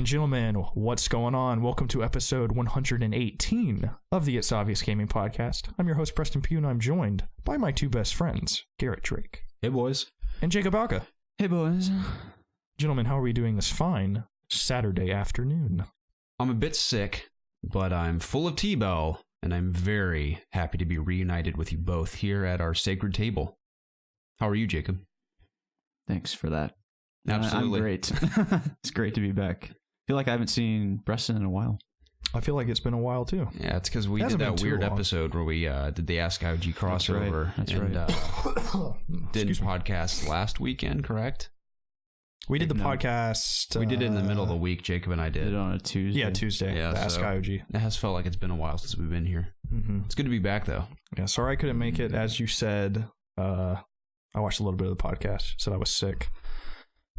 and gentlemen, what's going on? Welcome to episode 118 of the It's Obvious Gaming podcast. I'm your host, Preston Pugh, and I'm joined by my two best friends, Garrett Drake. Hey, boys. And Jacob Alka. Hey, boys. Gentlemen, how are we doing this fine Saturday afternoon? I'm a bit sick, but I'm full of T-Bell, and I'm very happy to be reunited with you both here at our sacred table. How are you, Jacob? Thanks for that. Absolutely. I'm great. It's great to be back. I feel like I haven't seen Preston in a while. I feel like it's been a while, too. Yeah, it's because we did that weird episode where we did the Ask IG crossover. That's right. Did podcast last weekend, correct? We did the podcast. We did it in the middle of the week. Jacob and I did. Did it on a Tuesday. Yeah, Tuesday. Yeah, the Ask IOG. It has felt like it's been a while since we've been here. Mm-hmm. It's good to be back, though. Yeah, sorry I couldn't make it. As you said, I watched a little bit of the podcast. Said I was sick.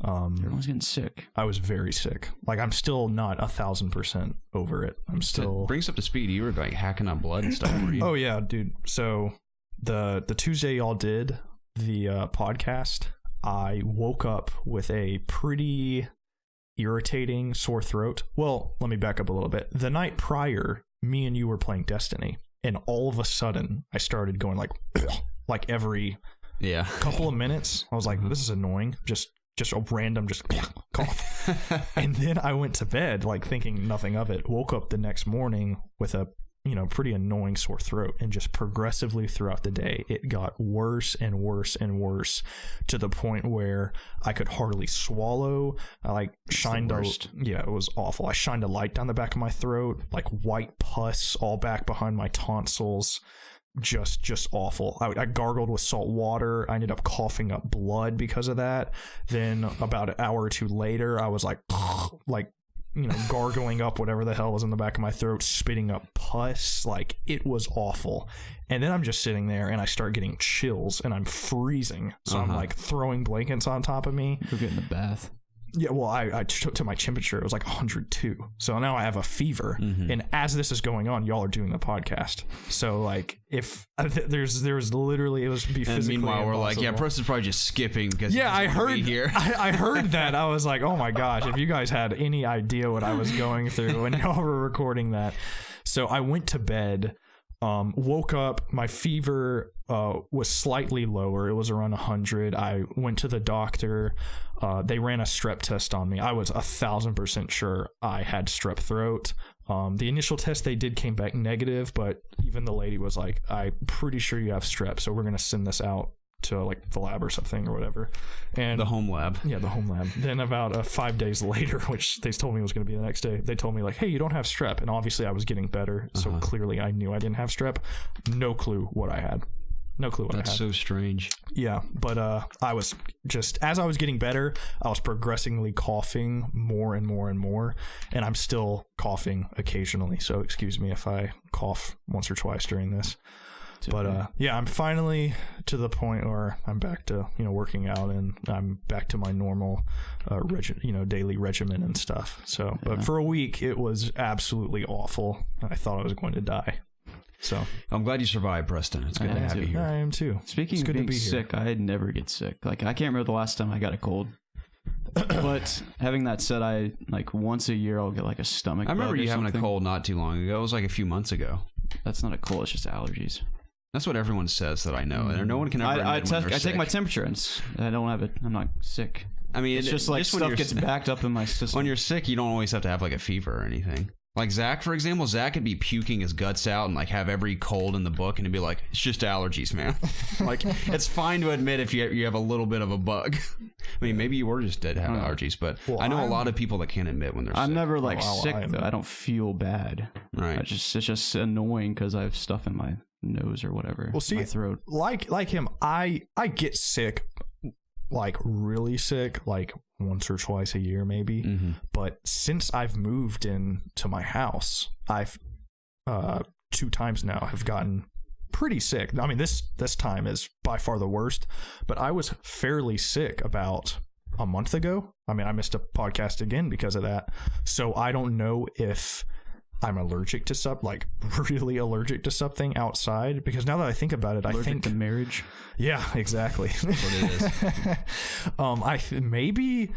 Everyone's getting sick. I was very sick. Like, I'm still not 1,000% over it. I'm still... It brings up to speed. You were like hacking on blood and stuff, were you? Oh, yeah, dude. So the Tuesday y'all did the podcast, I woke up with a pretty irritating sore throat. Well, let me back up a little bit. The night prior, me and you were playing Destiny, and all of a sudden, I started going like every couple of minutes. I was like, this is annoying. Just a random cough. And then I went to bed like thinking nothing of it. Woke up the next morning with a pretty annoying sore throat, and just progressively throughout the day it got worse and worse and worse to the point where I could hardly swallow. I it was awful. I shined a light down the back of my throat, like white pus all back behind my tonsils. Just awful. I gargled with salt water. I ended up coughing up blood because of that. Then about an hour or two later, I was gargling up whatever the hell was in the back of my throat, spitting up pus. Like, it was awful. And then I'm just sitting there and I start getting chills and I'm freezing. So I'm like throwing blankets on top of me. Go get in the bath. Yeah, well, I took to my temperature. It was like 102. So now I have a fever. Mm-hmm. And as this is going on, y'all are doing the podcast. So, like, if there's literally, it was be physically and meanwhile, impossible. We're like, yeah, Preston's probably just skipping because I heard here. I heard that. I was like, oh my gosh, if you guys had any idea what I was going through when y'all were recording that. So I went to bed. Woke up, my fever was slightly lower. It was around 100. I went to the doctor. They ran a strep test on me. I was 1,000% sure I had strep throat. The initial test they did came back negative, but even the lady was like, I'm pretty sure you have strep, so we're going to send this out to like the lab or something or whatever. And the home lab. Yeah, the home lab. Then about 5 days later, which they told me was going to be the next day, they told me like, hey, you don't have strep. And obviously I was getting better. So clearly I knew I didn't have strep. No clue what I had. No clue what I had. That's so strange. Yeah, but I was just, as I was getting better, I was progressively coughing more and more and more. And I'm still coughing occasionally. So excuse me if I cough once or twice during this. But I'm finally to the point where I'm back to working out, and I'm back to my normal daily regimen and stuff. So, but for a week it was absolutely awful. I thought I was going to die. So I'm glad you survived, Preston. It's good to have you here. I am too. Speaking of being sick, I never get sick. Like, I can't remember the last time I got a cold. But having that said, I like once a year I'll get like a stomach bug. I remember you having a cold not too long ago. It was like a few months ago. That's not a cold. It's just allergies. That's what everyone says that I know, and no one can ever. I take my temperature, and I don't have it. I'm not sick. I mean, it's just like stuff gets backed up in my system. When you're sick, you don't always have to have like a fever or anything. Like Zach, for example, Zach could be puking his guts out and like have every cold in the book, and he'd be like, "It's just allergies, man." Like, it's fine to admit if you have a little bit of a bug. I mean, maybe you were just dead to have allergies, but I know a lot of people that can't admit when they're sick. I'm never like sick though. I don't feel bad. Right. It's just annoying because I have stuff in my nose or whatever. Well, see, my throat. Like him, I get sick, like really sick, like once or twice a year maybe. Mm-hmm. But since I've moved into my house, I've 2 times now have gotten pretty sick. I mean, this time is by far the worst, but I was fairly sick about a month ago. I mean, I missed a podcast again because of that. So I don't know if I'm allergic to really allergic to something outside, because now that I think about it, allergic I think to marriage. Yeah, exactly. That's what it is. Maybe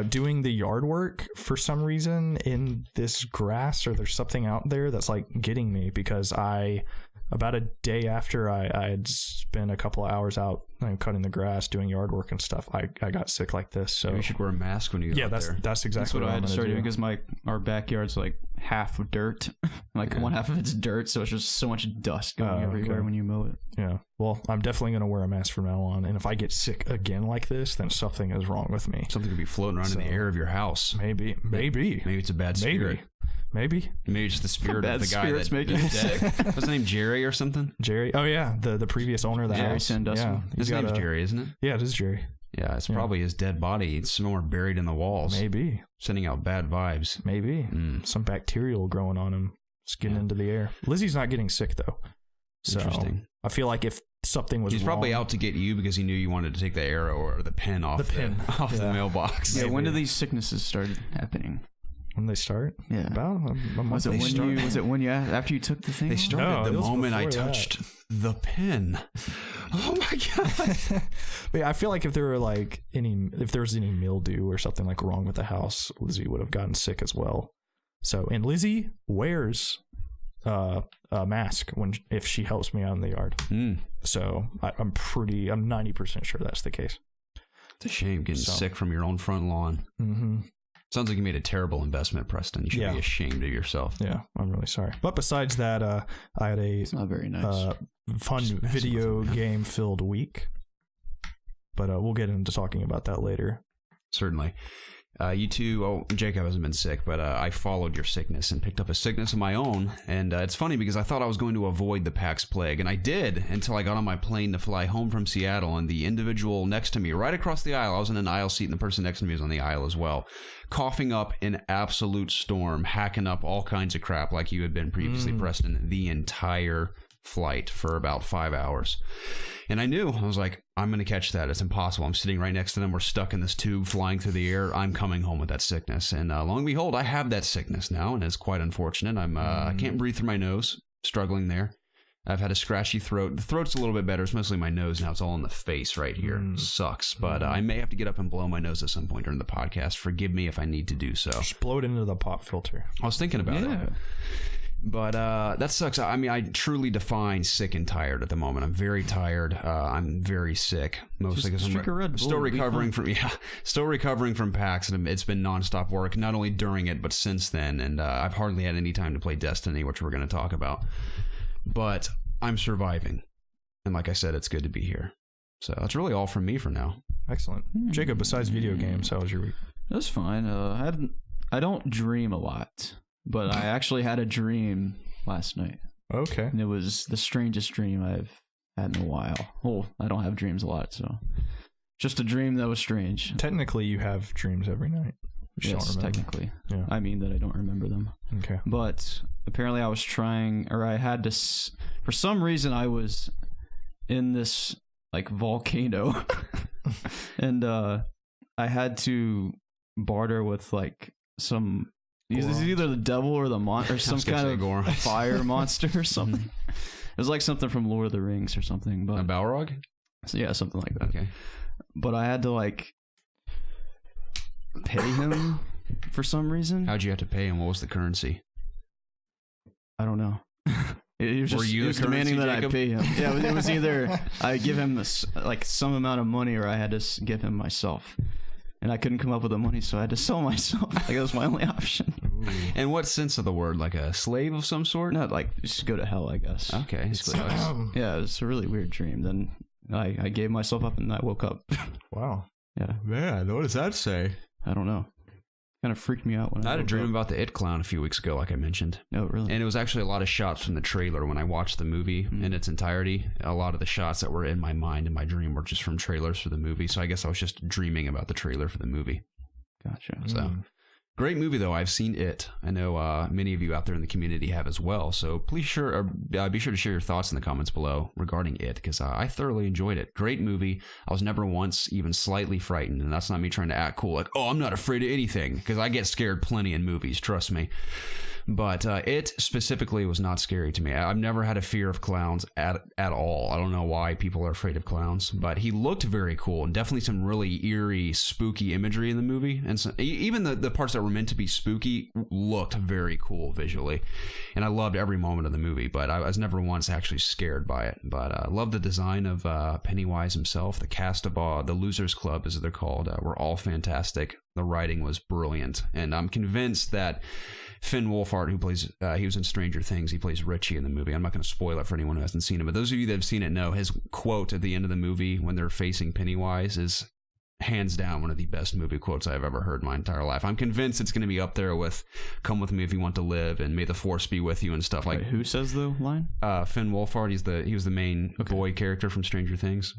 doing the yard work for some reason in this grass, or there's something out there that's like getting me, because about a day after I had spent a couple of hours out cutting the grass, doing yard work and stuff, I got sick like this. So you should wear a mask when you go out there. That's exactly what I had to start doing, do. because our backyard's like half dirt, like one half of it's dirt, so it's just so much dust going everywhere when you mow it. Yeah, well, I'm definitely gonna wear a mask from now on, and if I get sick again like this, then something is wrong with me. Something could be floating around in the air of your house. Maybe it's a bad spirit. Maybe it's the spirit of the guy that's making you sick. What's his name, Jerry or something? Jerry. Oh yeah, the previous owner of the house. Sandusky. Yeah, his name's Jerry, isn't it? Yeah, it is Jerry. Yeah, it's probably his dead body. It's somewhere buried in the walls. Maybe sending out bad vibes. Maybe some bacterial growing on him. It's getting into the air. Lizzie's not getting sick though. So interesting. I feel like if something was He's probably out to get you because he knew you wanted to take the arrow or the pen off the mailbox. Yeah, when did these sicknesses start happening? When they start? Yeah. About a month. Was it when you after you took the thing? They started the moment I before touched the pen. Oh my god. But yeah, I feel like if there was any mildew or something like wrong with the house, Lizzie would have gotten sick as well. So, and Lizzie wears a mask if she helps me out in the yard. So I'm 90% sure that's the case. It's a shame getting sick from your own front lawn. Mm-hmm. Sounds like you made a terrible investment, Preston. You should be ashamed of yourself. Yeah, I'm really sorry. But besides that, I had it's not very nice. Fun video game filled week. But we'll get into talking about that later. Certainly. You two, Jacob hasn't been sick, but I followed your sickness and picked up a sickness of my own. And it's funny because I thought I was going to avoid the PAX plague, and I did until I got on my plane to fly home from Seattle, and the individual next to me, right across the aisle, I was in an aisle seat, and the person next to me was on the aisle as well, coughing up an absolute storm, hacking up all kinds of crap like you had been previously, Preston, the entire flight for about 5 hours. And I was like, I'm going to catch that. It's impossible. I'm sitting right next to them. We're stuck in this tube flying through the air. I'm coming home with that sickness. And lo and behold, I have that sickness now, and it's quite unfortunate. I can't breathe through my nose, struggling there. I've had a scratchy throat. The throat's a little bit better. It's mostly my nose now. It's all in the face right here. Sucks. But I may have to get up and blow my nose at some point during the podcast. Forgive me if I need to do so. Just blow it into the pop filter. I was thinking about it. But that sucks. I mean, I truly define sick and tired at the moment. I'm very tired. I'm very sick, mostly because I'm still recovering from PAX, and it's been nonstop work, not only during it but since then. And I've hardly had any time to play Destiny, which we're going to talk about. But I'm surviving, and like I said, it's good to be here. So that's really all from me for now. Excellent, Jacob. Besides video games, how was your week? It was fine. I don't dream a lot. But I actually had a dream last night. Okay. And it was the strangest dream I've had in a while. Well, I don't have dreams a lot, so just a dream that was strange. Technically, you have dreams every night. Yes, technically. Yeah. I mean that I don't remember them. Okay. But apparently I had to, for some reason I was in this like volcano and I had to barter with like some... It's either the devil or the monster, or some kind of fire monster or something. It was like something from Lord of the Rings or something. But a Balrog? So yeah, something like that. Okay. But I had to like pay him for some reason. How'd you have to pay him? What was the currency? I don't know. It was demanding that I pay him. Yeah, it was either I give him like some amount of money, or I had to give him myself. And I couldn't come up with the money, so I had to sell myself. Like, that was my only option. In what sense of the word? Like a slave of some sort? Not like just go to hell, I guess. Okay. Yeah, it's a really weird dream. Then I gave myself up and I woke up. Wow. Yeah. Man, what does that say? I don't know. Kind of freaked me out when I had a dream about the It Clown a few weeks ago, like I mentioned. Oh, really? And it was actually a lot of shots from the trailer when I watched the movie in its entirety. A lot of the shots that were in my mind in my dream were just from trailers for the movie. So I guess I was just dreaming about the trailer for the movie. Gotcha. So great movie, though. I've seen it. I know many of you out there in the community have as well. So please be sure to share your thoughts in the comments below regarding it, because I thoroughly enjoyed it. Great movie. I was never once even slightly frightened, and that's not me trying to act cool, like, oh, I'm not afraid of anything, because I get scared plenty in movies, trust me. But it specifically was not scary to me. I've never had a fear of clowns at all. I don't know why people are afraid of clowns, but he looked very cool, and definitely some really eerie, spooky imagery in the movie. And so, even the parts that were meant to be spooky looked very cool visually. And I loved every moment of the movie, but I was never once actually scared by it. But I love the design of Pennywise himself. The cast of the Losers Club, as they're called, were all fantastic. The writing was brilliant, and I'm convinced that Finn Wolfhard, who plays, he was in Stranger Things. He plays Richie in the movie. I'm not going to spoil it for anyone who hasn't seen it, but those of you that have seen it know his quote at the end of the movie when they're facing Pennywise is hands down one of the best movie quotes I've ever heard in my entire life. I'm convinced it's going to be up there with "Come with me if you want to live" and "May the force be with you" and stuff like. Wait, who says the line? Finn Wolfhard. He was the main boy character from Stranger Things.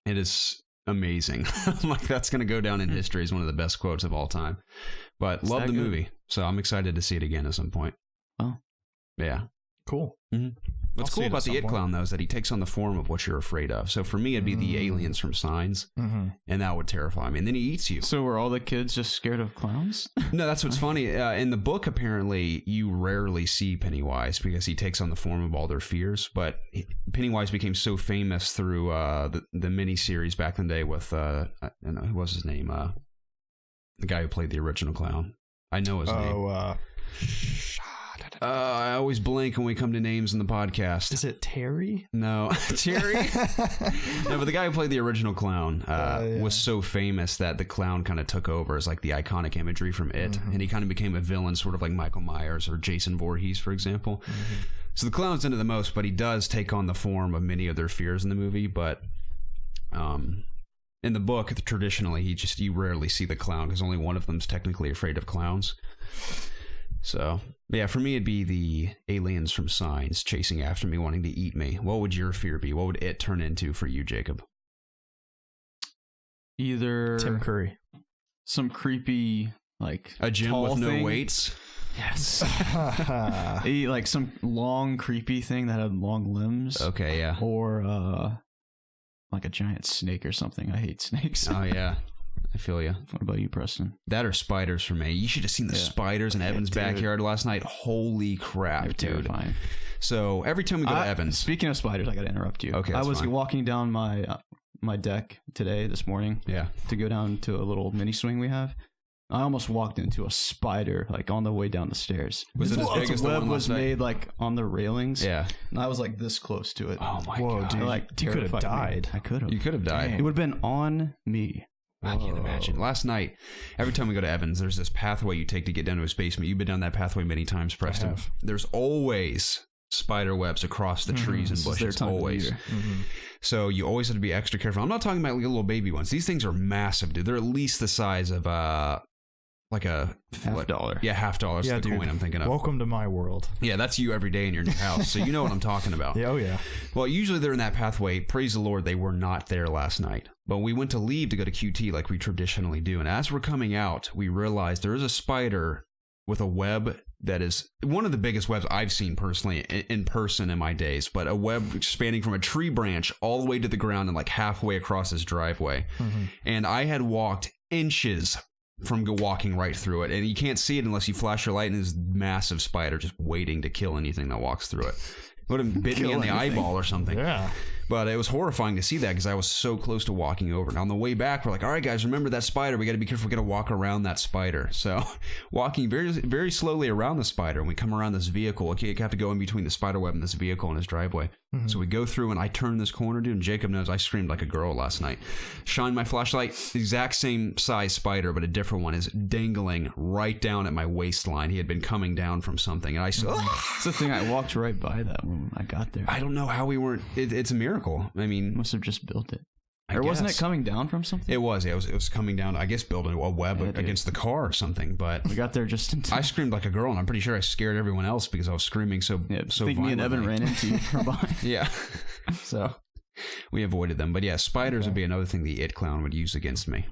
It is amazing. Like, that's going to go down in history as one of the best quotes of all time. But love the movie, so I'm excited to see it again at some point. Oh, yeah, cool. Mm-hmm. What's cool about the It Clown, though, is that he takes on the form of what you're afraid of. So for me, it'd be the aliens from Signs, and that would terrify me. And then he eats you. So were all the kids just scared of clowns? No, that's what's funny. In the book, apparently, you rarely see Pennywise because he takes on the form of all their fears. But Pennywise became so famous through the miniseries back in the day with, I don't know, who was his name? The guy who played the original clown. I know his name. I always blank when we come to names in the podcast. Is it Terry? No. Terry? No, but the guy who played the original clown was so famous that the clown kind of took over as like the iconic imagery from It. And he kind of became a villain, sort of like Michael Myers or Jason Voorhees, for example. So the clown's into the most, but he does take on the form of many of their fears in the movie. But in the book, traditionally, you rarely see the clown because only one of them's technically afraid of clowns. So, yeah, for me, it'd be the aliens from Signs chasing after me, wanting to eat me. What would your fear be? What would it turn into for you, Jacob? Either Tim Curry. Some creepy, like, a gym with no thing. weights? Yes. Like some long, creepy thing that had long limbs. Okay, yeah. Or like a giant snake or something. I hate snakes. Oh, yeah. I feel you. What about you, Preston? That or spiders for me. You should have seen the spiders in Evan's backyard last night. Holy crap, They're dude. Terrifying. So every time we go to Evan's... Speaking of spiders, I got to interrupt you. Okay, I was fine. walking down my deck this morning. Yeah. To go down to a little mini swing we have. I almost walked into a spider, like, on the way down the stairs. Was it as big as the web one was last night? made, like, on the railings. Yeah. And I was, like, this close to it. Oh, my Whoa, God. dude. Like, You could have terrified me. died. I could have. You could have died. It would have been on me. I can't imagine. Last night, every time we go to Evan's, there's this pathway you take to get down to his basement. You've been down that pathway many times, Preston. I have. There's always spider webs across the trees and This is their bushes. time of the Always. year. So you always have to be extra careful. I'm not talking about like little baby ones. These things are massive, dude. They're at least the size of like a $50. Yeah, $50. Yeah, The dude. coin I'm thinking of. Welcome to my world. Yeah, that's you every day in your new house. So you know what I'm talking about. Yeah, oh yeah. Well, usually they're in that pathway. Praise the Lord, they were not there last night. But we went to leave to go to QT like we traditionally do. And as we're coming out, we realized there is a spider with a web that is one of the biggest webs I've seen personally in person in my days. But a web spanning from a tree branch all the way to the ground and like halfway across his driveway. And I had walked inches from walking right through it. And you can't see it unless you flash your light, and this massive spider just waiting to kill anything that walks through it. It would have bit me in the eyeball or something. Yeah. But it was horrifying to see that because I was so close to walking over. And on the way back, we're like, all right, guys, remember that spider. We got to be careful. We got to walk around that spider. So walking very, very slowly around the spider. And we come around this vehicle. Okay, you have to go in between the spider web and this vehicle in his driveway. So we go through and I turn this corner, dude. And Jacob knows I screamed like a girl last night. Shine my flashlight. The exact same size spider, but a different one is dangling right down at my waistline. He had been coming down from something. And I said, It's the thing. I walked right by that when I got there. I don't know how we weren't. It's a miracle. I mean, Must have just built it. I Or wasn't it guess. coming down from something? It was. Yeah, it was coming down. I guess building a web Yeah, dude. against the car or something. But We got there just in time. I screamed like a girl, and I'm pretty sure I scared everyone else because I was screaming so I so think me and violently. Evan ran into you from behind. Yeah, So we avoided them. But yeah, spiders would be another thing the It Clown would use against me.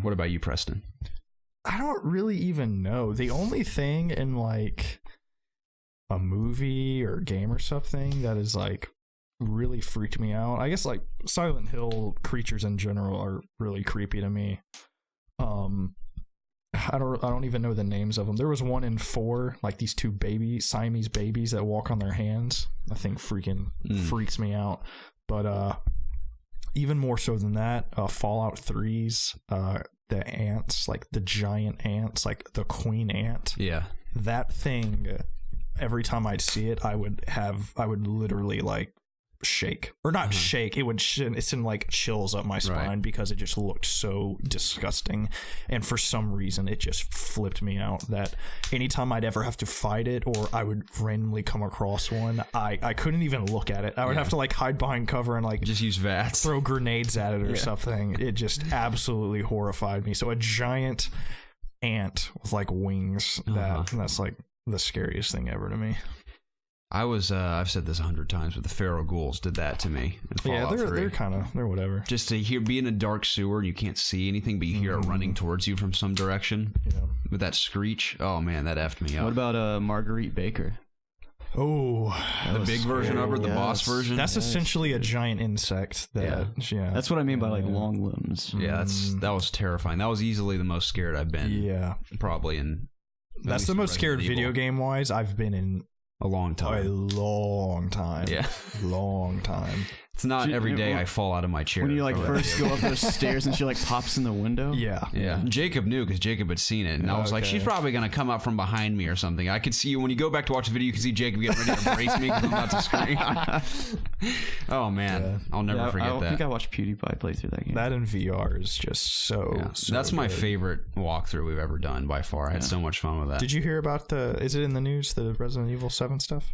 What about you, Preston? I don't really even know. The only thing in like a movie or game or something that is like really freaked me out, I guess like Silent Hill creatures in general are really creepy to me. I don't even know the names of them. There was one in 4, like these 2 Siamese babies that walk on their hands. I think freaking freaks me out. But even more so than that, Fallout 3's the ants, like the giant ants, like the queen ant. Yeah. That thing, every time I'd see it, I would literally like shake, or not shake, it send like chills up my spine because it just looked so disgusting. And for some reason it just flipped me out that anytime I'd ever have to fight it, or I would randomly come across one, I couldn't even look at it. I would have to like hide behind cover and like just use VATS, throw grenades at it or something. It just absolutely horrified me. So a giant ant with like wings, that's like the scariest thing ever to me. I've said this 100 times, but the feral ghouls did that to me in Fallout 3. They're whatever. Just to be in a dark sewer and you can't see anything, but you hear it running towards you from some direction with that screech. Oh man, that effed me up. What about Marguerite Baker? Oh, the big version of her, the boss version. That's essentially a giant insect. That's what I mean by like long limbs. Yeah, that was terrifying. That was easily the most scared I've been. Yeah, probably in. That's the most scared video game wise I've been in. A long time. A long time. Yeah. Long time. It's not every day I fall out of my chair. When you like first go up those stairs and she like pops in the window. Yeah. Jacob knew because Jacob had seen it. And I was like, she's probably going to come up from behind me or something. I could see you when you go back to watch the video, you can see Jacob getting ready to brace me because I'm about to scream. Oh man. I'll never forget that. I think I watched PewDiePie play through that game. That in VR is just so that's my good. favorite walkthrough we've ever done by far. I had so much fun with that. Did you hear about is it in the news, the Resident Evil 7 stuff?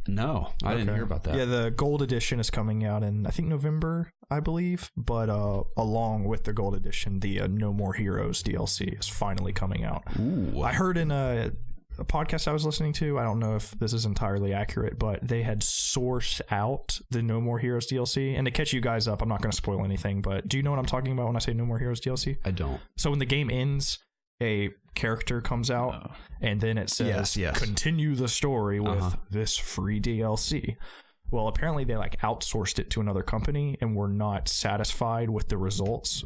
No, I didn't hear about that. Yeah, the gold edition is coming out in, I think, November, I believe. But along with the gold edition, the No More Heroes DLC is finally coming out. Ooh. I heard in a podcast I was listening to, I don't know if this is entirely accurate, but they had sourced out the No More Heroes DLC. And to catch you guys up, I'm not going to spoil anything, but do you know what I'm talking about when I say No More Heroes DLC? I don't. So when the game ends, a character comes out and then it says continue the story with this free DLC. Well, apparently they like outsourced it to another company and were not satisfied with the results,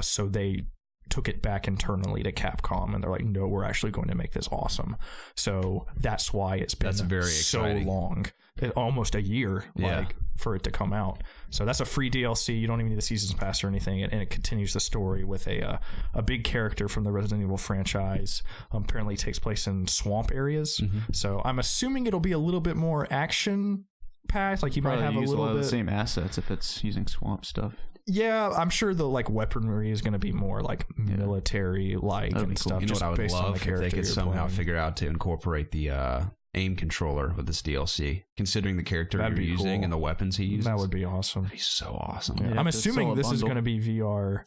so they took it back internally to Capcom and they're like, no, we're actually going to make this awesome. So that's why it's been so long, almost a year, like for it to come out. So that's a free DLC. You don't even need the seasons pass or anything, and it continues the story with a big character from the Resident Evil franchise. Apparently takes place in swamp areas. So I'm assuming it'll be a little bit more action packed. Like you might have a little bit of the same assets if it's using swamp stuff. Yeah, I'm sure the like weaponry is going to be more like military like and stuff. You know what I would based on love the if they could somehow playing. figure out to incorporate the aim controller with this DLC, considering the character you're using and the weapons he uses. That would be awesome. That'd be so awesome. Yeah. I'm assuming this is going to be VR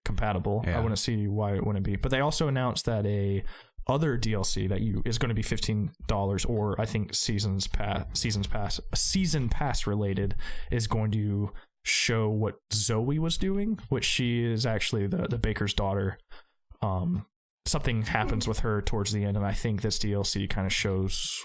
compatible. I wouldn't see why it wouldn't be. But they also announced that a other DLC that is going to be $15, or I think season pass related, is going to show what Zoe was doing, which she is actually the baker's daughter. Something happens with her towards the end, and I think this DLC kind of shows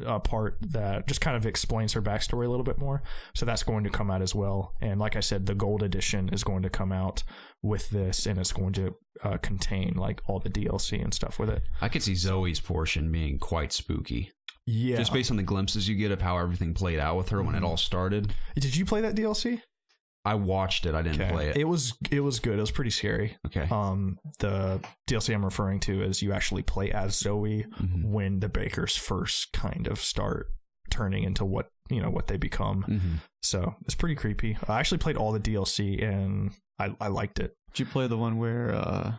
a part that just kind of explains her backstory a little bit more. So that's going to come out as well. And like I said, the gold edition is going to come out with this, and it's going to contain like all the DLC and stuff with it. I could see Zoe's portion being quite spooky. Yeah, just based on the glimpses you get of how everything played out with her when it all started. Did you play that DLC? I watched it. I didn't play it. It was good. It was pretty scary. Okay. The DLC I'm referring to is you actually play as Zoe when the Bakers first kind of start turning into what they become. So it's pretty creepy. I actually played all the DLC and I liked it. Did you play the one where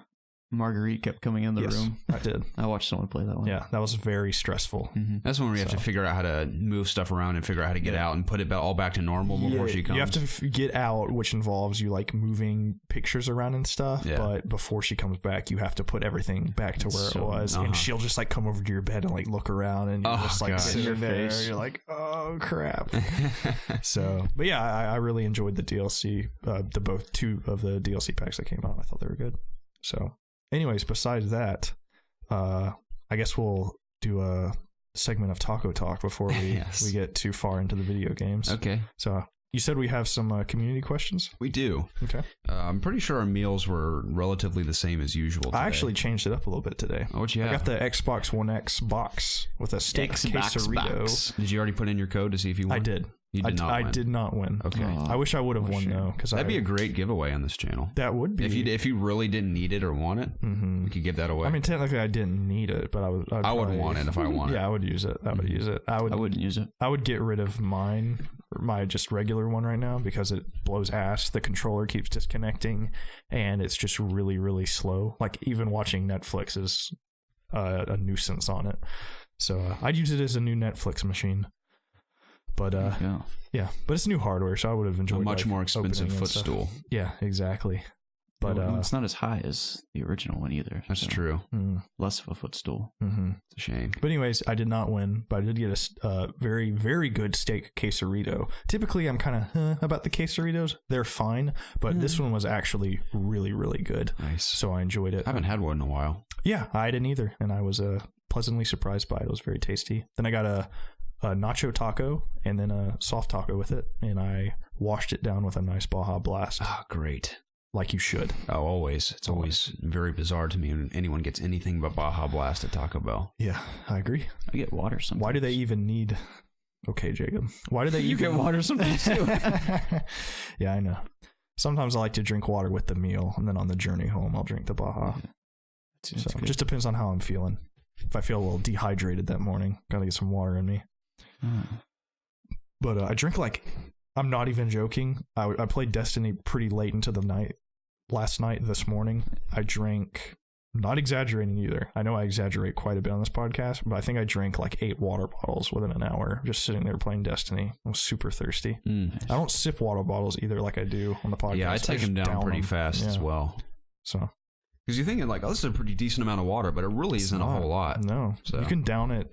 Marguerite kept coming in the room? I did. I watched someone play that one. Yeah, that was very stressful. That's when we have to figure out how to move stuff around and figure out how to get out and put it all back to normal before she comes. You have to get out, which involves you like moving pictures around and stuff. Yeah. But before she comes back, you have to put everything back to where it was, and she'll just like come over to your bed and like look around, and you're just like sitting there. You're like, oh crap. So, but yeah, I really enjoyed the DLC. Both two of the DLC packs that came out, I thought they were good. So. Anyways, besides that, I guess we'll do a segment of Taco Talk before we get too far into the video games. Okay. So You said we have some community questions? We do. Okay. I'm pretty sure our meals were relatively the same as usual today. I actually changed it up a little bit today. Oh, what you have? I got the Xbox One X box with a steak quesarito. Did you already put in your code to see if you won? I did. You did not I win. did not win. Okay. I wish I would have won, though. That'd be a great giveaway on this channel. That would be. If you really didn't need it or want it, we could give that away. I mean, technically, I didn't need it, but I would want it if I want it. Yeah, I would use it. I would use it. I wouldn't use it. I would get rid of my just regular one right now because it blows ass. The controller keeps disconnecting, and it's just really, really slow. Like, even watching Netflix is a nuisance on it. So I'd use it as a new Netflix machine. But yeah, but it's new hardware, so I would have enjoyed a much more expensive footstool. Yeah, exactly. But it's not as high as the original one either. That's true. Less of a footstool. It's a shame. But anyways, I did not win, but I did get a very, very good steak quesarito. Typically, I'm kind of about the quesaritos. They're fine, but this one was actually really, really good. Nice. So I enjoyed it. I haven't had one in a while. Yeah, I didn't either, and I was pleasantly surprised by it. It was very tasty. Then I got a nacho taco and then a soft taco with it, and I washed it down with a nice Baja Blast. Ah, great. Like you should. Oh, always. It's always very bizarre to me when anyone gets anything but Baja Blast at Taco Bell. Yeah, I agree. I get water sometimes. Why do they even need... Okay, Jacob. Why do they You even... get water sometimes too. Yeah, I know. Sometimes I like to drink water with the meal, and then on the journey home, I'll drink the Baja. So it just depends on how I'm feeling. If I feel a little dehydrated that morning, gotta get some water in me. But I drink I'm not even joking. I played Destiny pretty late into the night. This morning, I drank, not exaggerating either. I know I exaggerate quite a bit on this podcast, but I think I drank 8 water bottles within an hour just sitting there playing Destiny. I was super thirsty. I don't sip water bottles either like I do on the podcast. Yeah, I take them down pretty fast as well. So, because you're thinking this is a pretty decent amount of water, but it really isn't a whole lot. No, so. You can down it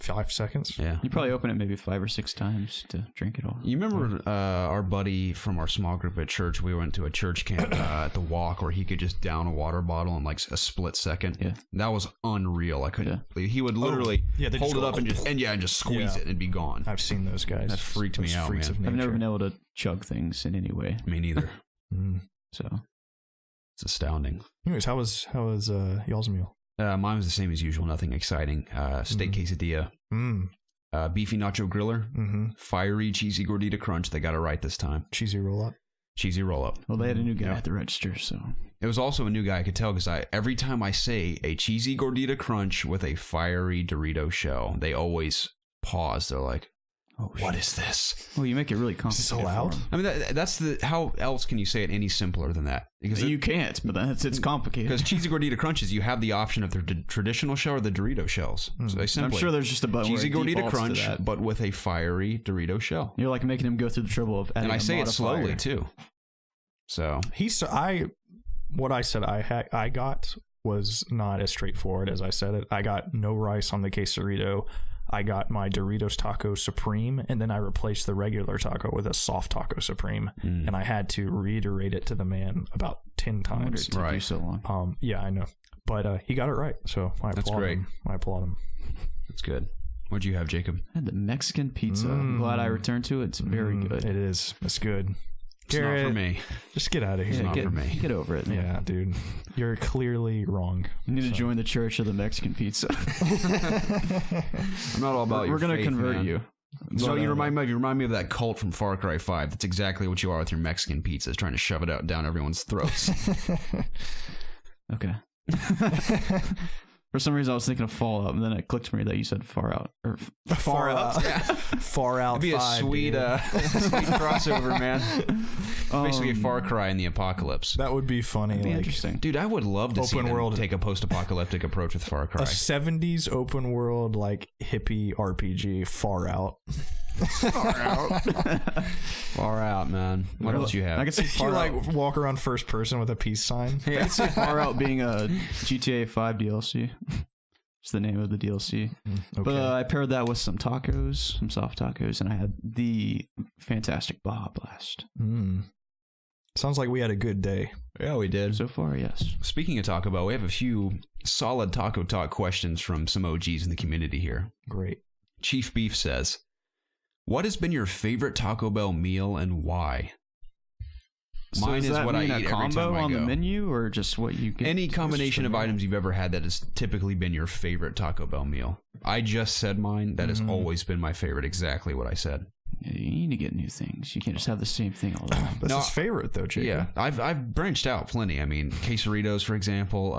5 seconds. Yeah, you probably open it maybe 5 or 6 times to drink it all. You remember our buddy from our small group at church? We went to a church camp at the walk where he could just down a water bottle in a split second. Yeah, that was unreal. I couldn't believe he would literally hold it up and just squeeze it and it'd be gone. I've seen those guys. That freaked me out, man. I've never been able to chug things in any way. Me neither. So it's astounding. Anyways, how was y'all's meal? Mine was the same as usual. Nothing exciting. Steak quesadilla. Beefy nacho griller. Fiery cheesy gordita crunch. They got it right this time. Cheesy roll up. Cheesy roll up. Well, they had a new guy at the register, so it was also a new guy. I could tell because every time I say a cheesy gordita crunch with a fiery Dorito shell, they always pause. They're like, "Oh, what is this?" Well, you make it really complicated. Is this allowed? I mean, that's how else can you say it any simpler than that? Because you can't, but it's complicated. Because cheesy gordita crunches, you have the option of the traditional shell or the Dorito shells. So they simply, I'm sure there's just a button cheesy where it gordita crunch, to that. but with a fiery Dorito shell. You're like making him go through the trouble of adding and I say it modifier. slowly too. So what I said I got was not as straightforward as I said it. I got no rice on the quesarito. I got my Doritos Taco Supreme, and then I replaced the regular taco with a soft Taco Supreme, and I had to reiterate it to the man about 10 times. It took you so long. Yeah, I know, but he got it right, so I applaud him. I applaud him. That's good. What'd you have, Jacob? I had the Mexican pizza. I'm glad I returned to it. It's very good. It is. It's good. It's not for me. Just get out of here. It's not for me. Get over it, man. Yeah, dude. You're clearly wrong. You need to join the church of the Mexican pizza. I'm not all about your We're going to convert man. you. So you remind me of that cult from Far Cry 5. That's exactly what you are with your Mexican pizzas, trying to shove it out down everyone's throats. Okay. For some reason, I was thinking of Fallout, and then it clicked to me that you said Far Out. Or Far Out. Yeah. Far Out. It'd be 5, a sweet crossover, man. Basically a Far Cry in the apocalypse. That would be funny. That'd be interesting. Dude, I would love to see them take a post-apocalyptic approach with Far Cry. A 70s open world, hippie RPG, Far Out. Far Out. Far Out, man. What else you have? I can see Far Out. Walk around first person with a peace sign. I can see Far Out being a GTA 5 DLC. It's the name of the DLC. Okay. But I paired that with some tacos, some soft tacos, and I had the fantastic Baja Blast. Sounds like we had a good day. Yeah, we did. So far, yes. Speaking of Taco Bell, we have a few solid Taco Talk questions from some OGs in the community here. Great. Chief Beef says, What has been your favorite Taco Bell meal and why? So Mine does is that what I mean eat a every combo time I on go. the menu, or just what you get? Any combination of meal? items you've ever had that has typically been your favorite Taco Bell meal. I just said mine. That has always been my favorite. Exactly what I said. Yeah, you need to get new things. You can't just have the same thing all the time. That's No, his favorite though, Jacob. Yeah, I've branched out plenty. I mean, quesadillas, for example.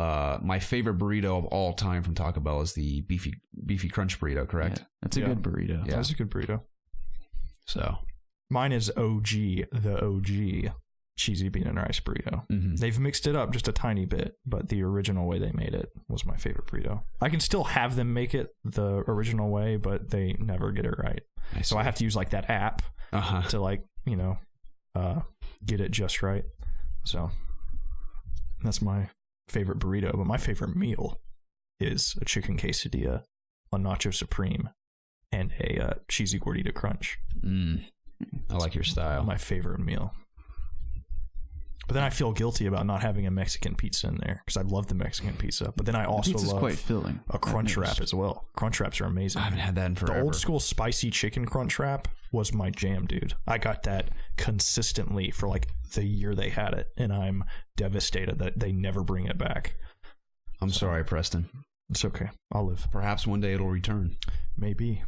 My favorite burrito of all time from Taco Bell is the beefy crunch burrito. Correct. Yeah, that's a good burrito. Yeah. That's a good burrito. So Mine is the OG cheesy bean and rice burrito. They've mixed it up just a tiny bit, but the original way they made it was my favorite burrito. I can still have them make it the original way, but they never get it right. So I have to use like that app to like, get it just right. So that's my favorite burrito. But my favorite meal is a chicken quesadilla, a nacho supreme, and a cheesy gordita crunch. I like your style. My favorite meal. But then I feel guilty about not having a Mexican pizza in there because I love the Mexican pizza. But then I also Pizza's love quite filling. a crunch wrap as well. Crunch wraps are amazing. I haven't had that in forever. The old school spicy chicken crunch wrap was my jam, dude. I got that consistently for like the year they had it, and I'm devastated that they never bring it back. I'm sorry, Preston. It's okay. I'll live. Perhaps one day it'll return. Maybe.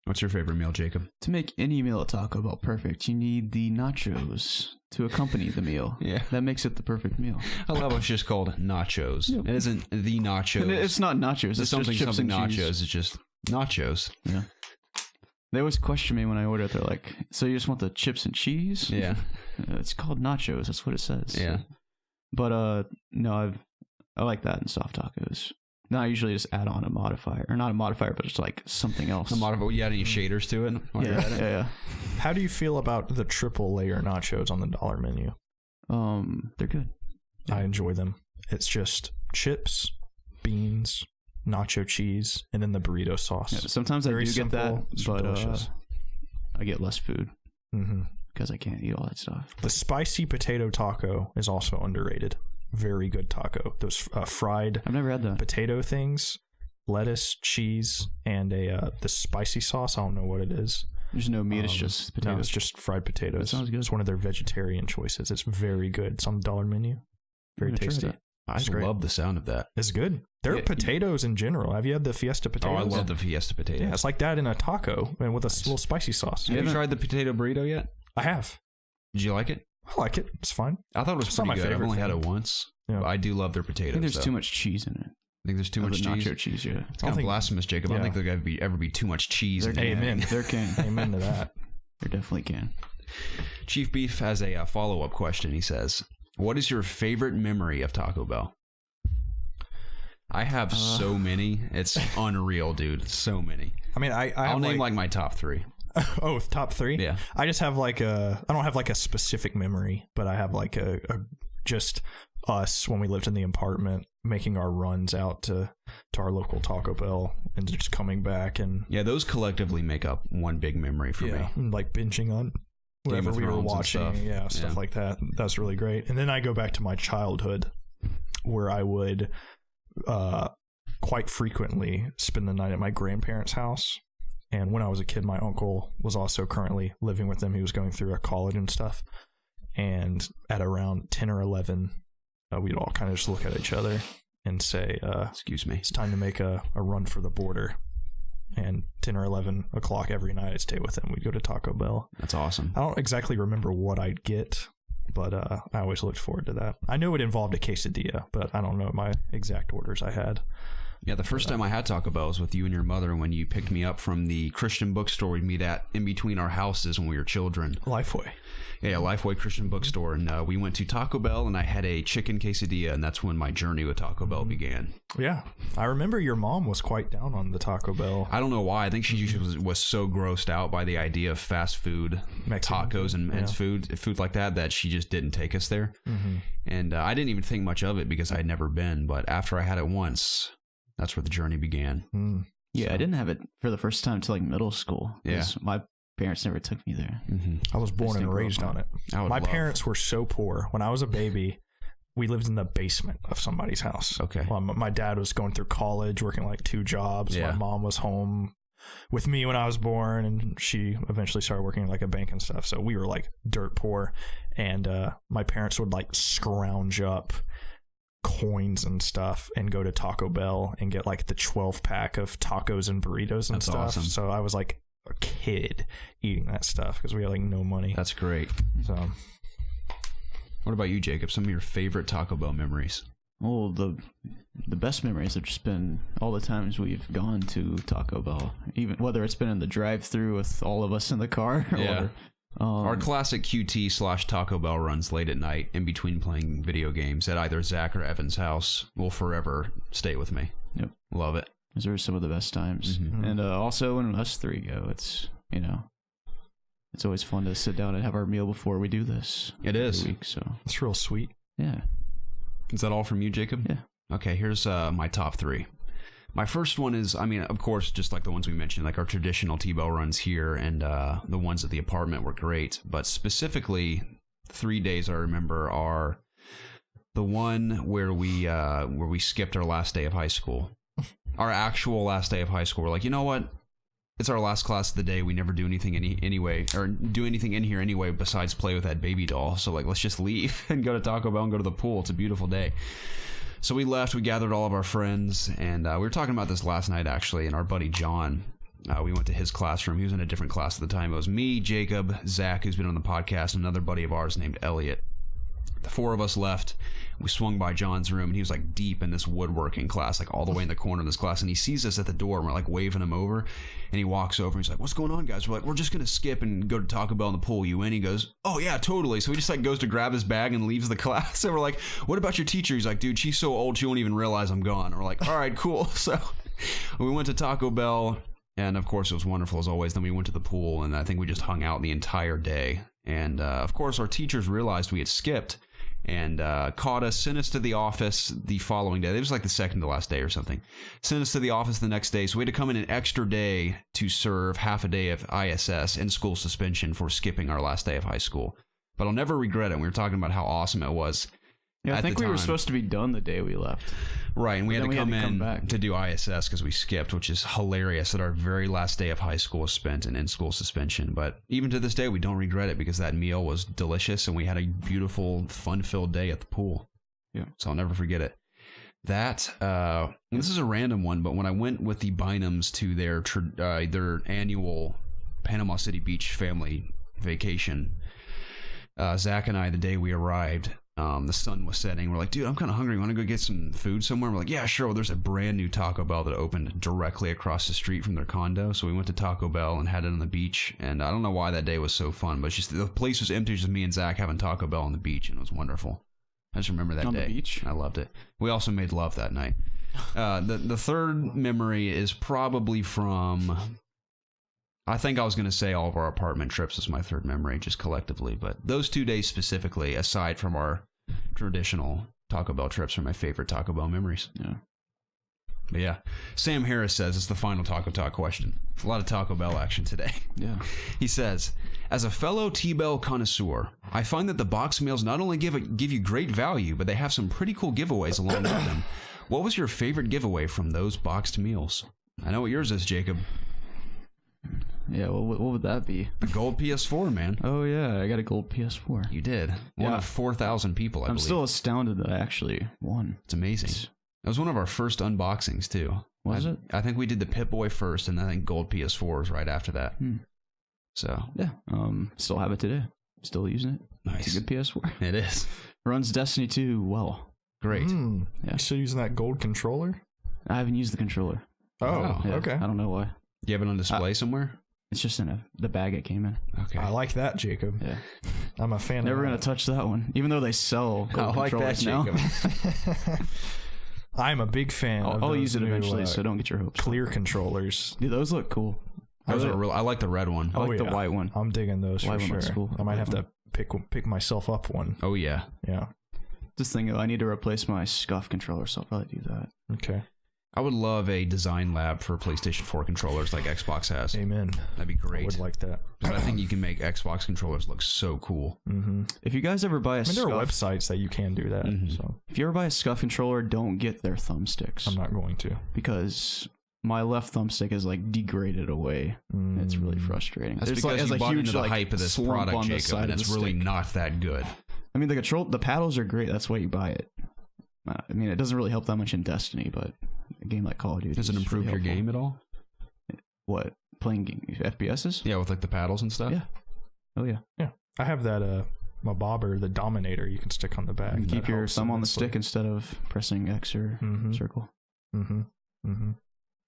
What's your favorite meal, Jacob? To make any meal at Taco Bell perfect, you need the nachos to accompany the meal. Yeah. That makes it the perfect meal. I love it's just called nachos. Yep. It isn't the nachos. And it's not nachos. It's something just chips and nachos. cheese. It's just nachos. Yeah. They always question me when I order it. They're like, so you just want the chips and cheese? Yeah. It's called nachos. That's what it says. Yeah. But no, I like that in soft tacos. No, I usually just add on a modifier. Or not a modifier, but it's like something else. You add any shaders to it? Yeah. How do you feel about the triple layer nachos on the dollar menu? They're good. Yeah. I enjoy them. It's just chips, beans, nacho cheese, and then the burrito sauce. Yeah, sometimes Very I do simple, get that, it's but delicious. I get less food because I can't eat all that stuff. The spicy potato taco is also underrated. Very good taco. Those fried I've never had that. potato things, lettuce, cheese, and the spicy sauce. I don't know what it is. There's no meat. It's just potatoes. No, it's just fried potatoes. That sounds good. It's one of their vegetarian choices. It's very good. It's on the dollar menu. Very I'm gonna try tasty. that. I It's great. love the sound of that. It's good. They're Yeah. potatoes in general. Have you had the Fiesta potatoes? Oh, I love the Fiesta potatoes. Yeah, it's like that in a taco and with a little spicy sauce. Have you tried the potato burrito yet? I have. Did you like it? I like it. It's fine. I thought it was It's not pretty my good. I've favorite only had thing. it once. Yeah. But I do love their I potatoes. think there's though. too much cheese in it. I think there's too much The cheese. nacho cheese, yeah. It's kind of blasphemous, Jacob. I don't think there could ever be too much cheese. There in can. anything. Amen. There can. Amen to that. There definitely can. Chief Beef has a follow-up question. He says, what is your favorite memory of Taco Bell? I have so many. It's unreal, dude. So many. I mean, I'll I'll name like my top three. Oh, top three? Yeah. I just have I don't have like a specific memory, but I have like a just us when we lived in the apartment making our runs out to our local Taco Bell and just coming back and Yeah, those collectively make up one big memory for me. and like binging on whatever of we were Thrones and watching. stuff. Stuff Yeah. like that. That's really great. And then I go back to my childhood where I would quite frequently spend the night at my grandparents' house. And when I was a kid, my uncle was also currently living with them. He was going through a college and stuff. And at around 10 or 11, we'd all kind of just look at each other and say, Excuse me. it's time to make a run for the border. And 10 or 11 o'clock every night, I'd stay with them. We'd go to Taco Bell. That's awesome. I don't exactly remember what I'd get, but I always looked forward to that. I know it involved a quesadilla, but I don't know my exact orders I had. Yeah, the first time I had Taco Bell was with you and your mother when you picked me up from the Christian bookstore we'd meet at in between our houses when we were children. Lifeway. Yeah, Lifeway Christian bookstore. And we went to Taco Bell and I had a chicken quesadilla, and that's when my journey with Taco Bell began. Yeah. I remember your mom was quite down on the Taco Bell. I don't know why. I think she was so grossed out by the idea of fast food, Mexican tacos and yeah. food like that she just didn't take us there. And I didn't even think much of it because I had never been. But after I had it once, that's where the journey began. Yeah, I didn't have it for the first time until like middle school. Yeah. 'Cause my parents never took me there. I was born didn't and grow raised up on it. My parents were so poor. When I was a baby, we lived in the basement of somebody's house. Okay. Well, my dad was going through college, working like 2 jobs. Yeah. My mom was home with me when I was born, and she eventually started working like a bank and stuff. So we were like dirt poor, and my parents would like scrounge up coins and stuff and go to Taco Bell and get like the 12-pack of tacos and burritos and That's stuff. awesome. So I was like a kid eating that stuff because we had like no money. That's great. So What about you, Jacob? Some of your favorite Taco Bell memories? Oh, the best memories have just been all the times we've gone to Taco Bell, even whether it's been in the drive-through with all of us in the car. Yeah. Or, Our classic QT/Taco Bell runs late at night in between playing video games at either Zach or Evan's house will forever stay with me. Yep. Love it. Those are some of the best times. Mhm. And also when us three go, it's, it's always fun to sit down and have our meal before we do this. It is. Every week, so it's real sweet. yeah. Is that all from you, Jacob? Yeah. Okay, here's my top 3. My first one is, of course, just like the ones we mentioned, like our traditional T-Bell runs here, and the ones at the apartment were great. But specifically, 3 days I remember are the one where we skipped our last day of high school. Our actual last day of high school. We're like, you know what? It's our last class of the day. We never do anything anyway, or do anything in here anyway besides play with that baby doll. So like, let's just leave and go to Taco Bell and go to the pool. It's a beautiful day. So we left. We gathered all of our friends, and we were talking about this last night actually. And our buddy John, we went to his classroom. He was in a different class at the time. It was me, Jacob, Zach, who's been on the podcast, and another buddy of ours named Elliot. The 4 of us left. We swung by John's room, and he was like deep in this woodworking class, like all the way in the corner of this class. And he sees us at the door, and we're like waving him over. And he walks over, and he's like, "What's going on, guys?" We're like, "We're just gonna skip and go to Taco Bell in the pool. You in?" He goes, "Oh yeah, totally." So he just like goes to grab his bag and leaves the class. And we're like, "What about your teacher?" He's like, "Dude, she's so old she won't even realize I'm gone." And we're like, "All right, cool." So we went to Taco Bell, and of course it was wonderful as always. Then we went to the pool, and I think we just hung out the entire day. And of course our teachers realized we had skipped, and caught us, sent us to the office the following day. It was like the second to last day or something. Sent us to the office the next day, so we had to come in an extra day to serve half a day of ISS, in-school suspension, for skipping our last day of high school. But I'll never regret it. We were talking about how awesome it was. Yeah, I think we were time. supposed to be done the day we left. Right, and we had to come in back to do ISS because we skipped, which is hilarious that our very last day of high school was spent in school suspension. But even to this day, we don't regret it because that meal was delicious and we had a beautiful, fun-filled day at the pool. Yeah. So I'll never forget it. That, this is a random one, but when I went with the Bynums to their annual Panama City Beach family vacation, Zach and I, the day we arrived, the sun was setting. We're like, "Dude, I'm kind of hungry. Want to go get some food somewhere?" We're like, "Yeah, sure." Well, there's a brand new Taco Bell that opened directly across the street from their condo. So we went to Taco Bell and had it on the beach. And I don't know why that day was so fun, but it's just the place was empty, just me and Zach having Taco Bell on the beach, and it was wonderful. I just remember that On day. the beach? I loved it. We also made love that night. The third memory is probably from, I think I was going to say all of our apartment trips was my third memory, just collectively. But those 2 days specifically, aside from our traditional Taco Bell trips, are my favorite Taco Bell memories. Yeah. But yeah, Sam Harris says it's the final Taco Talk question. A lot of Taco Bell action today. Yeah. He says, "As a fellow T-Bell connoisseur, I find that the box meals not only give you great value, but they have some pretty cool giveaways along with them. What was your favorite giveaway from those boxed meals?" I know what yours is, Jacob. Yeah, what would that be? The gold PS4, man. Oh yeah, I got a gold PS4. You did. One Yeah. of 4,000 people, I I'm believe. still astounded that I actually won. It's amazing. That was one of our first unboxings, too. Was it? I think we did the Pip-Boy first, and I think gold PS4 was right after that. So, Yeah. Still have it today. Still using it. nice. It's a good PS4. It is. Runs Destiny 2 well. Great. Yeah. You still using that gold controller? I haven't used the controller. Oh, Yeah, okay. I don't know why. Do you have it on display somewhere? It's just in the bag it came in. Okay. I like that, Jacob. Yeah. I'm a fan Never of gonna that. touch that one, even though they sell gold controllers now. I'm a big fan of I'll those use it new, eventually, so don't get your hopes. clear controllers. Dude, those look cool. I like the red one. I like the yeah. white one. I'm digging those White for one looks sure. cool. I might have to pick myself up one. Oh, yeah. Yeah. This thing, I need to replace my Scuff controller, so I'll probably do that. Okay. I would love a design lab for PlayStation 4 controllers like Xbox has. Amen. That'd be great. I would like that. But I think you can make Xbox controllers look so cool. Mm-hmm. If you guys ever buy a There are Scuff, websites that you can do that. Mhm. So if you ever buy a Scuff controller, don't get their thumbsticks I'm not going to. because my left thumbstick is like degraded away. It's really frustrating. That's There's because like, you bought into the like, hype of this slump product, on the Jacob, side and of it's the really stick. not that good. I mean, the paddles are great. That's why you buy it. I mean, it doesn't really help that much in Destiny, but a game like Call of Duty Does it improve really your helpful. game at all? What, playing FPSs? Yeah, with like the paddles and stuff. Yeah. Oh yeah. Yeah, I have that my bobber, the Dominator. You can stick on the back. You can keep That your helps thumb on the immensely. stick instead of pressing X or circle.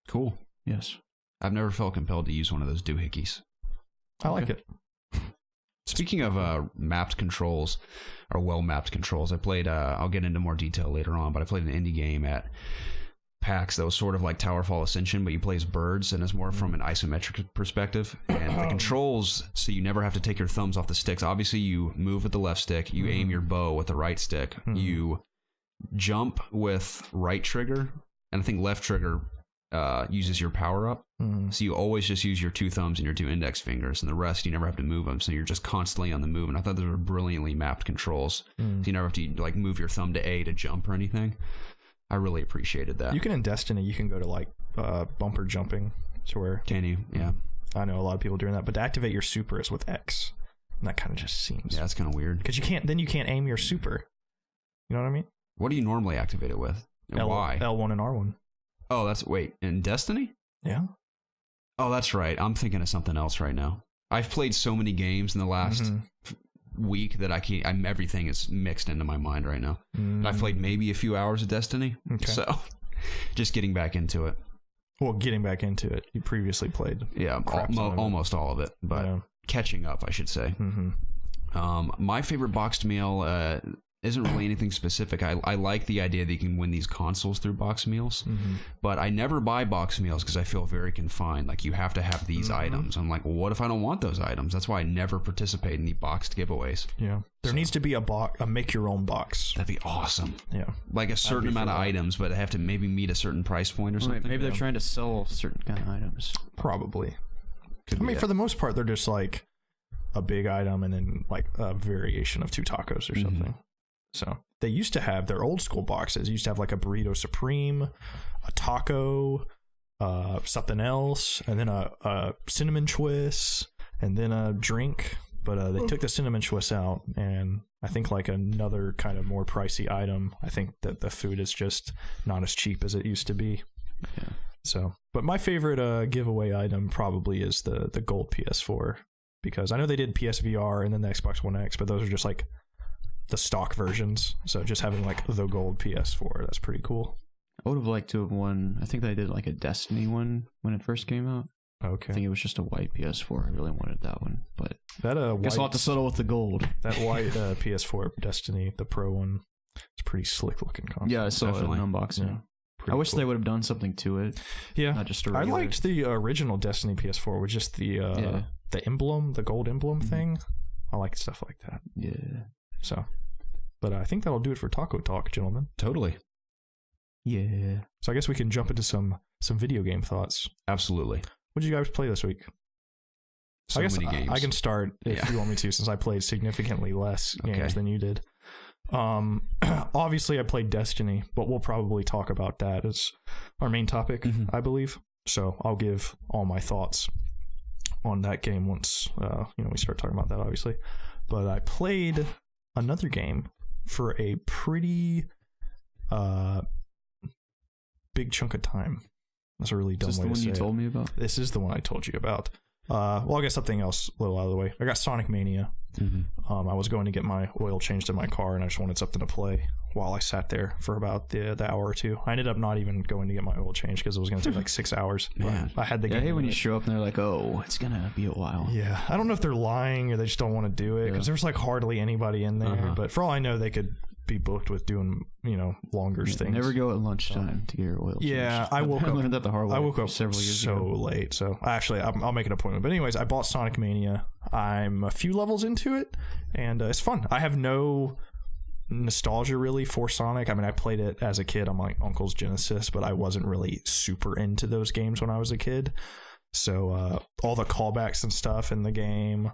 Cool. Yes. I've never felt compelled to use one of those doohickeys. I like it. Speaking of mapped controls, or well-mapped controls, I played, I'll get into more detail later on, but I played an indie game at PAX that was sort of like Towerfall Ascension, but you play as birds, and it's more from an isometric perspective. And the controls, so you never have to take your thumbs off the sticks. Obviously, you move with the left stick, you aim your bow with the right stick, you jump with right trigger, and I think left trigger uses your power up. So you always just use your two thumbs and your two index fingers, and the rest you never have to move them. So you're just constantly on the move. And I thought those were brilliantly mapped controls. So you never have to like move your thumb to A to jump or anything. I really appreciated that. You can in Destiny, you can go to like bumper jumping to where. Can you? Yeah. I know a lot of people doing that, but to activate your super is with X, and that kind of just seems. Yeah, that's kind of weird. Because you can't aim your super. You know what I mean? What do you normally activate it with? And why? L1 and R1. Oh, wait, in Destiny? Yeah. Oh, that's right. I'm thinking of something else right now. I've played so many games in the last week that I can't. Everything is mixed into my mind right now. I've played maybe a few hours of Destiny, so just getting back into it. Well, getting back into it. You previously played. Yeah, almost all of it, but catching up, I should say. My favorite boxed meal isn't really anything specific. I like the idea that you can win these consoles through box meals, but I never buy box meals because I feel very confined. Like, you have to have these items. I'm like, well, what if I don't want those items? That's why I never participate in the boxed giveaways. Yeah. There needs to be a make your own box. That'd be awesome. Yeah. Like a certain amount of items, but they have to maybe meet a certain price point or something. Maybe they're trying to sell certain kind of items. Probably. I mean, for the most part, they're just like a big item and then like a variation of 2 tacos or something. So they used to have their old school boxes. Used to have like a burrito supreme, a taco, something else, and then a cinnamon twist, and then a drink. But they took the cinnamon twist out, and I think like another kind of more pricey item. I think that the food is just not as cheap as it used to be. Yeah. So, but my favorite giveaway item probably is the gold PS4, because I know they did PSVR and then the Xbox One X, but those are just like the stock versions. So just having like the gold PS4, that's pretty cool. I would have liked to have won. I think they did like a Destiny one when it first came out. Okay. I think it was just a white PS4. I really wanted that one, but that guess I'll have to settle with the gold. That white PS4 Destiny, the Pro one, it's pretty slick looking console. Yeah, I saw Definitely. it in unboxing. Yeah. I wish they would have done something to it. Yeah, not just a I regular. liked the original Destiny PS4 with just the emblem, the gold emblem thing. I like stuff like that. Yeah. So, but I think that'll do it for Taco Talk, gentlemen. Totally. Yeah. So I guess we can jump into some video game thoughts. Absolutely. What did you guys play this week? So I guess many games. I can start if you want me to, since I played significantly less games than you did. Obviously I played Destiny, but we'll probably talk about that as our main topic, I believe. So I'll give all my thoughts on that game once we start talking about that, obviously. But I played another game for a pretty big chunk of time. That's a really dumb way to say it. Is this the one you told me about? This is the one I told you about. Well, I got something else a little out of the way. I got Sonic Mania. I was going to get my oil changed in my car, and I just wanted something to play while I sat there for about the hour or two. I ended up not even going to get my oil changed because it was going to take like 6 hours. Man. I had the game. I hate when you show up and they're like, "Oh, it's gonna be a while." Yeah, I don't know if they're lying or they just don't want to do it because there's like hardly anybody in there. But for all I know, they could be booked with doing longer things. Never go at lunchtime to get your oil changed. Yeah, I woke up. learned that the hard way. I woke up several years so ago. late. So actually, I'll make an appointment. But anyways, I bought Sonic Mania. I'm a few levels into it, and it's fun. I have no nostalgia really for Sonic. I mean, I played it as a kid on my uncle's Genesis, but I wasn't really super into those games when I was a kid. So all the callbacks and stuff in the game,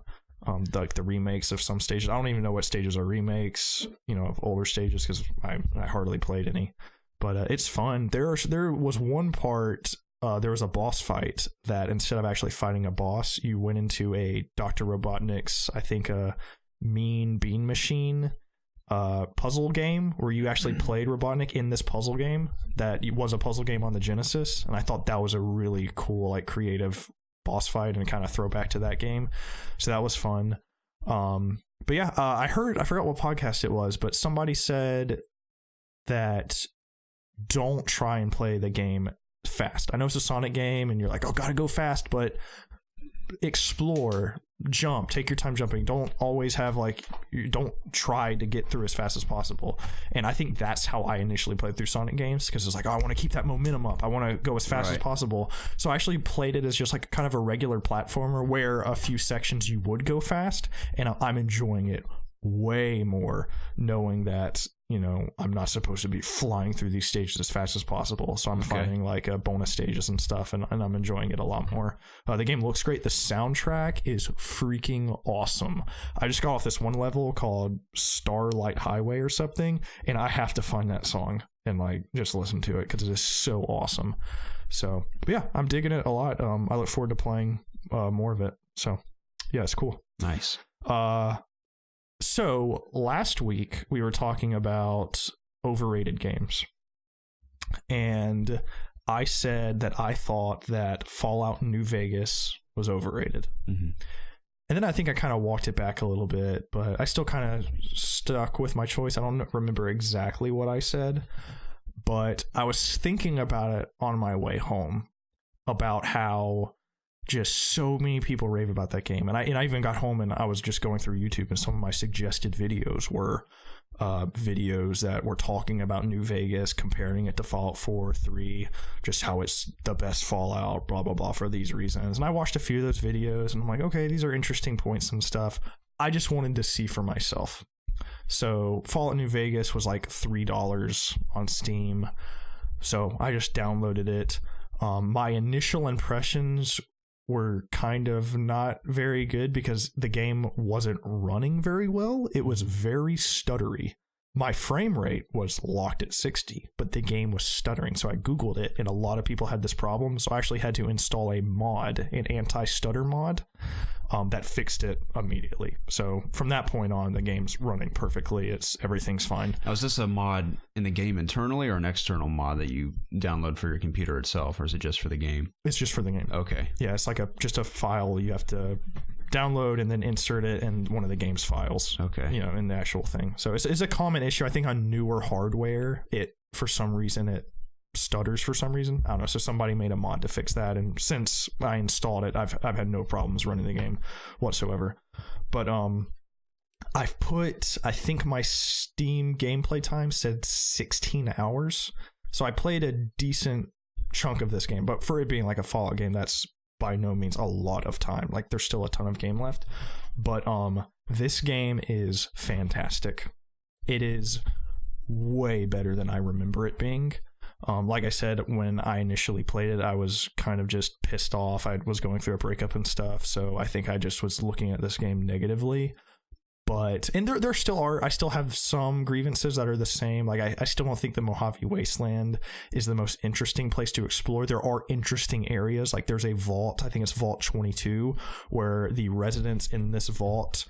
like the remakes of some stages. I don't even know what stages are remakes, of older stages because I hardly played any. But it's fun. There was one part there was a boss fight that instead of actually fighting a boss, you went into a Dr. Robotnik's, I think, a Mean Bean Machine puzzle game where you actually played Robotnik in this puzzle game that was a puzzle game on the Genesis, and I thought that was a really cool, like, creative boss fight and kind of throwback to that game. So that was fun. But yeah, I forgot what podcast it was, but somebody said that don't try and play the game fast. I know it's a Sonic game and you're like, oh, gotta go fast, but explore, jump, take your time jumping. Don't always have don't try to get through as fast as possible. And I think that's how I initially played through Sonic games, because it's like, oh, I want to keep that momentum up, I want to go as fast as possible. So I actually played it as just like kind of a regular platformer where a few sections you would go fast, and I'm enjoying it way more knowing that, you know, I'm not supposed to be flying through these stages as fast as possible. So I'm finding like bonus stages and stuff, and I'm enjoying it a lot more. The game looks great. The soundtrack is freaking awesome. I just got off this one level called Starlight Highway or something, and I have to find that song and like just listen to it because it is so awesome. So but yeah, I'm digging it a lot. I look forward to playing more of it. So yeah, it's cool. Nice. So last week we were talking about overrated games, and I said that I thought that Fallout New Vegas was overrated. And then I think I kind of walked it back a little bit, but I still kind of stuck with my choice. I don't remember exactly what I said, but I was thinking about it on my way home about how just so many people rave about that game. And I even got home and I was just going through YouTube, and some of my suggested videos were videos that were talking about New Vegas, comparing it to Fallout 4, 3, just how it's the best Fallout, blah, blah, blah, for these reasons. And I watched a few of those videos and I'm like, okay, these are interesting points and stuff. I just wanted to see for myself. So Fallout New Vegas was like $3 on Steam. So I just downloaded it. My initial impressions were kind of not very good because the game wasn't running very well. It was very stuttery. My frame rate was locked at 60, but the game was stuttering. So I Googled it, and a lot of people had this problem. So I actually had to install a mod, an anti-stutter mod, that fixed it immediately. So from that point on, the game's running perfectly. Everything's fine. Now, is this a mod in the game internally or an external mod that you download for your computer itself, or is it just for the game? It's just for the game. Okay. Yeah, it's like just a file you have to download and then insert it in one of the game's files. Okay. You know, in the actual thing. So it's a common issue. I think on newer hardware, for some reason it stutters for some reason. I don't know. So somebody made a mod to fix that, and since I installed it, I've had no problems running the game whatsoever. But I've put, I think my Steam gameplay time said 16 hours. So I played a decent chunk of this game, but for it being like a Fallout game, that's by no means a lot of time. Like, there's still a ton of game left. But this game is fantastic. It is way better than I remember it being. Like I said, when I initially played it, I was kind of just pissed off. I was going through a breakup and stuff, so I think I just was looking at this game negatively. But, and there still are, I still have some grievances that are the same. Like, I still don't think the Mojave Wasteland is the most interesting place to explore. There are interesting areas. Like, there's a vault, I think it's Vault 22, where the residents in this vault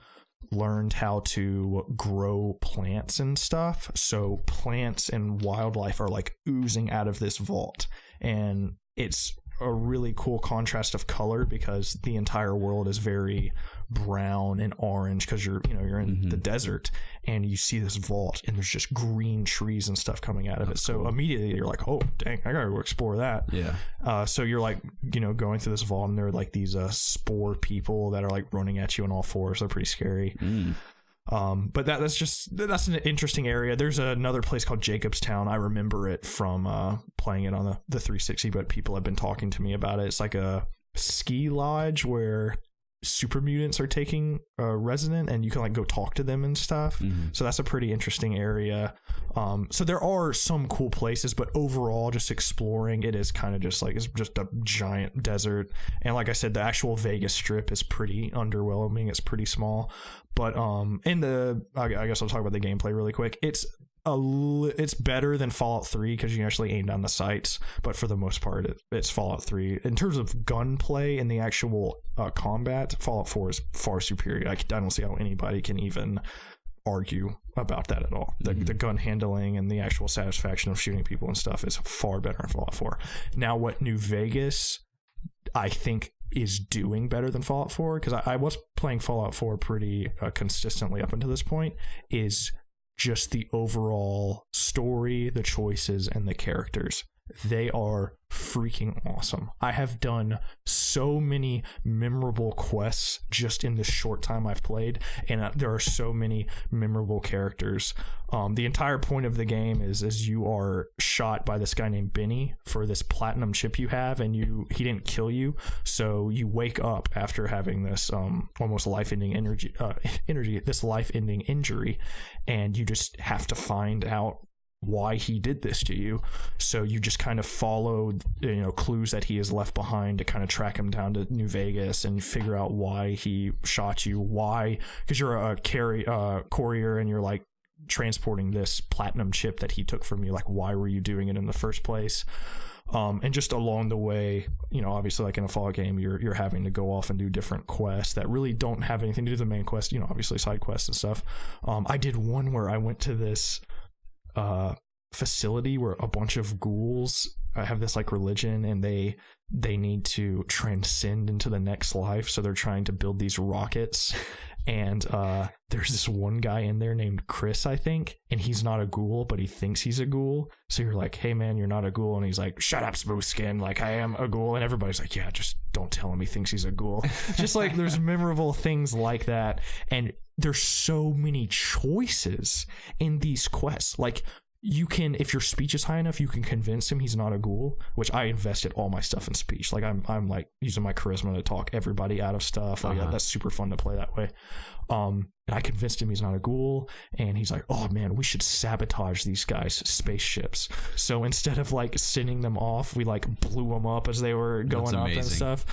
learned how to grow plants and stuff. So plants and wildlife are like oozing out of this vault, and it's a really cool contrast of color because the entire world is very brown and orange because you're in the desert, and you see this vault and there's just green trees and stuff coming out of it. So immediately you're like, oh dang, I gotta go explore that. So you're like, going through this vault, and there are like these spore people that are like running at you on all fours. They're pretty scary. But that's an interesting area. There's another place called Jacobstown. I remember it from playing it on the 360, but people have been talking to me about it. It's like a ski lodge where super mutants are taking resident, and you can like go talk to them and stuff. So that's a pretty interesting area. So there are some cool places, but overall, just exploring it is kind of just like, it's just a giant desert. And like I said, the actual Vegas Strip is pretty underwhelming. It's pretty small. But I guess I'll talk about the gameplay really quick. It's it's better than Fallout 3 because you can actually aim down the sights, but for the most part it's Fallout 3. In terms of gunplay and the actual combat, Fallout 4 is far superior. I don't see how anybody can even argue about that at all. The gun handling and the actual satisfaction of shooting people and stuff is far better in Fallout 4. Now, what New Vegas I think is doing better than Fallout 4, because I was playing Fallout 4 pretty consistently up until this point, is just the overall story, the choices, and the characters. They are freaking awesome. I have done so many memorable quests just in the short time I've played, and there are so many memorable characters. The entire point of the game is you are shot by this guy named Benny for this platinum chip you have, and he didn't kill you, so you wake up after having this almost life-ending this life-ending injury, and you just have to find out why he did this to you. So you just kind of follow clues that he has left behind to kind of track him down to New Vegas and figure out why he shot you. Why? Because you're a courier and you're like transporting this platinum chip that he took from you. Like, why were you doing it in the first place? And just along the way, obviously, like in a Fallout game, you're having to go off and do different quests that really don't have anything to do with the main quest, obviously side quests and stuff. I did one where I went to this facility where a bunch of ghouls have this like religion, and they need to transcend into the next life, so they're trying to build these rockets. And there's this one guy in there named Chris, I think, and he's not a ghoul, but he thinks he's a ghoul. So you're like, hey man, you're not a ghoul, and he's like, shut up, smooth skin, like I am a ghoul. And everybody's like, yeah, just don't tell him he thinks he's a ghoul. Just like there's memorable things like that, and there's so many choices in these quests. Like, you can, if your speech is high enough, you can convince him he's not a ghoul, which I invested all my stuff in speech. Like I'm like using my charisma to talk everybody out of stuff. Like that's super fun to play that way. And I convinced him he's not a ghoul, and he's like, oh man, we should sabotage these guys' spaceships. So instead of like sending them off, we like blew them up as they were going up and stuff.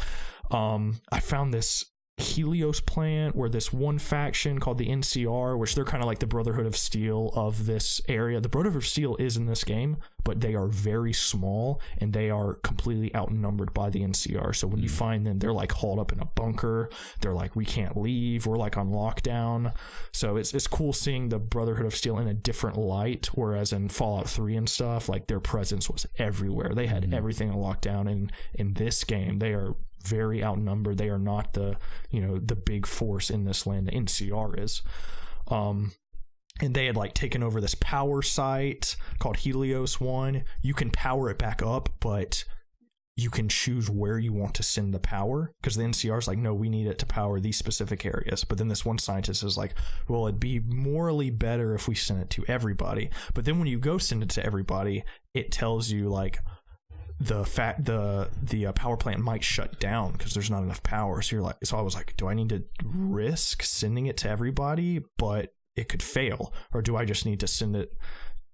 I found this Helios plant where this one faction called the NCR, which they're kind of like the Brotherhood of Steel of this area. The Brotherhood of Steel is in this game, but they are very small and they are completely outnumbered by the NCR. So when you find them, they're like hauled up in a bunker. They're like, we can't leave. We're like on lockdown. So it's cool seeing the Brotherhood of Steel in a different light, whereas in Fallout 3 and stuff, like their presence was everywhere. They had everything on lockdown, and in this game, they are very outnumbered. They are not the big force in this land. The NCR is. And they had like taken over this power site called Helios 1. You can power it back up, but you can choose where you want to send the power, because the NCR is like, no, we need it to power these specific areas. But then this one scientist is like, well, it'd be morally better if we send it to everybody. But then when you go send it to everybody, it tells you like, the power plant might shut down because there's not enough power. So I was like, do I need to risk sending it to everybody, but it could fail, or do I just need to send it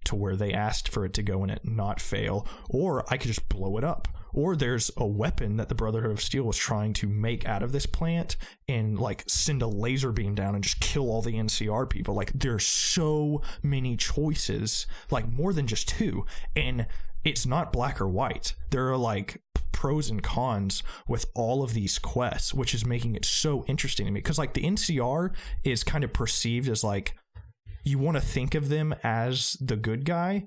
to where they asked for it to go and it not fail? Or I could just blow it up. Or there's a weapon that the Brotherhood of Steel was trying to make out of this plant and like send a laser beam down and just kill all the NCR people. Like, there's so many choices, like more than just two. And it's not black or white. There are like pros and cons with all of these quests, which is making it so interesting to me. Because like the NCR is kind of perceived as like, you want to think of them as the good guy.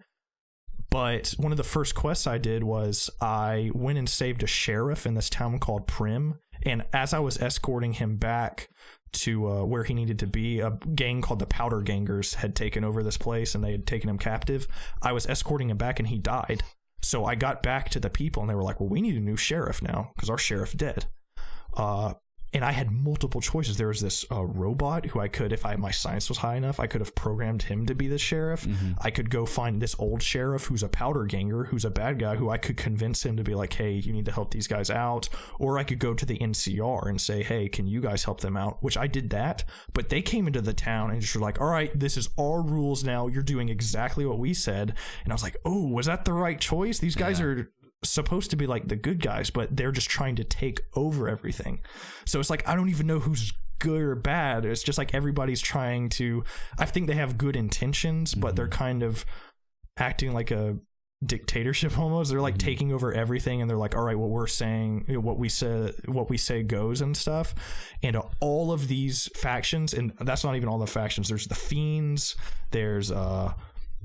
But one of the first quests I did was I went and saved a sheriff in this town called Prim. And as I was escorting him back to where he needed to be, a gang called the Powder Gangers had taken over this place and they had taken him captive. I was escorting him back and he died. So I got back to the people and they were like, well, we need a new sheriff now because our sheriff dead. And I had multiple choices. There was this robot who I could, if my science was high enough, I could have programmed him to be the sheriff. I could go find this old sheriff who's a powder ganger, who's a bad guy, who I could convince him to be like, hey, you need to help these guys out. Or I could go to the NCR and say, hey, can you guys help them out? Which I did that. But they came into the town and just were like, all right, this is our rules now. You're doing exactly what we said. And I was like, oh, was that the right choice? These guys are supposed to be like the good guys, but they're just trying to take over everything. So it's like, I don't even know who's good or bad. It's just like everybody's trying to, I think they have good intentions, but they're kind of acting like a dictatorship almost. They're like taking over everything, and they're like, all right, what we're saying, what we say goes and stuff. And all of these factions, and that's not even all the factions, there's the fiends, there's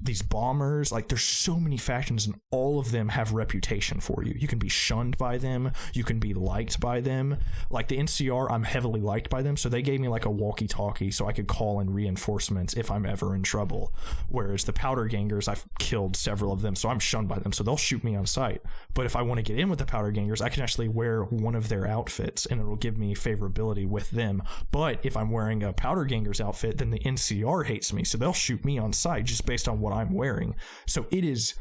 these bombers, like there's so many factions, and all of them have reputation for you. You can be shunned by them, you can be liked by them. Like the NCR, I'm heavily liked by them, so they gave me like a walkie-talkie so I could call in reinforcements if I'm ever in trouble. Whereas the powder gangers, I've killed several of them, so I'm shunned by them, so they'll shoot me on sight. But if I want to get in with the powder gangers, I can actually wear one of their outfits and it'll give me favorability with them. But if I'm wearing a powder gangers outfit, then the NCR hates me, so they'll shoot me on sight just based on what I'm wearing. So it is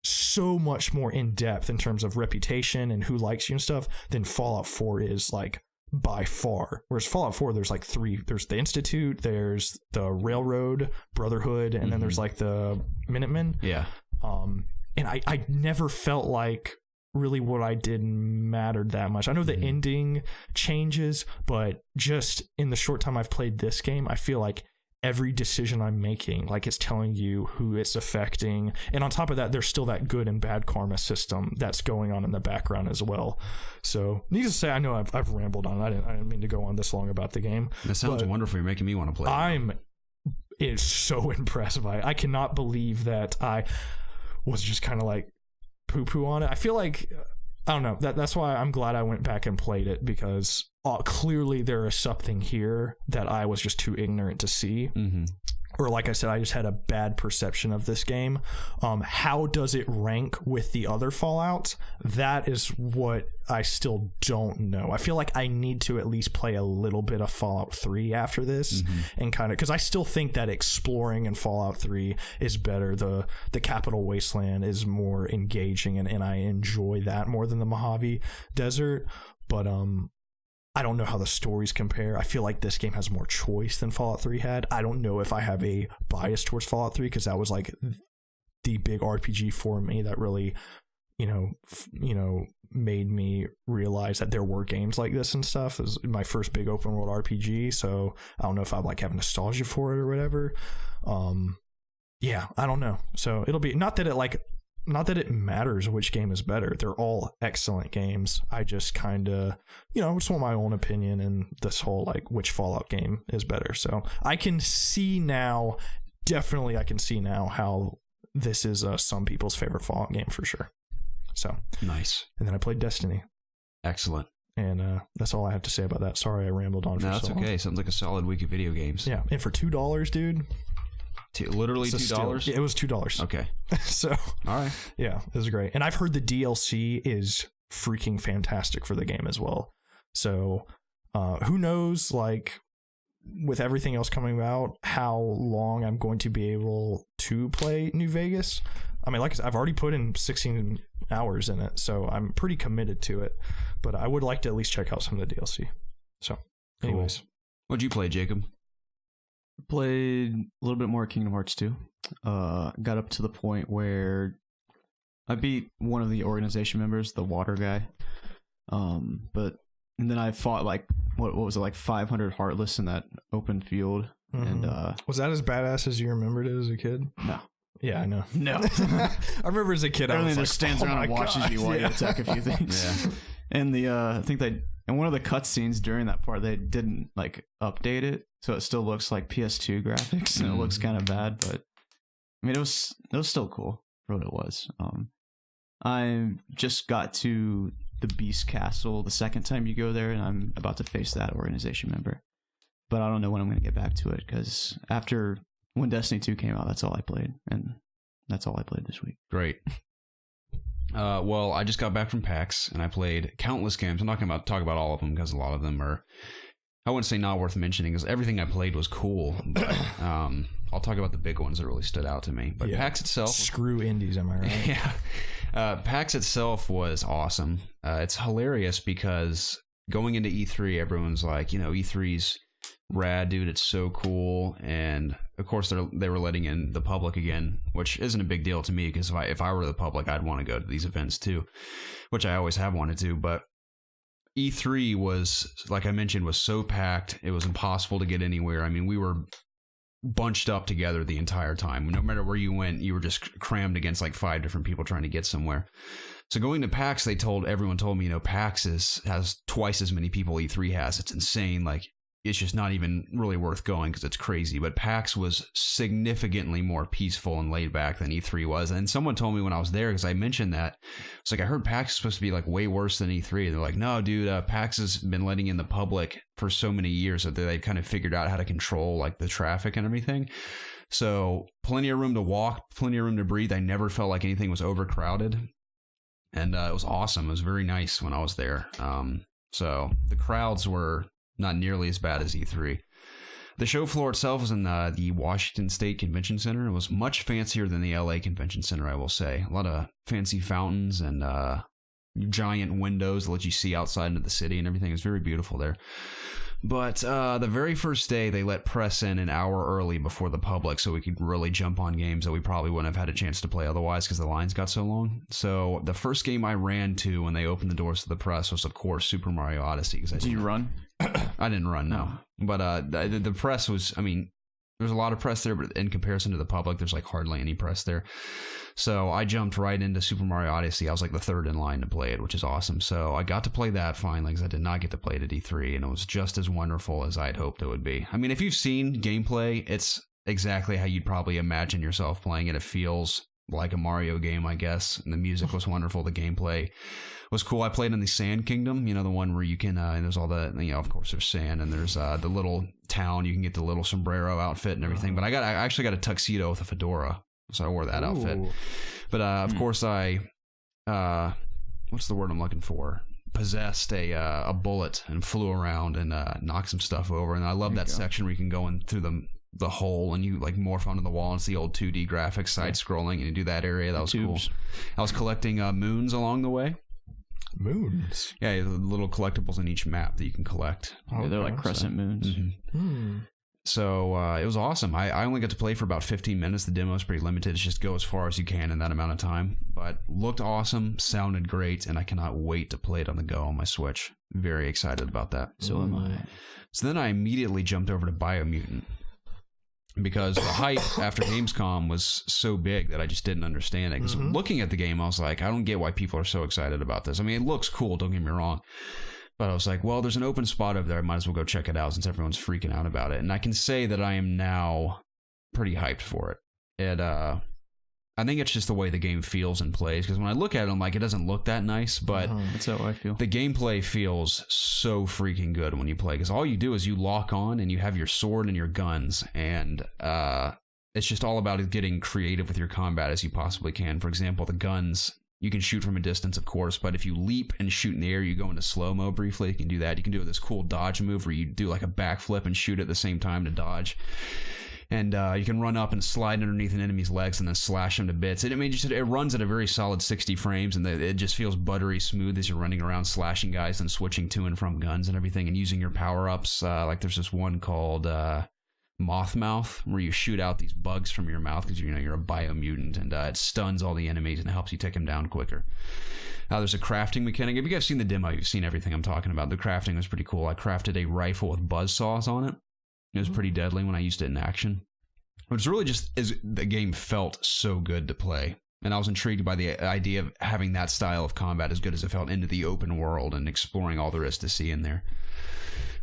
so much more in depth in terms of reputation and who likes you and stuff than Fallout 4 is, like, by far. Whereas Fallout 4, there's like three. There's the Institute, there's the Railroad Brotherhood, and then there's like the Minutemen. Yeah. And I never felt like really what I did mattered that much. I know the ending changes, but just in the short time I've played this game, I feel like every decision I'm making, like, it's telling you who it's affecting. And on top of that, there's still that good and bad karma system that's going on in the background as well. So needless to say, I know I've rambled on. I didn't mean to go on this long about the game. That sounds wonderful. You're making me want to play it. I'm so impressed by it. I cannot believe that I was just kind of like poo-poo on it. I feel like, I don't know, that's why I'm glad I went back and played it, because clearly there is something here that I was just too ignorant to see. Or like I said, I just had a bad perception of this game. How does it rank with the other Fallouts? That is what I still don't know. I feel like I need to at least play a little bit of Fallout 3 after this, and kind of, because I still think that exploring in Fallout 3 is better. The Capital Wasteland is more engaging, and I enjoy that more than the Mojave Desert. But I don't know how the stories compare. I feel like this game has more choice than Fallout 3 had. I don't know if I have a bias towards Fallout 3, because that was like the big RPG for me that really, made me realize that there were games like this and stuff. It was my first big open world RPG, so I don't know if I like have nostalgia for it or whatever. Yeah, I don't know. So it'll be not that it matters which game is better. They're all excellent games. I just kind of, just want my own opinion in this whole, like, which Fallout game is better. So I can see now, definitely I can see now how this is some people's favorite Fallout game for sure. So nice. And then I played Destiny. Excellent. And that's all I have to say about that. Sorry I rambled on for so long. No, that's okay. Sounds like a solid week of video games. Yeah, and for $2, dude. Literally $2? Yeah, it was $2. Okay. So, all right. Yeah, it was great. And I've heard the DLC is freaking fantastic for the game as well. So, who knows, like, with everything else coming out, how long I'm going to be able to play New Vegas. I mean, like I said, I've already put in 16 hours in it, so I'm pretty committed to it. But I would like to at least check out some of the DLC. So, anyways. Cool. What'd you play, Jacob? Played a little bit more Kingdom Hearts 2. Got up to the point where I beat one of the organization members, the water guy. And then I fought like what was it, like 500 Heartless in that open field. And was that as badass as you remembered it as a kid? No. Yeah, I know. No. I remember as a kid, I was just like, stands around and watches you while you attack a few things. Yeah. And I think in one of the cutscenes during that part, they didn't like update it, so it still looks like PS2 graphics, and it looks kind of bad. But I mean, it was still cool for what it was. I just got to the Beast Castle the second time you go there, and I'm about to face that organization member. But I don't know when I'm going to get back to it, because when Destiny 2 came out, that's all I played, and that's all I played this week. Great. Well, I just got back from PAX, and I played countless games. I'm not going to talk about all of them, because a lot of them are, I wouldn't say not worth mentioning, because everything I played was cool. But I'll talk about the big ones that really stood out to me. But yeah. PAX itself... Screw indies, am I right? Yeah. PAX itself was awesome. It's hilarious, because going into E3, everyone's like, E3's rad, dude, it's so cool. And of course they were letting in the public again, which isn't a big deal to me, because if I were the public, I'd want to go to these events too, which I always have wanted to. But E3 was, like I mentioned, was so packed. It was impossible to get anywhere. I mean, we were bunched up together the entire time. No matter where you went, you were just crammed against like 5 different people trying to get somewhere. So going to PAX, everyone told me, PAX has twice as many people E3 has. It's insane. Like, it's just not even really worth going because it's crazy. But PAX was significantly more peaceful and laid back than E3 was. And someone told me when I was there, because I mentioned that, it's like, I heard PAX is supposed to be like way worse than E3. They're like, no, dude, PAX has been letting in the public for so many years that they've kind of figured out how to control like the traffic and everything. So plenty of room to walk, plenty of room to breathe. I never felt like anything was overcrowded. And it was awesome. It was very nice when I was there. So the crowds were not nearly as bad as E3. The show floor itself was in the Washington State Convention Center. It was much fancier than the LA Convention Center, I will say. A lot of fancy fountains and giant windows that let you see outside into the city and everything. It was very beautiful there. But the very first day, they let press in an hour early before the public so we could really jump on games that we probably wouldn't have had a chance to play otherwise because the lines got so long. So the first game I ran to when they opened the doors to the press was, of course, Super Mario Odyssey. Did you run? I didn't run, no. But the press was, I mean, there's a lot of press there, but in comparison to the public, there's like hardly any press there. So I jumped right into Super Mario Odyssey. I was like the third in line to play it, which is awesome. So I got to play that finally because I did not get to play it at E3, and it was just as wonderful as I'd hoped it would be. I mean, if you've seen gameplay, it's exactly how you'd probably imagine yourself playing it. It feels like a Mario game, I guess. And the music was wonderful. The gameplay was cool. I played in the Sand Kingdom, the one where you can, and there's all the, of course there's sand, and there's the little town. You can get the little sombrero outfit and everything. But I actually got a tuxedo with a fedora. So I wore that outfit. But of course I, what's the word I'm looking for? Possessed a bullet and flew around and knocked some stuff over. And I love that section where you can go in through the hole and you like morph onto the wall and see old 2D graphics side scrolling and you do that area. That was cool. I was collecting moons along the way. Moons? Yeah, the little collectibles in each map that you can collect. Oh, they're like crescent moons. Mm-hmm. So it was awesome. I only got to play for about 15 minutes. The demo is pretty limited. It's just go as far as you can in that amount of time. But looked awesome, sounded great, and I cannot wait to play it on the go on my Switch. Very excited about that. So am I. So then I immediately jumped over to Biomutant. Because the hype after Gamescom was so big that I just didn't understand it. Because looking at the game, I was like, I don't get why people are so excited about this. I mean, it looks cool, don't get me wrong. But I was like, well, there's an open spot over there. I might as well go check it out since everyone's freaking out about it. And I can say that I am now pretty hyped for it. I think it's just the way the game feels and plays. Because when I look at it, I'm like, it doesn't look that nice. But that's how I feel. The gameplay feels so freaking good when you play. Because all you do is you lock on and you have your sword and your guns. And it's just all about getting creative with your combat as you possibly can. For example, the guns, you can shoot from a distance, of course. But if you leap and shoot in the air, you go into slow-mo briefly. You can do that. You can do this cool dodge move where you do like a backflip and shoot at the same time to dodge. And you can run up and slide underneath an enemy's legs and then slash them to bits. It runs at a very solid 60 frames, and it just feels buttery smooth as you're running around slashing guys and switching to and from guns and everything and using your power-ups. Like there's this one called Moth Mouth where you shoot out these bugs from your mouth because you're a biomutant, and it stuns all the enemies and helps you take them down quicker. There's a crafting mechanic. If you guys seen the demo, you've seen everything I'm talking about. The crafting was pretty cool. I crafted a rifle with buzzsaws on it. It was pretty deadly when I used it in action. It was really just the game felt so good to play. And I was intrigued by the idea of having that style of combat as good as it felt into the open world and exploring all there is to see in there.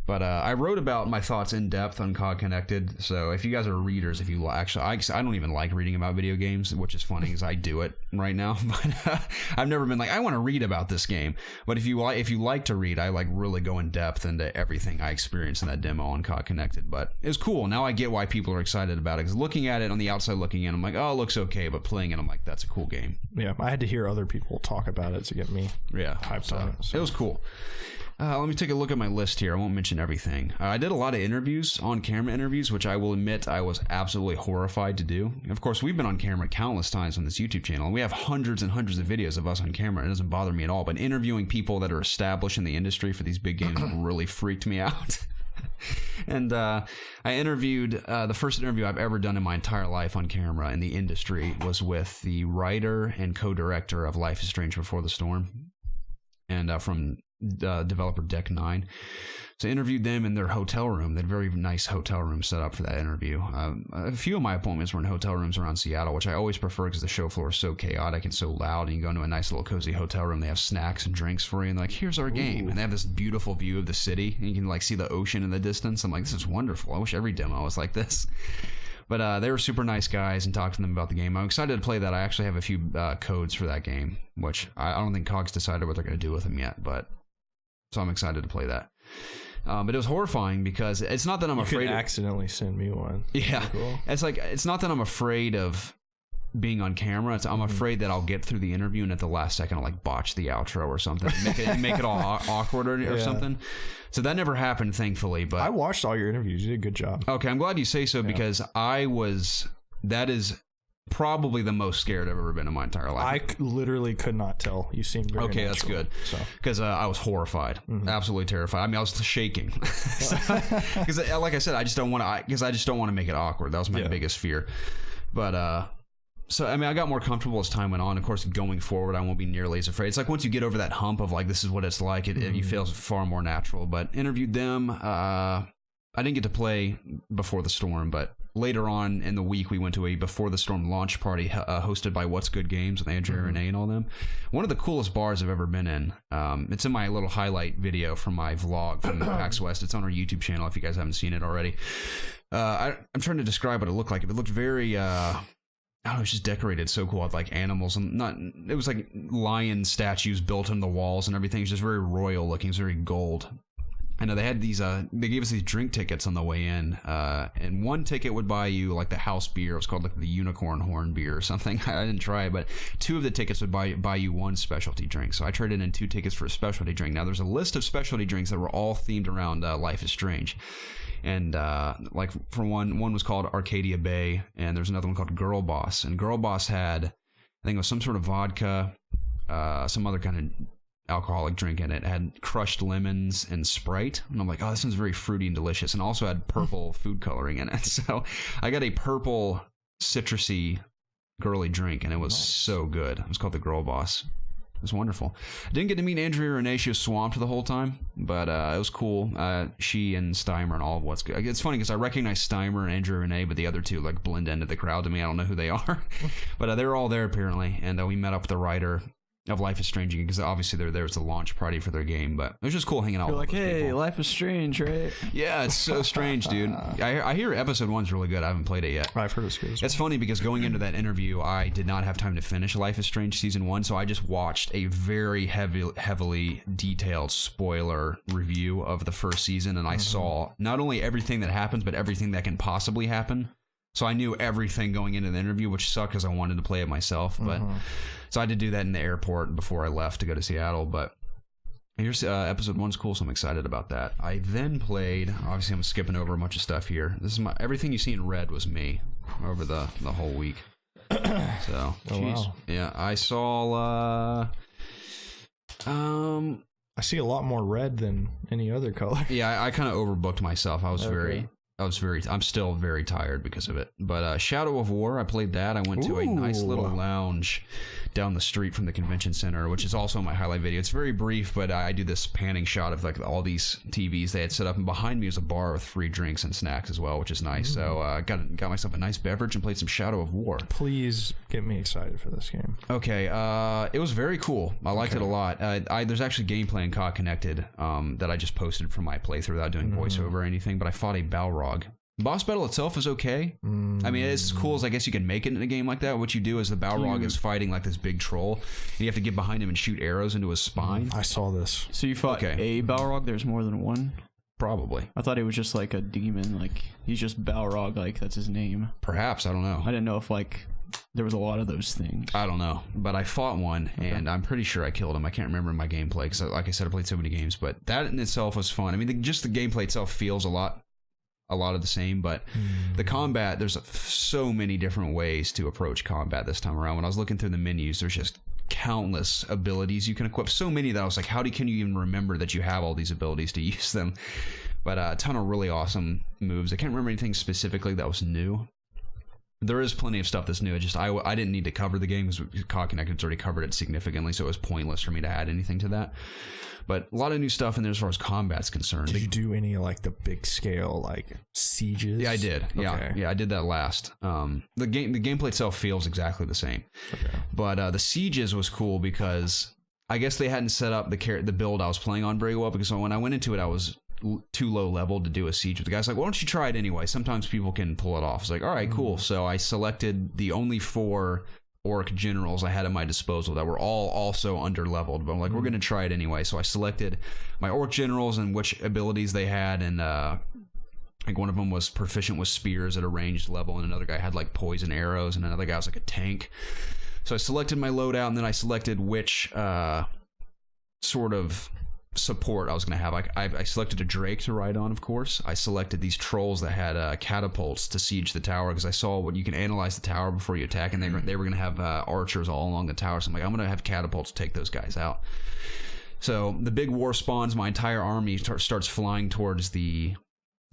But I wrote about my thoughts in depth on COD Connected. So if you guys are readers, I don't even like reading about video games, which is funny because I do it right now. But I've never been like, I want to read about this game. But if you like to read, I like really go in depth into everything I experienced in that demo on COD Connected. But it was cool. Now I get why people are excited about it. Because looking at it on the outside looking in, I'm like, oh, it looks okay. But playing it, I'm like, that's a cool game. Yeah, I had to hear other people talk about it to get me hyped on it. So. It was cool. Let me take a look at my list here. I won't mention everything. I did a lot of interviews, on-camera interviews, which I will admit I was absolutely horrified to do. Of course, we've been on camera countless times on this YouTube channel, and we have hundreds and hundreds of videos of us on camera. It doesn't bother me at all, but interviewing people that are established in the industry for these big games really freaked me out. And I interviewed, the first interview I've ever done in my entire life on camera in the industry was with the writer and co-director of Life is Strange Before the Storm. And from developer Deck 9. So I interviewed them in their hotel room. They had a very nice hotel room set up for that interview. A few of my appointments were in hotel rooms around Seattle, which I always prefer because the show floor is so chaotic and so loud. And you go into a nice little cozy hotel room. They have snacks and drinks for you. And they're like, here's our game. And they have this beautiful view of the city. And you can like see the ocean in the distance. I'm like, this is wonderful. I wish every demo was like this. But they were super nice guys and talked to them about the game. I'm excited to play that. I actually have a few codes for that game, which I don't think COG's decided what they're going to do with them yet. But so I'm excited to play that. But it was horrifying because it's not that I'm afraid. You could accidentally send me one. Yeah, cool. It's not that I'm afraid of being on camera. I'm afraid that I'll get through the interview and at the last second I'll like botch the outro or something, make it all awkward or something. So that never happened, thankfully. But I watched all your interviews. You did a good job. Okay, I'm glad you say so because that is probably the most scared I've ever been in my entire life. I literally could not tell. You seemed very natural. That's good. Because I was horrified, absolutely terrified. I mean, I was shaking. Because, like I said, I just don't want to make it awkward. That was my biggest fear. But so I mean, I got more comfortable as time went on. Of course, going forward, I won't be nearly as afraid. It's like once you get over that hump of like this is what it's like, you feel far more natural. But interviewed them. I didn't get to play Before the Storm, but later on in the week, we went to a Before the Storm launch party hosted by What's Good Games with Andrea Renee and all them. One of the coolest bars I've ever been in. It's in my little highlight video from my vlog from PAX West. It's on our YouTube channel if you guys haven't seen it already. I'm trying to describe what it looked like. It looked very... I don't know, it's just decorated so cool with like animals and it was like lion statues built into the walls and everything. It's just very royal looking. It's very gold. I know they had these, they gave us these drink tickets on the way in, and one ticket would buy you like the house beer. It was called like the Unicorn Horn beer or something. I didn't try it, but two of the tickets would buy you one specialty drink. So I traded in 2 tickets for a specialty drink. Now there's a list of specialty drinks that were all themed around Life is Strange. And like for one was called Arcadia Bay, and there's another one called Girl Boss. And Girl Boss had, I think it was some sort of vodka, some other kind of alcoholic drink in it. It had crushed lemons and Sprite. And I'm like, oh, this one's very fruity and delicious. And also had purple food coloring in it. So I got a purple citrusy girly drink, and it was so good. It was called the Girl Boss. It was wonderful. I didn't get to meet Andrea Renee. She was swamped the whole time, but it was cool. She and Steimer and all of What's Good. It's funny because I recognize Steimer and Andrea Renee, but the other two like blend into the crowd to me. I don't know who they are, but they were all there apparently, and we met up with the writer of Life is Strange because obviously they're there as a launch party for their game, but it was just cool hanging out. You're with like, hey, people. Life is Strange, right? Yeah, it's so strange, dude. I hear episode 1's really good. I haven't played it yet. I've heard it's good as well. It's funny because going into that interview, I did not have time to finish Life is Strange Season 1, so I just watched a very heavily detailed spoiler review of the first season, and I saw not only everything that happens, but everything that can possibly happen. So I knew everything going into the interview, which sucked because I wanted to play it myself. But so I had to do that in the airport before I left to go to Seattle. But here's episode 1's cool, so I'm excited about that. I then played. Obviously, I'm skipping over a bunch of stuff here. This is everything you see in red was me over the whole week. So, wow. Yeah, I saw. I see a lot more red than any other color. Yeah, I kind of overbooked myself. I'm still very tired because of it. But Shadow of War, I played that. I went to a nice little lounge down the street from the convention center, which is also my highlight video. It's very brief, but I do this panning shot of like all these TVs they had set up, and behind me was a bar with free drinks and snacks as well, which is nice. So I got myself a nice beverage and played some Shadow of War. Please get me excited for this game. Okay, it was very cool. I liked it a lot. There's actually gameplay in COD Connected that I just posted from my playthrough without doing voiceover or anything, but I fought a Balrog. Boss battle itself is okay. I mean, it's as cool as I guess you can make it in a game like that. What you do is the Balrog is fighting like this big troll, and you have to get behind him and shoot arrows into his spine. I saw this. So you fought a Balrog? There's more than one? Probably. I thought he was just like a demon. Like, he's just Balrog, like that's his name. Perhaps, I don't know. I didn't know if like there was a lot of those things. I don't know, but I fought one, and I'm pretty sure I killed him. I can't remember my gameplay because, like I said, I played so many games, but that in itself was fun. I mean, just the gameplay itself feels a lot of the same, but the combat, there's so many different ways to approach combat this time around. When I was looking through the menus, there's just countless abilities you can equip, so many that I was like, can you even remember that you have all these abilities to use them? But a ton of really awesome moves. I can't remember anything specifically that was new. There is plenty of stuff that's new. It just I didn't need to cover the game because COD Connected's already covered it significantly, so it was pointless for me to add anything to that. But a lot of new stuff in there as far as combat's concerned. Did you do any like the big scale like sieges? Yeah, I did. Okay. Yeah, I did that last. The gameplay itself feels exactly the same. Okay. But the sieges was cool because I guess they hadn't set up the build I was playing on very well, because when I went into it, I was too low level to do a siege with the guys. Like, why don't you try it anyway? Sometimes people can pull it off. It's like, all right, cool. So I selected the only 4 orc generals I had at my disposal that were all also under leveled, but I'm like, we're going to try it anyway. So I selected my orc generals and which abilities they had, and like one of them was proficient with spears at a ranged level, and another guy had like poison arrows, and another guy was like a tank. So I selected my loadout, and then I selected which sort of support I was going to have. I selected a Drake to ride on, of course. I selected these trolls that had catapults to siege the tower, because I saw what you can analyze the tower before you attack, and they were going to have archers all along the tower. So I'm like, I'm going to have catapults to take those guys out. So the big war spawns. My entire army starts flying towards the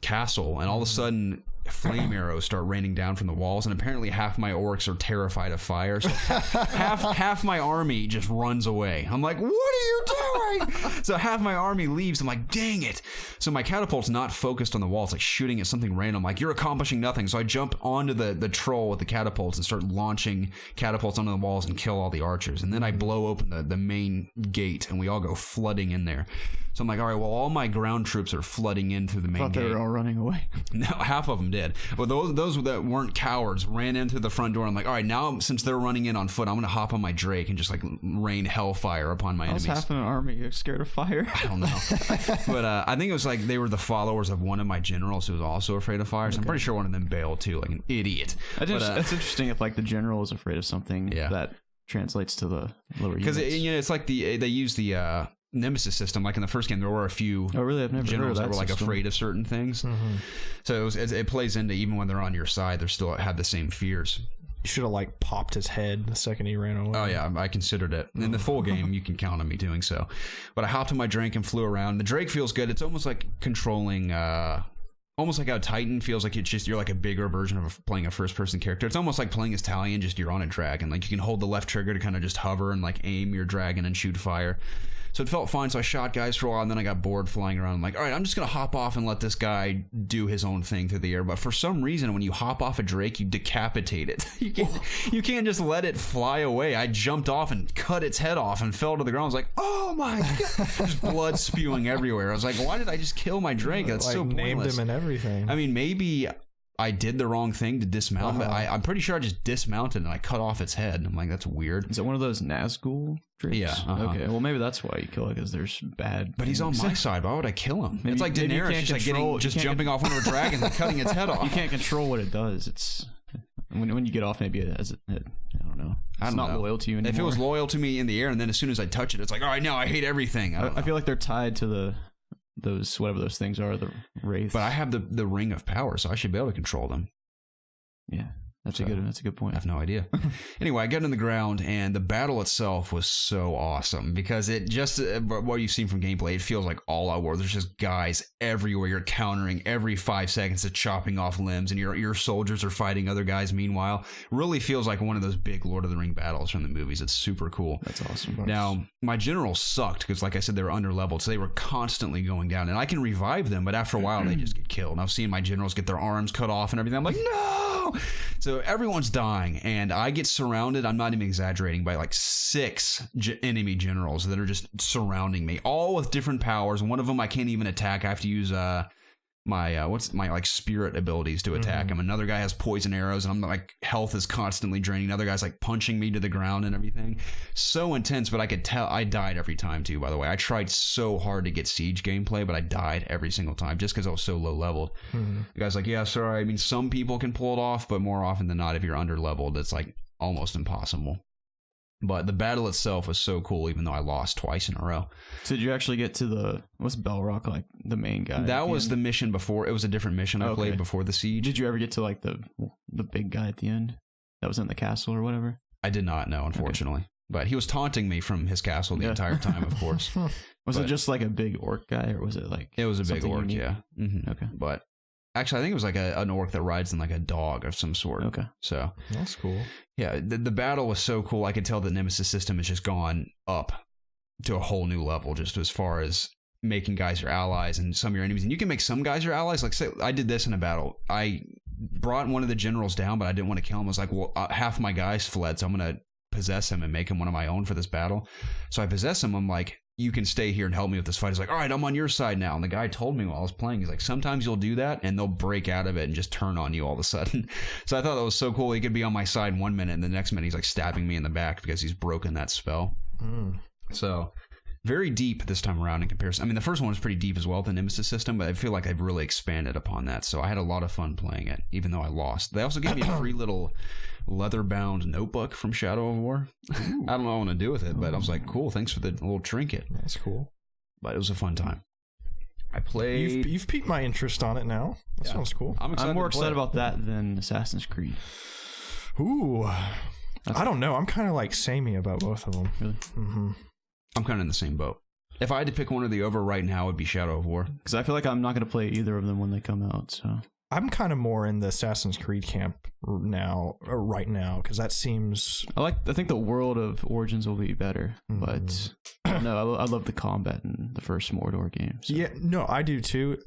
castle, and all of a sudden flame arrows start raining down from the walls, and apparently half my orcs are terrified of fire, so half my army just runs away. I'm like, what are you doing? So half my army leaves. I'm like, dang it. So my catapult's not focused on the wall. It's like shooting at something random. I'm like, you're accomplishing nothing. So I jump onto the troll with the catapults and start launching catapults onto the walls and kill all the archers, and then I blow open the main gate, and we all go flooding in there. So I'm like, all right, well, all my ground troops are flooding in through the main gate. They were all running away. No, half of them did. Well, those that weren't cowards ran into the front door. I'm like, all right, now since they're running in on foot, I'm going to hop on my Drake and just like rain hellfire upon my enemies. Half an army you're scared of fire. I don't know. But I think it was like they were the followers of one of my generals who was also afraid of fire. So I'm pretty sure one of them bailed too, like an idiot. It's interesting if like the general is afraid of something that translates to the lower units. Because it's like they use the Nemesis system. Like in the first game, there were a few I've never generals heard that were like system. afraid of certain things. So it plays into, even when they're on your side, they still have the same fears. You should have like popped his head the second he ran away. Oh yeah, I considered it. In the full game, you can count on me doing so. But I hopped on my Drake and flew around. The Drake feels good. It's almost like controlling almost like how Titan feels like it's just you're like a bigger version of playing a first-person character. It's almost like playing as Talion, just you're on a dragon. Like you can hold the left trigger to kind of just hover and like aim your dragon and shoot fire. So it felt fine. So I shot guys for a while, and then I got bored flying around. I'm like, all right, I'm just going to hop off and let this guy do his own thing through the air. But for some reason, when you hop off a Drake, you decapitate it. You can't just let it fly away. I jumped off and cut its head off and fell to the ground. I was like, oh my God. Just blood spewing everywhere. I was like, why did I just kill my Drake? That's like, so pointless. Named him and everything. I mean, maybe I did the wrong thing to dismount, but I'm pretty sure I just dismounted and I cut off its head. I'm like, that's weird. Is it one of those Nazgul Drakes? Yeah. Okay. Well, maybe that's why you kill it, because there's bad. But he's on my side. Why would I kill him? Maybe, it's like Daenerys just like jumping off one of her dragons and cutting its head off. You can't control what it does. It's when you get off, maybe it has I don't know. It's not loyal to you anymore. If it was loyal to me in the air, and then as soon as I touch it, it's like, all right, now I hate everything. I feel like they're tied to those whatever those things are, the wraiths. But I have the ring of power, so I should be able to control them. Yeah, that's a good point. I have no idea. Anyway, I got in the ground, and the battle itself was so awesome because it just what you've seen from gameplay, it feels like all out war. There's just guys everywhere. You're countering every 5 seconds to chopping off limbs, and your soldiers are fighting other guys. Meanwhile, really feels like one of those big Lord of the Ring battles from the movies. It's super cool. That's awesome. Now, my generals sucked because, like I said, they were under leveled, so they were constantly going down. And I can revive them, but after a while, they just get killed. And I've seen my generals get their arms cut off and everything. I'm like, no! So everyone's dying, and I get surrounded. I'm not even exaggerating, by like 6 enemy generals that are just surrounding me, all with different powers. One of them I can't even attack. I have to use my like spirit abilities to attack him. Another guy has poison arrows, and I'm like, health is constantly draining. Another guy's like punching me to the ground and everything. So intense, but I could tell I died every time too, by the way. I tried so hard to get siege gameplay, but I died every single time just because I was so low leveled. The guy's like, yeah, sorry. I mean, some people can pull it off, but more often than not, if you're under leveled, it's like almost impossible. But the battle itself was so cool, even though I lost twice in a row. So did you actually get to what's Belrock, like the main guy? That was the mission before. It was a different mission I played before the siege. Did you ever get to like the big guy at the end that was in the castle or whatever? I did not know, unfortunately. But he was taunting me from his castle the entire time, of course. Was it just like a big orc guy, or was it like... It was a big orc, unique? yeah. Okay. But Actually, I think it was like an orc that rides in like a dog of some sort. Okay. So That's cool. yeah, the battle was so cool. I could tell the Nemesis system has just gone up to a whole new level, just as far as making guys your allies and some of your enemies. And you can make some guys your allies. Like, say, I did this in a battle. I brought one of the generals down, but I didn't want to kill him. I was like, well, half my guys fled, so I'm going to possess him and make him one of my own for this battle. So I possess him. I'm like, you can stay here and help me with this fight. He's like, all right, I'm on your side now. And the guy told me while I was playing, he's like, sometimes you'll do that and they'll break out of it and just turn on you all of a sudden. So I thought that was so cool. He could be on my side 1 minute and the next minute he's like stabbing me in the back because he's broken that spell. So very deep this time around in comparison. I mean, the first one was pretty deep as well, the Nemesis system, but I feel like I've really expanded upon that. So I had a lot of fun playing it, even though I lost. They also gave me a free little leather-bound notebook from Shadow of War. I don't know what I want to do with it, but I was like, cool, thanks for the little trinket. That's cool. But it was a fun time. I played... You've piqued my interest on it now. That sounds cool. I'm more excited about that than Assassin's Creed. Ooh. I don't know. I'm kind of like samey about both of them. Really? Mm-hmm. I'm kind of in the same boat. If I had to pick one or the other right now, it would be Shadow of War. Because I feel like I'm not going to play either of them when they come out, so... I'm kind of more in the Assassin's Creed camp right now, because that seems... I think the world of Origins will be better, but no, I love the combat in the first Mordor game. So. Yeah, no, I do too.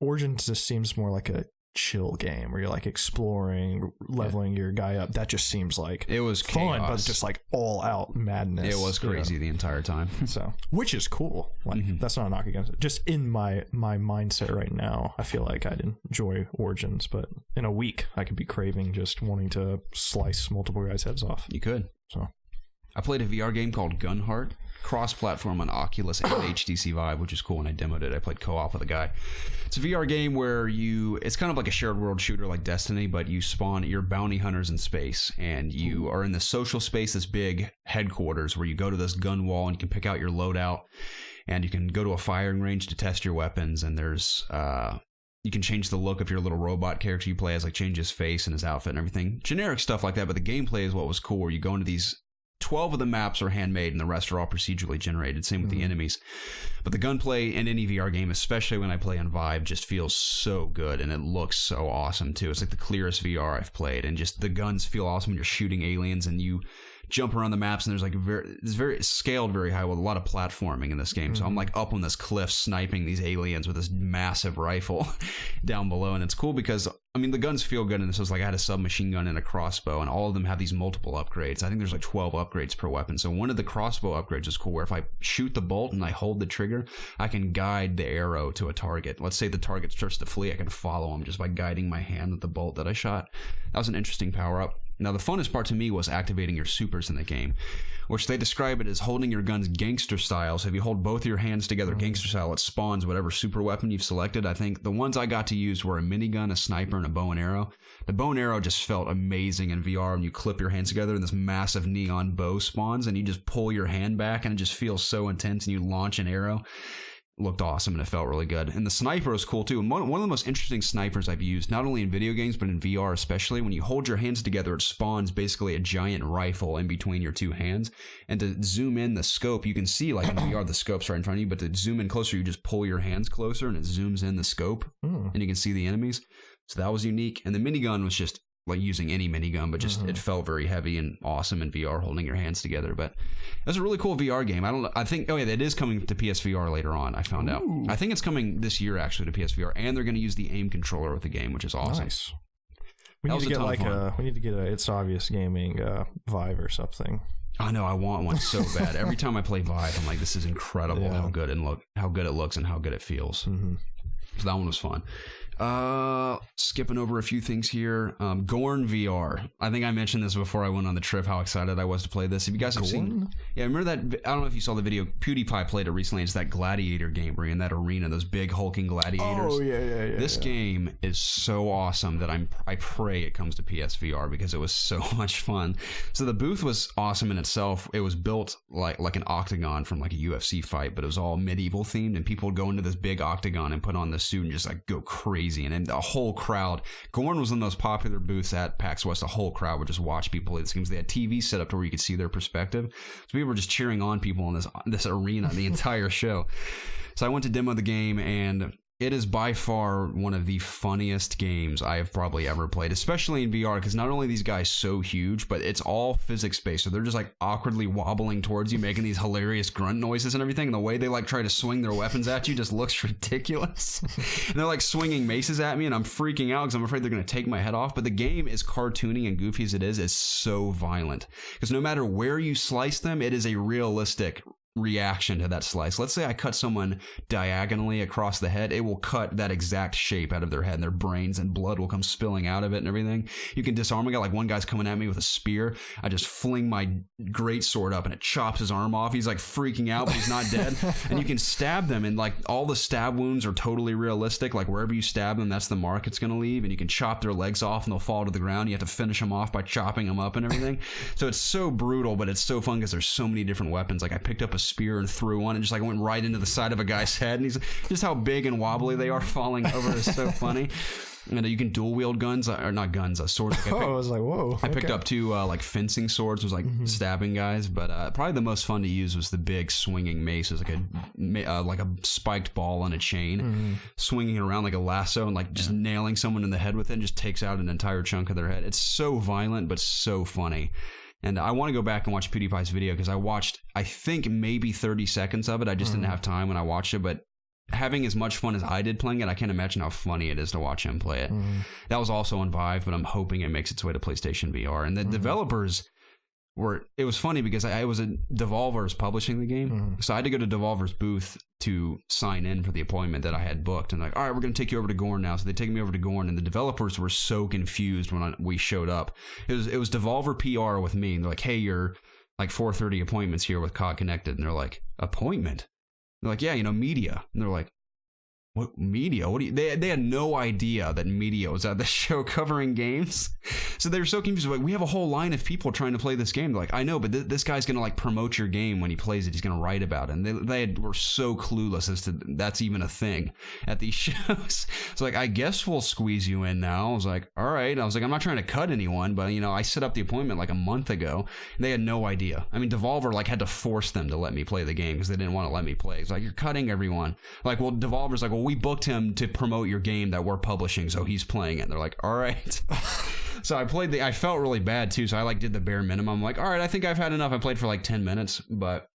Origins just seems more like a chill game where you're like exploring, leveling your guy up. That just seems like it was fun, chaos. but just like all out madness. It was crazy the entire time. So, which is cool. Like that's not a knock against it. Just in my mindset right now, I feel like I'd enjoy Origins, but in a week I could be craving just wanting to slice multiple guys' heads off. You could. So, I played a VR game called Gunheart, cross-platform on Oculus and HTC Vive, which is cool. When I demoed it, I played co-op with a guy. It's a VR game where it's kind of like a shared world shooter like Destiny, but you're bounty hunters in space, and you are in this social space, this big headquarters where you go to this gun wall and you can pick out your loadout, and you can go to a firing range to test your weapons, and there's you can change the look of your little robot character you play as, like change his face and his outfit and everything. Generic stuff like that, but the gameplay is what was cool, where you go into these 12 of the maps are handmade and the rest are all procedurally generated. Same with the enemies. But the gunplay in any VR game, especially when I play on Vive, just feels so good and it looks so awesome too. It's like the clearest VR I've played, and just the guns feel awesome when you're shooting aliens and you jump around the maps, and there's like it's very scaled very high with a lot of platforming in this game. So I'm like up on this cliff sniping these aliens with this massive rifle down below, and it's cool because I mean the guns feel good, and this was like I had a submachine gun and a crossbow, and all of them have these multiple upgrades. I think there's like 12 upgrades per weapon. So one of the crossbow upgrades is cool, where if I shoot the bolt and I hold the trigger, I can guide the arrow to a target. Let's say the target starts to flee, I can follow him just by guiding my hand with the bolt that I shot. That was an interesting power up. Now, the funnest part to me was activating your supers in the game, which they describe it as holding your guns gangster style. So if you hold both your hands together gangster style, it spawns whatever super weapon you've selected. I think the ones I got to use were a minigun, a sniper, and a bow and arrow. The bow and arrow just felt amazing in VR when you clip your hands together and this massive neon bow spawns, and you just pull your hand back and it just feels so intense, and you launch an arrow. Looked awesome and it felt really good. And the sniper was cool too. And one of the most interesting snipers I've used, not only in video games but in VR especially, when you hold your hands together, it spawns basically a giant rifle in between your two hands. And to zoom in the scope, you can see like in VR the scope's right in front of you, but to zoom in closer, you just pull your hands closer and it zooms in the scope and you can see the enemies. So that was unique. And the minigun was just like using any minigun, but just it felt very heavy and awesome in VR holding your hands together. But it was a really cool VR game. I think it is coming to PSVR later on. I found out. I think it's coming this year actually to PSVR, and they're going to use the aim controller with the game, which is awesome. Nice. We need to get a ItsObviousGaming Vive or something. I know, I want one so bad. Every time I play Vive, I'm like, this is incredible how good it looks and how good it feels. So that one was fun. Skipping over a few things here. Gorn VR. I think I mentioned this before I went on the trip, how excited I was to play this. If you guys have seen... Yeah, remember that... I don't know if you saw the video. PewDiePie played it recently. It's that gladiator game where you're in that arena, those big hulking gladiators. Oh, yeah. This game is so awesome that I pray it comes to PSVR because it was so much fun. So the booth was awesome in itself. It was built like an octagon from like a UFC fight, but it was all medieval themed, and people would go into this big octagon and put on the suit and just like go crazy. And then the whole crowd, Gorn was in those popular booths at PAX West. The whole crowd would just watch people play these games. They had TV set up to where you could see their perspective. So people were just cheering on people in this arena the entire show. So I went to demo the game, and it is by far one of the funniest games I have probably ever played, especially in VR, because not only are these guys so huge, but it's all physics-based, so they're just like awkwardly wobbling towards you, making these hilarious grunt noises and everything, and the way they like try to swing their weapons at you just looks ridiculous. And they're like swinging maces at me, and I'm freaking out because I'm afraid they're going to take my head off, but the game, as cartoony and goofy as it is so violent, because no matter where you slice them, it is a realistic reaction to that slice. Let's say I cut someone diagonally across the head, it will cut that exact shape out of their head, and their brains and blood will come spilling out of it and everything. You can disarm a guy, like one guy's coming at me with a spear, I just fling my great sword up and it chops his arm off. He's like freaking out, but he's not dead. And you can stab them, and like all the stab wounds are totally realistic. Like wherever you stab them, that's the mark it's going to leave. And you can chop their legs off and they'll fall to the ground. You have to finish them off by chopping them up and everything. So it's so brutal, but it's so fun because there's so many different weapons. Like I picked up a spear and threw one and just like went right into the side of a guy's head, and he's just how big and wobbly they are falling over is so funny. And you can dual wield guns, or not guns, swords. Like I was like, whoa. I picked up two like fencing swords, was like stabbing guys, but probably the most fun to use was the big swinging mace. It was like a spiked ball on a chain, swinging it around like a lasso and like just nailing someone in the head with it, and just takes out an entire chunk of their head. It's so violent, but so funny. And I want to go back and watch PewDiePie's video, because I watched, I think, maybe 30 seconds of it. I just didn't have time when I watched it, but having as much fun as I did playing it, I can't imagine how funny it is to watch him play it. That was also on Vive, but I'm hoping it makes its way to PlayStation VR. And the developers it was funny because I was Devolver's publishing the game, so I had to go to Devolver's booth to sign in for the appointment that I had booked, and like, all right, we're going to take you over to Gorn now. So they take me over to Gorn, and the developers were so confused when we showed up. It was Devolver PR with me, and they're like, hey, you're like 4:30 appointments here with COD Connected, and they're like, appointment? They're like, yeah, media. And they're like, what media? What do you? They had no idea that media was at the show covering games, so they were so confused. Like, we have a whole line of people trying to play this game. They're like, I know, but this guy's gonna like promote your game when he plays it. He's gonna write about it. And they were so clueless as to that's even a thing at these shows. So like, I guess we'll squeeze you in now. I was like, all right. I was like, I'm not trying to cut anyone, but I set up the appointment like a month ago. And they had no idea. I mean, Devolver like had to force them to let me play the game because they didn't want to let me play. It's like, you're cutting everyone. Like, well, Devolver's like, well, we booked him to promote your game that we're publishing, so he's playing it. And they're like, all right. So I felt really bad too, so I like did the bare minimum. I'm like, all right, I think I've had enough. I played for like 10 minutes, but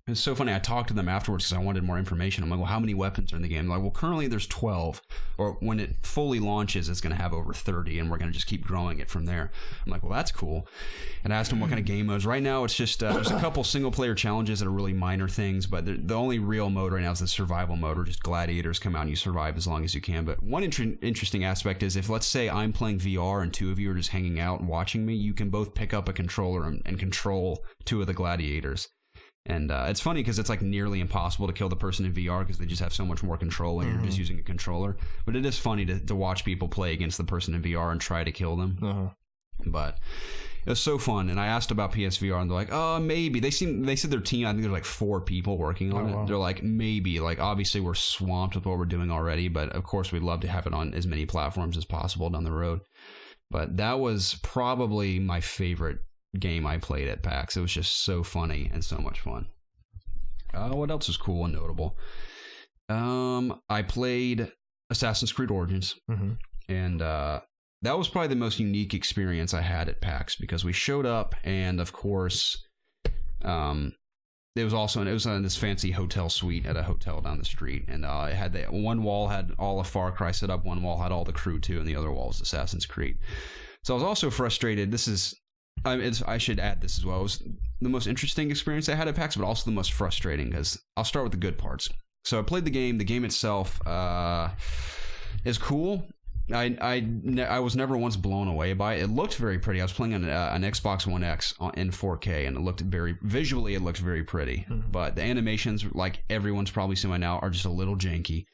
it's so funny. I talked to them afterwards because I wanted more information. I'm like, well, how many weapons are in the game? They're like, well, currently there's 12, or when it fully launches, it's going to have over 30, and we're going to just keep growing it from there. I'm like, well, that's cool. And I asked them what kind of game modes. Right now, it's just there's a couple single player challenges that are really minor things, but the only real mode right now is the survival mode, where just gladiators come out and you survive as long as you can. But one interesting aspect is, if let's say I'm playing VR and two of you are just hanging out and watching me, you can both pick up a controller and control two of the gladiators. And it's funny because it's like nearly impossible to kill the person in VR because they just have so much more control and you're just using a controller. But it is funny to watch people play against the person in VR and try to kill them. But it was so fun. And I asked about PSVR, and they're like, oh, maybe. They said their team, I think there's like 4 people working on it. Wow. They're like, maybe. Like, obviously we're swamped with what we're doing already, but of course we'd love to have it on as many platforms as possible down the road. But that was probably my favorite game I played at PAX. It was just so funny and so much fun. What else is cool and notable? I played Assassin's Creed Origins, and that was probably the most unique experience I had at PAX, because we showed up, and of course, it was in this fancy hotel suite at a hotel down the street, and it had one wall had all of Far Cry set up, one wall had all the crew too, and the other wall was Assassin's Creed. So I was also frustrated. I should add this as well. It was the most interesting experience I had at PAX, but also the most frustrating, because I'll start with the good parts. So I played the game. The game itself is cool. I was never once blown away by it. It looked very pretty. I was playing on an Xbox One X in 4K, and it looked visually very pretty. But the animations, like everyone's probably seen by now, are just a little janky.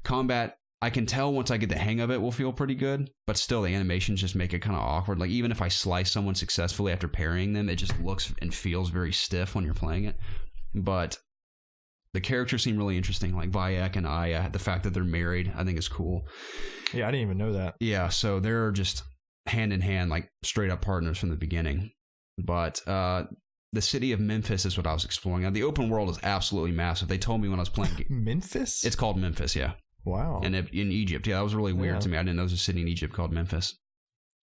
Combat, I can tell once I get the hang of it, will feel pretty good, but still the animations just make it kind of awkward. Like, even if I slice someone successfully after parrying them, it just looks and feels very stiff when you're playing it. But the characters seem really interesting, like Bayek and Aya. The fact that they're married, I think, is cool. Yeah, I didn't even know that. Yeah, so they're just hand in hand, like straight up partners from the beginning. But the city of Memphis is what I was exploring. Now, the open world is absolutely massive. They told me when I was playing... Memphis? It's called Memphis, yeah. Wow. And in Egypt. Yeah, that was really weird to me. I didn't know there was a city in Egypt called Memphis.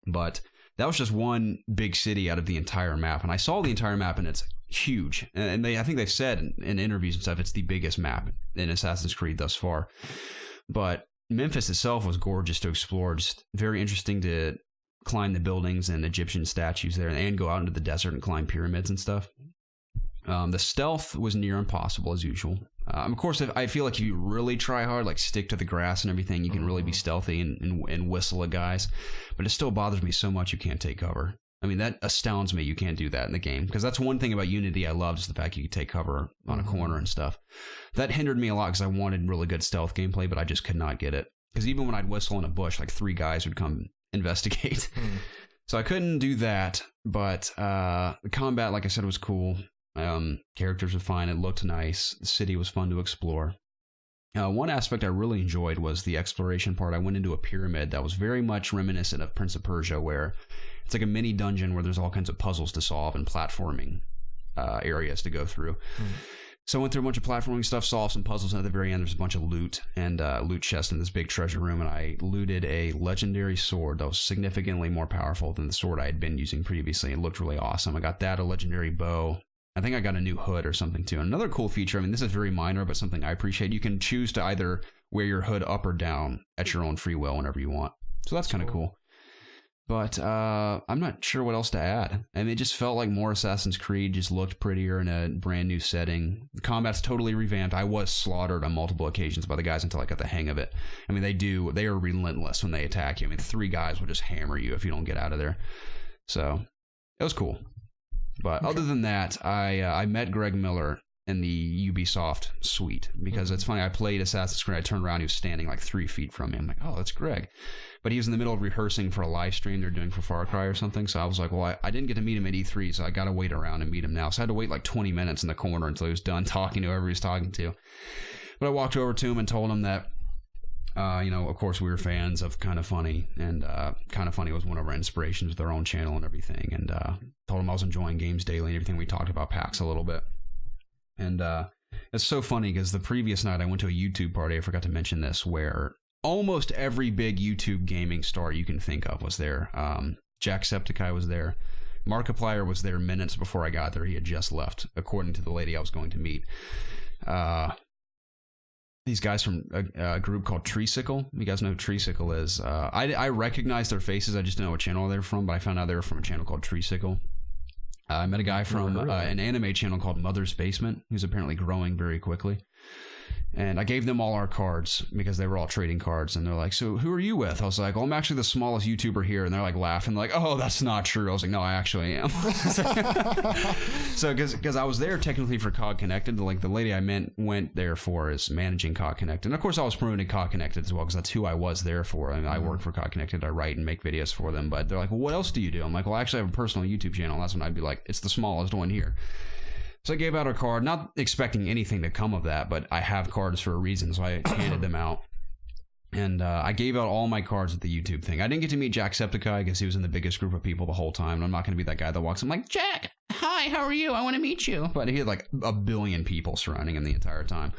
But that was just one big city out of the entire map. And I saw the entire map, and it's huge. And I think they've said in interviews and stuff, it's the biggest map in Assassin's Creed thus far. But Memphis itself was gorgeous to explore. Just very interesting to climb the buildings and Egyptian statues there, and go out into the desert and climb pyramids and stuff. The stealth was near impossible as usual. Of course, I feel like if you really try hard, like stick to the grass and everything, you can really be stealthy and whistle at guys. But it still bothers me so much you can't take cover. I mean, that astounds me. You can't do that in the game, because that's one thing about Unity I loved, is the fact you could take cover on a corner and stuff. That hindered me a lot because I wanted really good stealth gameplay, but I just could not get it. Because even when I'd whistle in a bush, like 3 guys would come investigate. So I couldn't do that. But the combat, like I said, was cool. Characters were fine. It looked nice. The city was fun to explore. One aspect I really enjoyed was the exploration part. I went into a pyramid that was very much reminiscent of Prince of Persia, where it's like a mini dungeon where there's all kinds of puzzles to solve and platforming areas to go through. So I went through a bunch of platforming stuff, solved some puzzles, and at the very end there's a bunch of loot and loot chests in this big treasure room, and I looted a legendary sword that was significantly more powerful than the sword I had been using previously. It looked really awesome. I got that, a legendary bow. I think I got a new hood or something too. And another cool feature, I mean, this is very minor, but something I appreciate. You can choose to either wear your hood up or down at your own free will whenever you want. So that's kind of cool. But I'm not sure what else to add. I mean, it just felt like more Assassin's Creed, just looked prettier in a brand new setting. The combat's totally revamped. I was slaughtered on multiple occasions by the guys until I got the hang of it. I mean, they are relentless when they attack you. I mean, 3 guys will just hammer you if you don't get out of there. So it was cool. But other than that, I met Greg Miller in the Ubisoft suite, because it's funny, I played Assassin's Creed, I turned around, he was standing like 3 feet from me. I'm like, oh, that's Greg. But he was in the middle of rehearsing for a live stream they're doing for Far Cry or something, so I was like, well, I didn't get to meet him at E3, so I gotta wait around and meet him now. So I had to wait like 20 minutes in the corner until he was done talking to whoever he was talking to. But I walked over to him and told him that, of course we were fans of Kind of Funny, and Kind of Funny was one of our inspirations with their own channel and everything, and told him I was enjoying Games Daily and everything. We talked about PAX a little bit. And it's so funny because the previous night I went to a YouTube party, I forgot to mention this, where almost every big YouTube gaming star you can think of was there. Jacksepticeye was there. Markiplier was there minutes before I got there. He had just left, according to the lady I was going to meet. These guys from a group called Treesicle. You guys know who Treesicle is. I recognize their faces. I just didn't know what channel they were from, but I found out they were from a channel called Treesicle. I met a guy from an anime channel called Mother's Basement, who's apparently growing very quickly. And I gave them all our cards because they were all trading cards. And they're like, so who are you with? I was like, well, I'm actually the smallest YouTuber here. And they're like laughing, like, oh, that's not true. I was like, no, I actually am. So because I was there technically for COG Connected. Like the lady I went there for is managing COG Connected. And of course I was promoting COG Connected as well, because that's who I was there for. I mean, I work for COG Connected. I write and make videos for them. But they're like, well, what else do you do? I'm like, well, I actually have a personal YouTube channel. That's when I'd be like, it's the smallest one here. So I gave out a card, not expecting anything to come of that, but I have cards for a reason, so I handed them out. And I gave out all my cards at the YouTube thing. I didn't get to meet Jacksepticeye because he was in the biggest group of people the whole time. And I'm not going to be that guy that walks in like, Jack, hi, how are you? I want to meet you. But he had like 1 billion people surrounding him the entire time.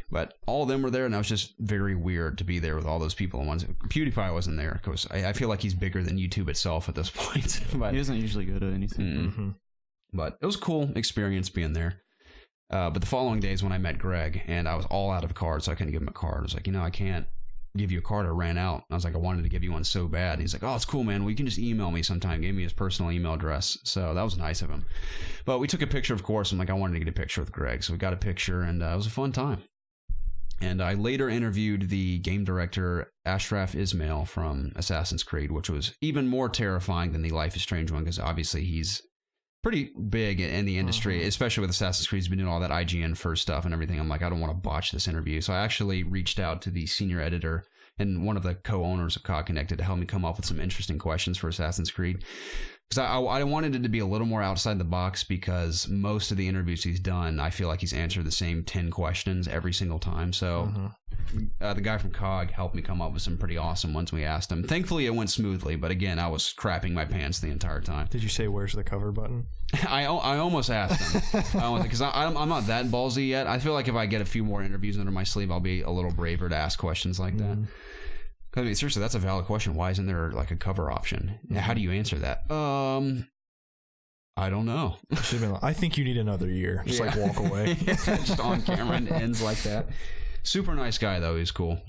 But all of them were there, and it was just very weird to be there with all those people at once. PewDiePie wasn't there because I feel like he's bigger than YouTube itself at this point. But he isn't usually good at anything. But it was a cool experience being there. But the following days when I met Greg, and I was all out of cards, so I couldn't give him a card. I was like, I can't give you a card. I ran out. I was like, I wanted to give you one so bad. And he's like, oh, it's cool, man. Well, you can just email me sometime. Gave me his personal email address. So that was nice of him. But we took a picture, of course. I'm like, I wanted to get a picture with Greg. So we got a picture, and it was a fun time. And I later interviewed the game director, Ashraf Ismail, from Assassin's Creed, which was even more terrifying than the Life is Strange one, because obviously he's pretty big in the industry, especially with Assassin's Creed. He's been doing all that IGN first stuff and everything. I'm like, I don't want to botch this interview. So I actually reached out to the senior editor and one of the co-owners of COG Connected to help me come up with some interesting questions for Assassin's Creed. because I wanted it to be a little more outside the box, because most of the interviews he's done, I feel like he's answered the same 10 questions every single time. So the guy from COG helped me come up with some pretty awesome ones we asked him. Thankfully, it went smoothly, but again, I was crapping my pants the entire time. Did you say, where's the cover button? I almost asked him, because I'm not that ballsy yet. I feel like if I get a few more interviews under my sleeve, I'll be a little braver to ask questions like that. I mean, seriously, that's a valid question. Why isn't there like a cover option? How do you answer that? I don't know. Should've been like, I think you need another year. Just like walk away. Just on camera and ends like that. Super nice guy though. He's cool.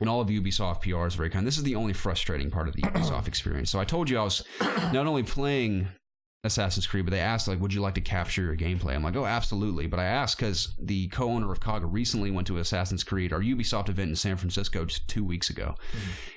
And all of Ubisoft PR is very kind. This is the only frustrating part of the Ubisoft experience. So I told you I was not only playing Assassin's Creed, but they asked, like, would you like to capture your gameplay? I'm like, oh, absolutely. But I asked because the co-owner of COG recently went to Assassin's Creed, our Ubisoft event in San Francisco just 2 weeks ago.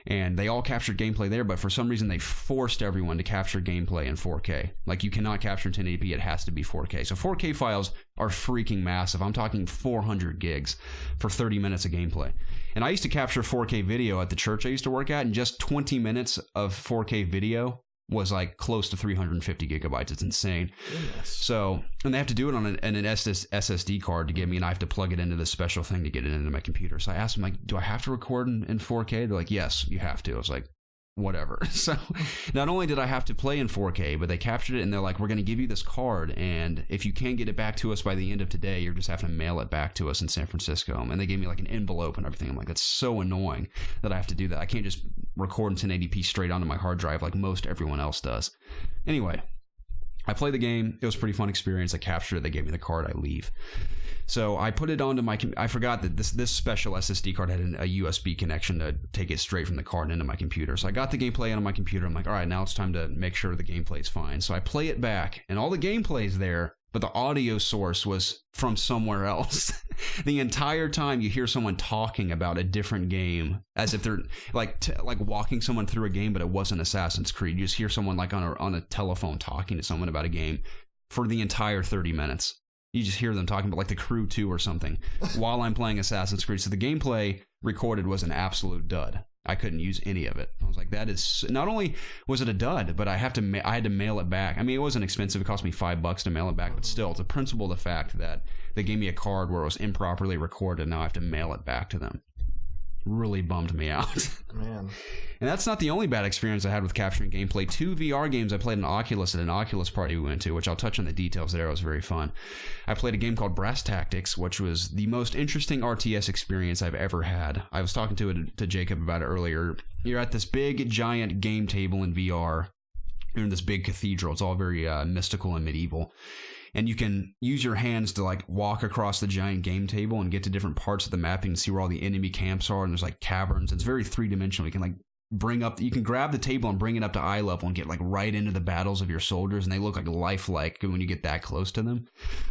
And they all captured gameplay there, but for some reason they forced everyone to capture gameplay in 4K. Like, you cannot capture in 1080p, it has to be 4K. So 4K files are freaking massive. I'm talking 400 gigs for 30 minutes of gameplay. And I used to capture 4K video at the church I used to work at, and just 20 minutes of 4K video was like close to 350 gigabytes. It's insane. Goodness. So, and they have to do it on an SSD card to give me, and I have to plug it into this special thing to get it into my computer. So I asked them, like, do I have to record in 4K? They're like, yes, you have to. I was like, whatever. So not only did I have to play in 4K, but they captured it, and they're like, we're going to give you this card, and if you can't get it back to us by the end of today, you're just having to mail it back to us in San Francisco. And they gave me like an envelope and everything. I'm like, that's so annoying that I have to do that. I can't just record in 1080p straight onto my hard drive like most everyone else does. Anyway, I played the game. It was a pretty fun experience. I captured it. They gave me the card. I leave. So I put it onto my... I forgot that this special SSD card had a USB connection to take it straight from the card into my computer. So I got the gameplay onto my computer. I'm like, all right, now it's time to make sure the gameplay is fine. So I play it back, and all the gameplay is there, but the audio source was from somewhere else. The entire time you hear someone talking about a different game, as if they're like walking someone through a game, but it wasn't Assassin's Creed. You just hear someone like on a telephone talking to someone about a game for the entire 30 minutes. You just hear them talking about like The Crew 2 or something while I'm playing Assassin's Creed. So the gameplay recorded was an absolute dud. I couldn't use any of it. I was like, that is... Not only was it a dud, but I had to mail it back. I mean, it wasn't expensive. It cost me $5 to mail it back, but still, it's a principle, the fact that they gave me a card where it was improperly recorded, and now I have to mail it back to them. Really bummed me out. Man. And that's not the only bad experience I had with capturing gameplay. 2 VR games I played in Oculus at an Oculus party we went to, which I'll touch on the details there. It was very fun. I played a game called Brass Tactics, which was the most interesting RTS experience I've ever had. I was talking to Jacob about it earlier. You're at this big, giant game table in VR. You're in this big cathedral. It's all very mystical and medieval. And you can use your hands to like walk across the giant game table and get to different parts of the map. You can see where all the enemy camps are, and there's like caverns. It's very 3-dimensional. You can like you can grab the table and bring it up to eye level and get like right into the battles of your soldiers, and they look like lifelike when you get that close to them.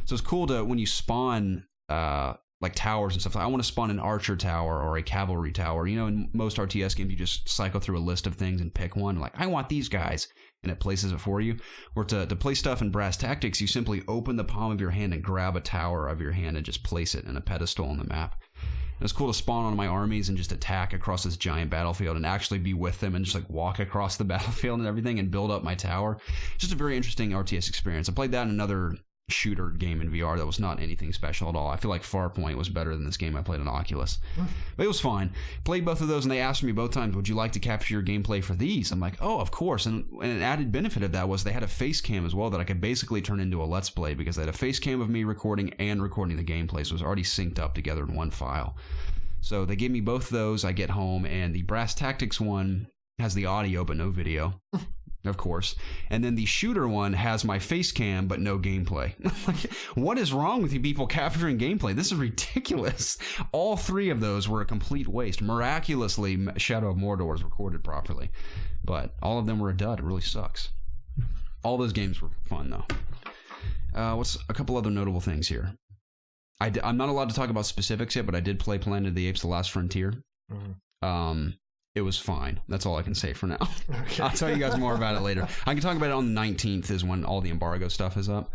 So it's cool to, when you spawn like towers and stuff. I want to spawn an archer tower or a cavalry tower. You know, in most RTS games, you just cycle through a list of things and pick one. Like, I want these guys, and it places it for you. Or to play stuff in Brass Tactics, you simply open the palm of your hand and grab a tower of your hand and just place it in a pedestal on the map. It was cool to spawn on my armies and just attack across this giant battlefield and actually be with them and just like walk across the battlefield and everything and build up my tower. Just a very interesting RTS experience. I played that in another shooter game in VR that was not anything special at all. I feel like Farpoint was better than this game I played on Oculus. But it was fine. Played both of those, and they asked me both times, would you like to capture your gameplay for these? I'm like, oh, of course. And an added benefit of that was they had a face cam as well that I could basically turn into a Let's Play, because they had a face cam of me recording and recording the gameplay, so it was already synced up together in one file. So they gave me both those. I get home, and the Brass Tactics one has the audio but no video. Of course. And then the shooter one has my face cam, but no gameplay. Like, what is wrong with you people capturing gameplay? This is ridiculous. All 3 of those were a complete waste. Miraculously, Shadow of Mordor was recorded properly. But all of them were a dud. It really sucks. All those games were fun, though. What's a couple other notable things here? I'm not allowed to talk about specifics yet, but I did play Planet of the Apes: The Last Frontier. It was fine. That's all I can say for now. Okay. I'll tell you guys more about it later. I can talk about it on the 19th is when all the embargo stuff is up.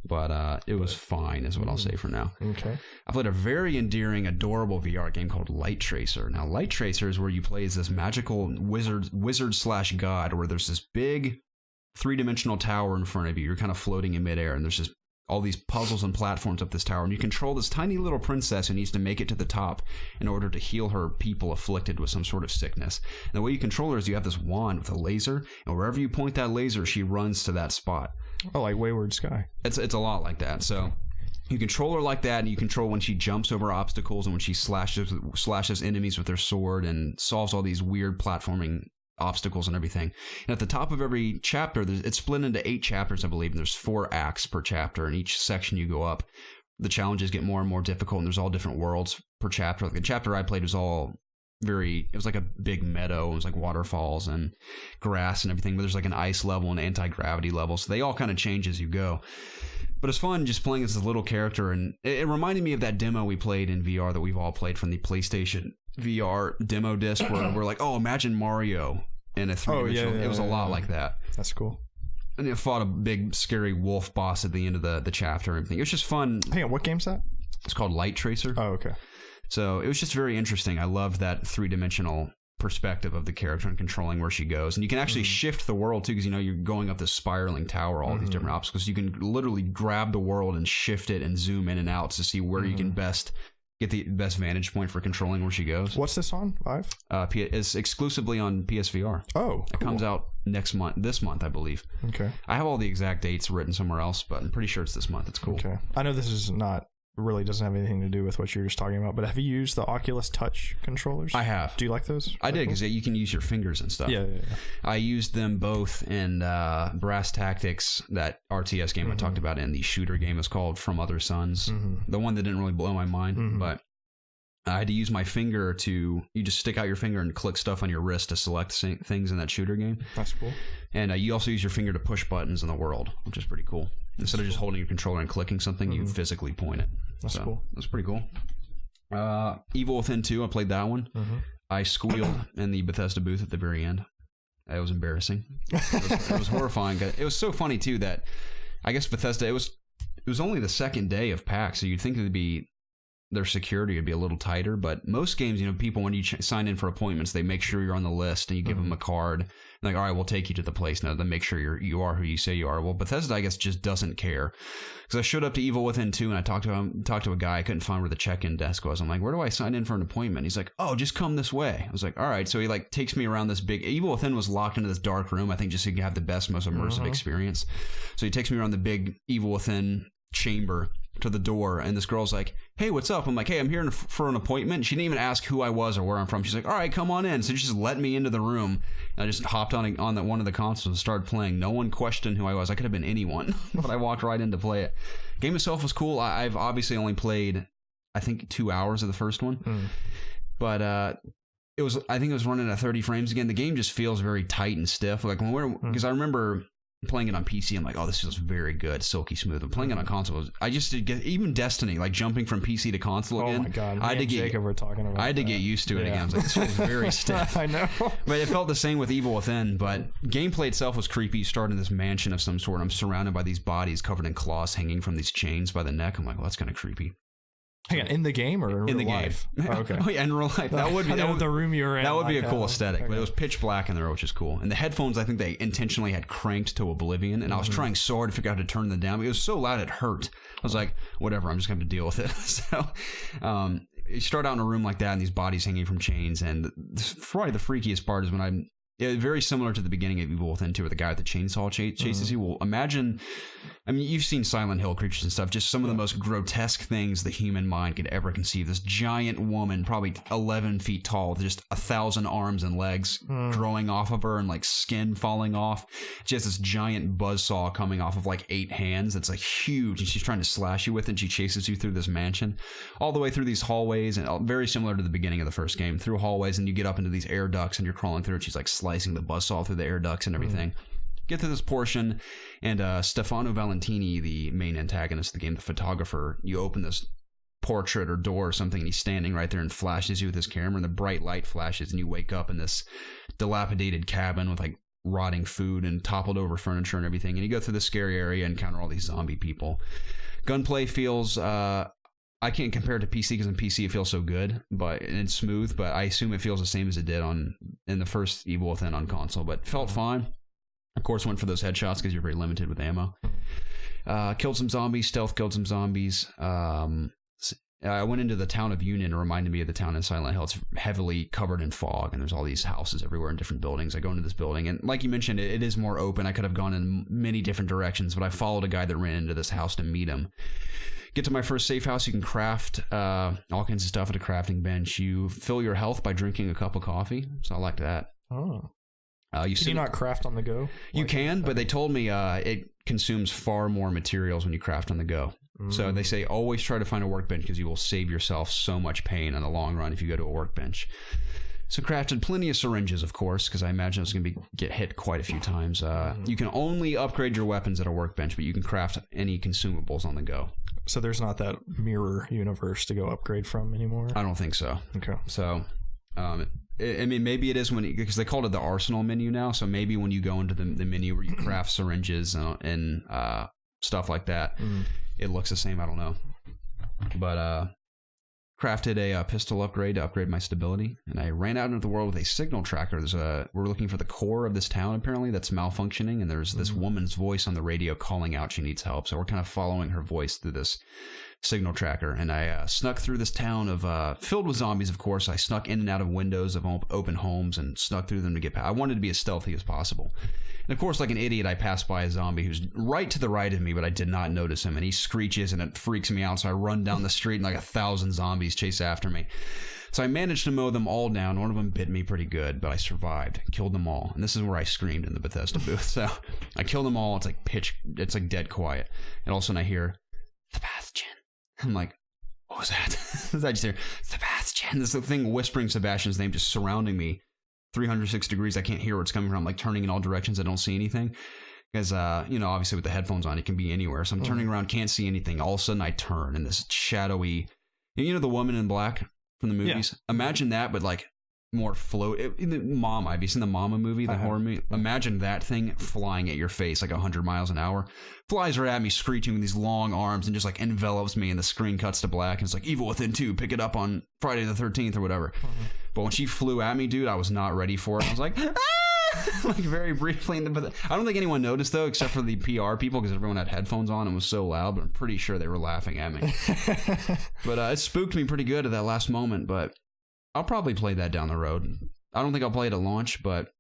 But it was fine is what I'll say for now. Okay. I played a very endearing, adorable VR game called Light Tracer. Now, Light Tracer is where you play as this magical wizard/god, where there's this big three-dimensional tower in front of you. You're kind of floating in midair, and there's just all these puzzles and platforms up this tower, and you control this tiny little princess who needs to make it to the top in order to heal her people afflicted with some sort of sickness. And the way you control her is you have this wand with a laser, and wherever you point that laser, she runs to that spot. Oh, like Wayward Sky. It's a lot like that. So you control her like that, and you control when she jumps over obstacles and when she slashes enemies with her sword and solves all these weird platforming obstacles and everything. And at the top of every chapter, it's split into 8 chapters, I believe, and there's 4 acts per chapter. And each section you go up, the challenges get more and more difficult, and there's all different worlds per chapter. Like the chapter I played was it was like a big meadow. It was like waterfalls and grass and everything, but there's like an ice level and anti-gravity level, so they all kind of change as you go. But it's fun just playing as this little character, and it reminded me of that demo we played in VR that we've all played from the PlayStation VR demo disc, where we're like, oh, imagine Mario in a 3D. It was a lot like that. That's cool. And it fought a big, scary wolf boss at the end of the chapter and everything. It was just fun. Hang on, what game's that? It's called Light Tracer. Oh, okay. So it was just very interesting. I loved that three-dimensional perspective of the character and controlling where she goes. And you can actually shift the world, too, because, you're going up this spiraling tower, all these different obstacles. You can literally grab the world and shift it and zoom in and out to see where you can best get the best vantage point for controlling where she goes. What's this on? Vive? It's exclusively on PSVR. Oh, cool. It comes out this month, I believe. Okay. I have all the exact dates written somewhere else, but I'm pretty sure it's this month. It's cool. Okay. I know this is really doesn't have anything to do with what you were just talking about, but have you used the Oculus Touch controllers? I have. Do you like those? I did, because you can use your fingers and stuff. Yeah. I used them both in Brass Tactics, that RTS game I talked about, and the shooter game is called From Other Suns. The one that didn't really blow my mind, but I had to use my finger you just stick out your finger and click stuff on your wrist to select things in that shooter game. That's cool. And you also use your finger to push buttons in the world, which is pretty cool. Instead of just holding your controller and clicking something, you physically point it. That's cool. That's pretty cool. Evil Within 2, I played that one. I squealed in the Bethesda booth at the very end. It was embarrassing. It was horrifying. It was so funny, too, that I guess Bethesda, it was only the second day of PAX, so you'd think their security would be a little tighter, but most games, people, when you sign in for appointments, they make sure you're on the list and you give them a card. Like, all right, we'll take you to the place now. Then make sure you are who you say you are. Well, Bethesda, I guess, just doesn't care. Because I showed up to Evil Within 2 and I talked to a guy. I couldn't find where the check-in desk was. I'm like, where do I sign in for an appointment? He's like, oh, just come this way. I was like, all right. So he takes me around this big Evil Within was locked into this dark room, I think, just so you can have the best, most immersive experience. So he takes me around the big Evil Within chamber to the door, and this girl's like, hey, what's up? I'm like, hey, I'm here for an appointment. She didn't even ask who I was or where I'm from. She's like, all right, come on in. So she just let me into the room, and I just hopped on one of the consoles and started playing. No one questioned who I was. I could have been anyone, but I walked right in to play it. Game itself was cool. I've obviously only played, I think, 2 hours of the first one, but I think it was running at 30 frames again. The game just feels very tight and stiff. Like because I remember playing it on PC, I'm like, oh, this feels very good, silky smooth. I'm playing it on console. I just did even Destiny, like jumping from PC to console again. Oh my god, I had to get used to it again. I was like, this feels very stiff. I know. But it felt the same with Evil Within, but gameplay itself was creepy. You start in this mansion of some sort. I'm surrounded by these bodies covered in claws hanging from these chains by the neck. I'm like, well, that's kind of creepy. Hang on, in the game or in the life? Game? Oh, okay. Oh, yeah, in real life. That would be the room you were in. That would be a cool aesthetic, but it was pitch black in there, which is cool. And the headphones, I think they intentionally had cranked to oblivion, and I was trying so hard to figure out how to turn them down. It was so loud it hurt. I was like, whatever, I'm just going to have to deal with it. So, you start out in a room like that, and these bodies hanging from chains, and probably the freakiest part is when very similar to the beginning of Evil Within 2, where the guy with the chainsaw chases you. Well, imagine, you've seen Silent Hill creatures and stuff, just some of the most grotesque things the human mind could ever conceive. This giant woman, probably 11 feet tall, with just 1,000 arms and legs growing off of her and skin falling off. She has this giant buzzsaw coming off of 8 hands that's huge, and she's trying to slash you with it, and she chases you through this mansion, all the way through these hallways, and very similar to the beginning of the first game, through hallways, and you get up into these air ducts, and you're crawling through it. She's slicing the buzzsaw through the air ducts and everything. Get to this portion, and Stefano Valentini, the main antagonist of the game, the photographer, you open this portrait or door or something, and he's standing right there and flashes you with his camera, and the bright light flashes, and you wake up in this dilapidated cabin with rotting food and toppled over furniture and everything, and you go through the scary area and encounter all these zombie people. Gunplay feels I can't compare it to PC, because in PC it feels so good, but it's smooth, but I assume it feels the same as it did in the first Evil Within on console, but it felt fine. Of course, went for those headshots because you're very limited with ammo. Killed some zombies, stealth killed some zombies. I went into the town of Union. It reminded me of the town in Silent Hill. It's heavily covered in fog, and there's all these houses everywhere in different buildings. I go into this building, and like you mentioned, it is more open. I could have gone in many different directions, but I followed a guy that ran into this house to meet him. Get to my first safe house. You can craft all kinds of stuff at a crafting bench. You fill your health by drinking a cup of coffee, so I like that. Oh. Can you not craft on the go? You can, but they told me it consumes far more materials when you craft on the go. So they say always try to find a workbench because you will save yourself so much pain in the long run if you go to a workbench. So crafted plenty of syringes, of course, because I imagine I was going to get hit quite a few times. You can only upgrade your weapons at a workbench, but you can craft any consumables on the go. So there's not that mirror universe to go upgrade from anymore? I don't think so. Okay. So, I mean, maybe it is because they called it the arsenal menu now. So maybe when you go into the menu where you craft syringes and stuff like that, it looks the same. I don't know. But crafted a pistol upgrade to upgrade my stability. And I ran out into the world with a signal tracker. We're looking for the core of this town, apparently, that's malfunctioning. And there's this woman's voice on the radio calling out she needs help. So we're kind of following her voice through this signal tracker. And I snuck through this town of filled with zombies, of course. I snuck in and out of windows of open homes and snuck through them to get past. I wanted to be as stealthy as possible. And of course, like an idiot, I passed by a zombie who's right to the right of me, but I did not notice him. And he screeches and it freaks me out. So I run down the street and like 1,000 zombies chase after me. So I managed to mow them all down. One of them bit me pretty good, but I survived. Killed them all. And this is where I screamed in the Bethesda booth. So I killed them all. It's like dead quiet. And all of a sudden I hear, Sebastian. I'm like, what was that? I just hear, Sebastian. This thing whispering Sebastian's name, just surrounding me. 306 degrees. I can't hear where it's coming from. I'm like turning in all directions. I don't see anything. Because, obviously with the headphones on, it can be anywhere. So I'm turning around, can't see anything. All of a sudden I turn and this shadowy, the woman in black from the movies? Yeah. Imagine that, but like more float. Mama, have you seen the Mama movie, the horror movie? Imagine that thing flying at your face like 100 miles an hour. Flies right at me, screeching with these long arms and just like envelops me, and the screen cuts to black. And it's like Evil Within 2, pick it up on Friday the 13th or whatever. But when she flew at me, dude, I was not ready for it. I was like, ah! Like very briefly. But I don't think anyone noticed though, except for the PR people, because everyone had headphones on and was so loud. But I'm pretty sure they were laughing at me. But it spooked me pretty good at that last moment. But I'll probably play that down the road. I don't think I'll play it at launch, but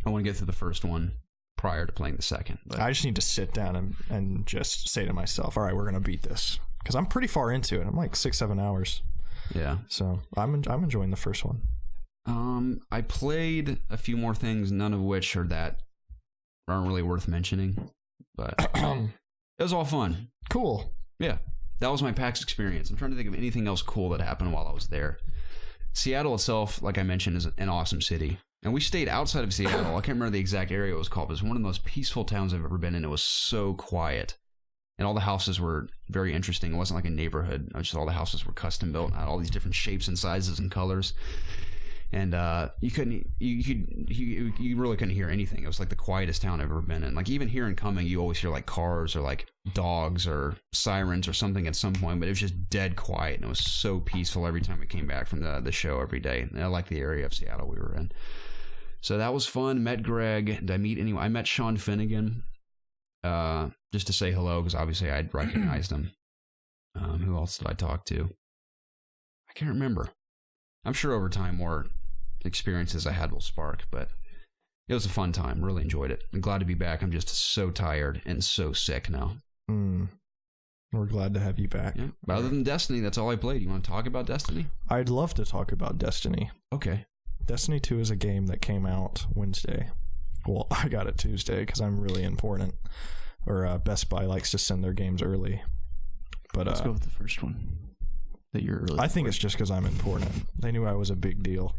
I want to get through the first one prior to playing the second. But I just need to sit down and just say to myself, all right, we're going to beat this. Because I'm pretty far into it. I'm like 6-7 hours. Yeah. So I'm enjoying the first one. I played a few more things, none of which aren't really worth mentioning. But it was all fun. Cool. Yeah. That was my PAX experience. I'm trying to think of anything else cool that happened while I was there. Seattle itself, like I mentioned, is an awesome city. And we stayed outside of Seattle. I can't remember the exact area it was called, but it was one of the most peaceful towns I've ever been in. It was so quiet. And all the houses were very interesting. It wasn't like a neighborhood. Just all the houses were custom built, had all these different shapes and sizes and colors. And you really couldn't hear anything. It was like the quietest town I've ever been in. Like even here in Cumming, you always hear like cars or like dogs or sirens or something at some point, but it was just dead quiet, and it was so peaceful every time we came back from the show every day. And I liked the area of Seattle we were in. So that was fun. Met Greg. Did I meet anyone? I met Sean Finnegan just to say hello, because obviously I'd recognized him. Who else did I talk to? I can't remember. I'm sure over time more experiences I had will spark, but it was a fun time. Really enjoyed it. I'm glad to be back. I'm just so tired and so sick now. We're glad to have you back. Yeah. But other than Destiny, that's all I played. You want to talk about Destiny? I'd love to talk about Destiny. Okay. Destiny 2 is a game that came out Wednesday. Well, I got it Tuesday because I'm really important. Or Best Buy likes to send their games early. But let's go with the first one. That you're really I think it's just because I'm important. They knew I was a big deal.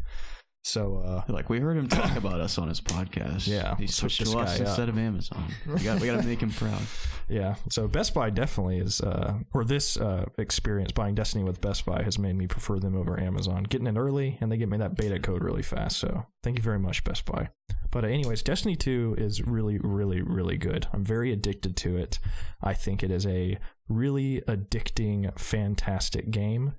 So like, we heard him talk about us on his podcast. Yeah, he switched to us instead of Amazon. We got to make him proud. Yeah, so Best Buy definitely is or this experience buying Destiny with Best Buy has made me prefer them over Amazon. Getting it early, and they get me that beta code really fast, so thank you very much, Best Buy. But anyways, Destiny 2 is really, really, really good. I'm very addicted to it. I think it is a really addicting, fantastic game.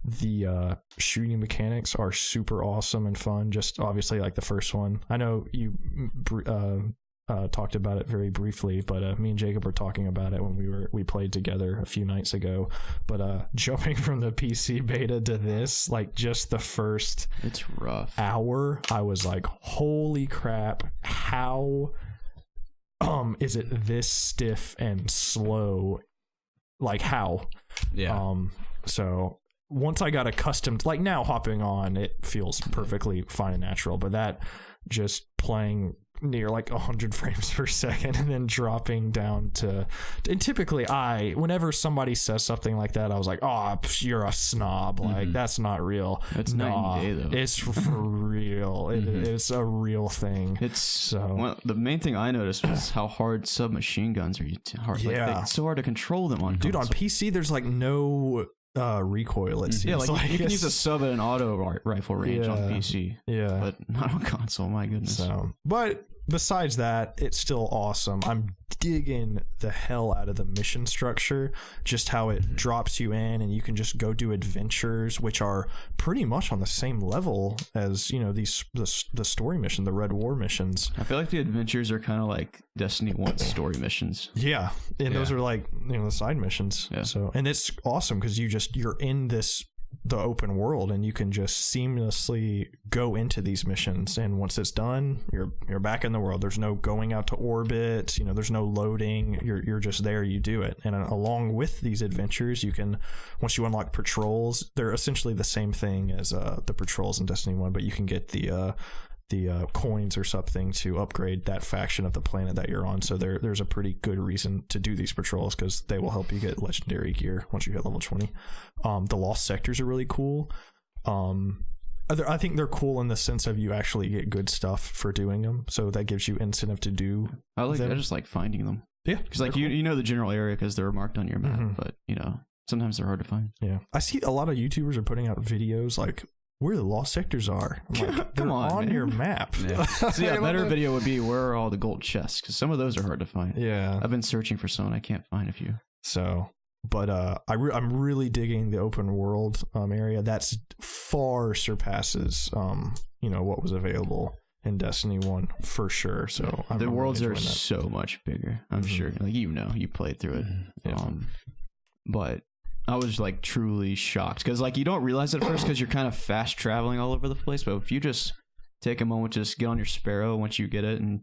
The shooting mechanics are super awesome and fun, just obviously like the first one. I know you talked about it very briefly, but me and Jacob were talking about it when we played together a few nights ago. But jumping from the PC beta to this, like just the first it's rough hour, I was like, holy crap, how is it this stiff and slow? Like how? Yeah. So once I got accustomed, like now hopping on, it feels perfectly fine and natural, but that just playing near like 100 frames per second and then dropping down to, and typically whenever somebody says something like that, I was like, oh, you're a snob, like that's not real. It's night and day though. It's for real. It's a real thing. The main thing I noticed was how hard submachine guns are hard. Yeah, like, it's so hard to control them on dude console. On PC there's like no recoil. It seems yeah, like you can use a it's- sub at an auto rifle range on PC, yeah, but not on console. My goodness. so but besides that, it's still awesome. I'm digging the hell out of the mission structure, just how it drops you in and you can just go do adventures, which are pretty much on the same level as, you know, the story mission, the Red War missions. I feel like the adventures are kind of like Destiny 1 story missions. Yeah, and those are like, you know, the side missions. Yeah. So, and it's awesome because you're in the open world and you can just seamlessly go into these missions, and once it's done, you're back in the world. There's no going out to orbit, you know, there's no loading. You're just there, you do it. And along with these adventures, you can, once you unlock patrols, they're essentially the same thing as the patrols in Destiny 1, but you can get the coins or something to upgrade that faction of the planet that you're on. So there's a pretty good reason to do these patrols because they will help you get legendary gear once you hit level 20. The lost sectors are really cool. I think they're cool in the sense of you actually get good stuff for doing them, so that gives you incentive to do them. I just like finding them. Yeah, because like you know the general area because they're marked on your map, but you know sometimes they're hard to find. Yeah, I see a lot of YouTubers are putting out videos like where the lost sectors are. I'm like, they're on your map. Yeah. So yeah, a better video would be where are all the gold chests, because some of those are hard to find. Yeah, I've been searching for some and I can't find a few. So, but I'm really digging the open world area. That's far surpasses you know, what was available in Destiny 1 for sure. So the worlds are so much bigger. I'm sure, like, you know, you played through it. Yeah. But I was like truly shocked because like you don't realize it at first because you're kind of fast traveling all over the place. But if you just take a moment, just get on your Sparrow once you get it and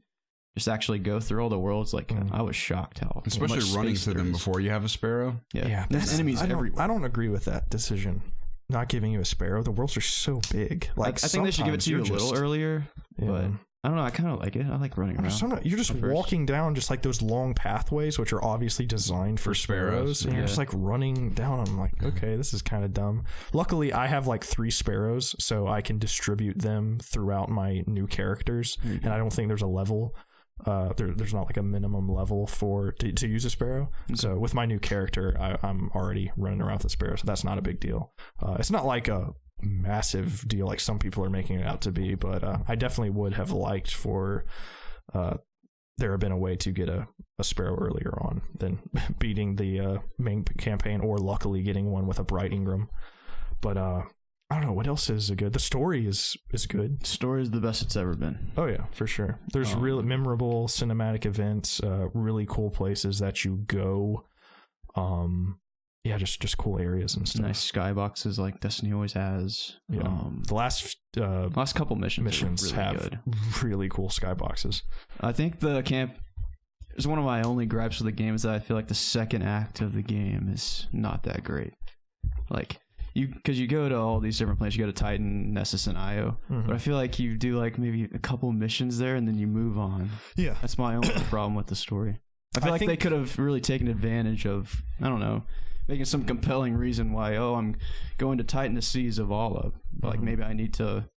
just actually go through all the worlds, like I was shocked how especially much running space through them before you have a Sparrow. Yeah, there's enemies everywhere. I don't agree with that decision. Not giving you a Sparrow. The worlds are so big. Like I think they should give it to you a little earlier. Yeah. But I don't know. I kind of like it. I like running around. You're just walking down just like those long pathways, which are obviously designed for sparrows. And you're just like running down. I'm like, okay, this is kind of dumb. Luckily, I have like 3 sparrows, so I can distribute them throughout my new characters. And I don't think there's a level. There's not like a minimum level to use a sparrow. So with my new character, I'm already running around with a sparrow, so that's not a big deal. It's not like a massive deal like some people are making it out to be, but I definitely would have liked for there have been a way to get a sparrow earlier on than beating the main campaign, or luckily getting one with a Bright Ingram. But I don't know what else is good. The story is good. The story is the best it's ever been. Oh yeah, for sure. There's really memorable cinematic events, really cool places that you go. Yeah, just cool areas and stuff. Nice skyboxes like Destiny always has. Yeah. The last couple missions really have good. Really cool skyboxes. I think the camp is one of my only gripes with the game is that I feel like the second act of the game is not that great. Like because you go to all these different places, you go to Titan, Nessus, and Io, but I feel like you do like maybe a couple missions there and then you move on. Yeah, that's my only problem with the story. I feel like they could have really taken advantage of, I don't know, making some compelling reason why, I'm going to Titan to see Zavala. But like maybe I need to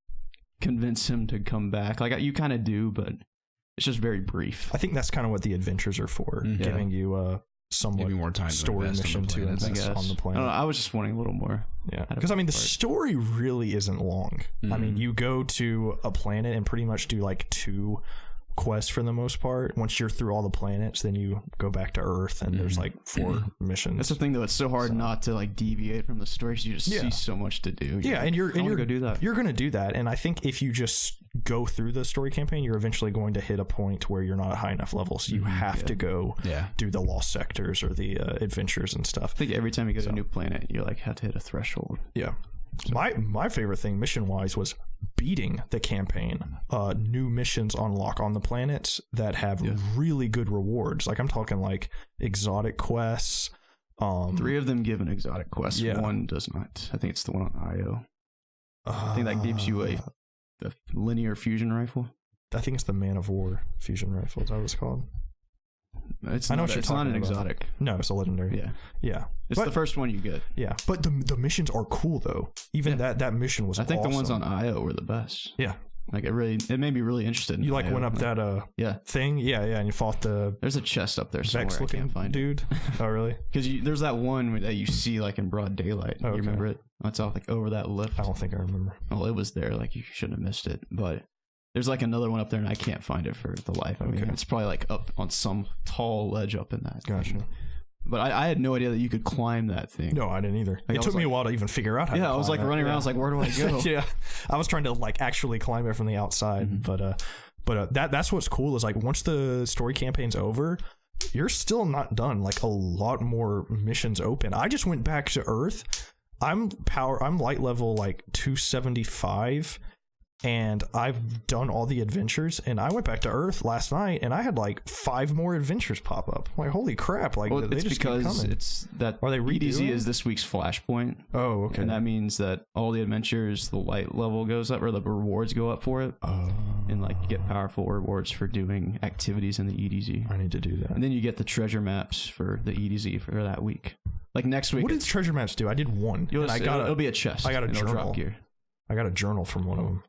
convince him to come back. Like you kind of do, but it's just very brief. I think that's kind of what the adventures are for, giving you a somewhat more time story mission to invest on the planet. I was just wanting a little more. Yeah, because I mean the story really isn't long. I mean, you go to a planet and pretty much do like 2 quest for the most part. Once you're through all the planets, then you go back to Earth, and there's like 4 missions. That's the thing, though. It's so hard not to like deviate from the story. 'Cause you just see so much to do. And you're go do that. You're gonna do that, and I think if you just go through the story campaign, you're eventually going to hit a point where you're not at high enough levels. So you have to go do the lost sectors or the adventures and stuff. I think every time you go to a new planet, you like have to hit a threshold. Yeah. So. My favorite thing mission wise was beating the campaign. New missions unlock on the planets that have really good rewards. Like I'm talking like exotic quests. 3 of them give an exotic quest. 1 does not. I think it's the one on IO. I think that gives you a linear fusion rifle. I think it's the Man of War fusion rifle. Is that what it's called? It's not an exotic. No, it's a legendary. Yeah. It's the first one you get. Yeah, but the missions are cool though. Even that mission was. I think awesome. the ones on IO were the best. Yeah, like it made me really interested. You like IO. went up that thing. Yeah, and you fought the. There's a chest up there somewhere. Vex looking I can't find dude. Oh really? Because there's that one that you see like in broad daylight. You remember it? It's off like over that lift. I don't think I remember. Well, it was there. Like you shouldn't have missed it, but. There's like another one up there, and I can't find it for the life. I mean, it's probably like up on some tall ledge up in that. Gotcha. Thing. But I had no idea that you could climb that thing. No, I didn't either. Like, it took me a while to even figure out how to climb. I was like running around. I was like, where do I go? Yeah. I was trying to like actually climb it from the outside. But that's what's cool is like once the story campaign's over, you're still not done. Like a lot more missions open. I just went back to Earth. I'm light level like 275. And I've done all the adventures, and I went back to Earth last night, and I had like 5 more adventures pop up. I'm like, holy crap! Like, well, they it's just because keep coming. It's that are they EDZ is this week's flashpoint. Oh, okay. And that means that all the adventures, the light level goes up, or the rewards go up for it, and like you get powerful rewards for doing activities in the EDZ. I need to do that. And then you get the treasure maps for the EDZ for that week. Like next week. What did treasure maps do? I did one. It'll be a chest. I got a journal. Drop gear. I got a journal from one of them.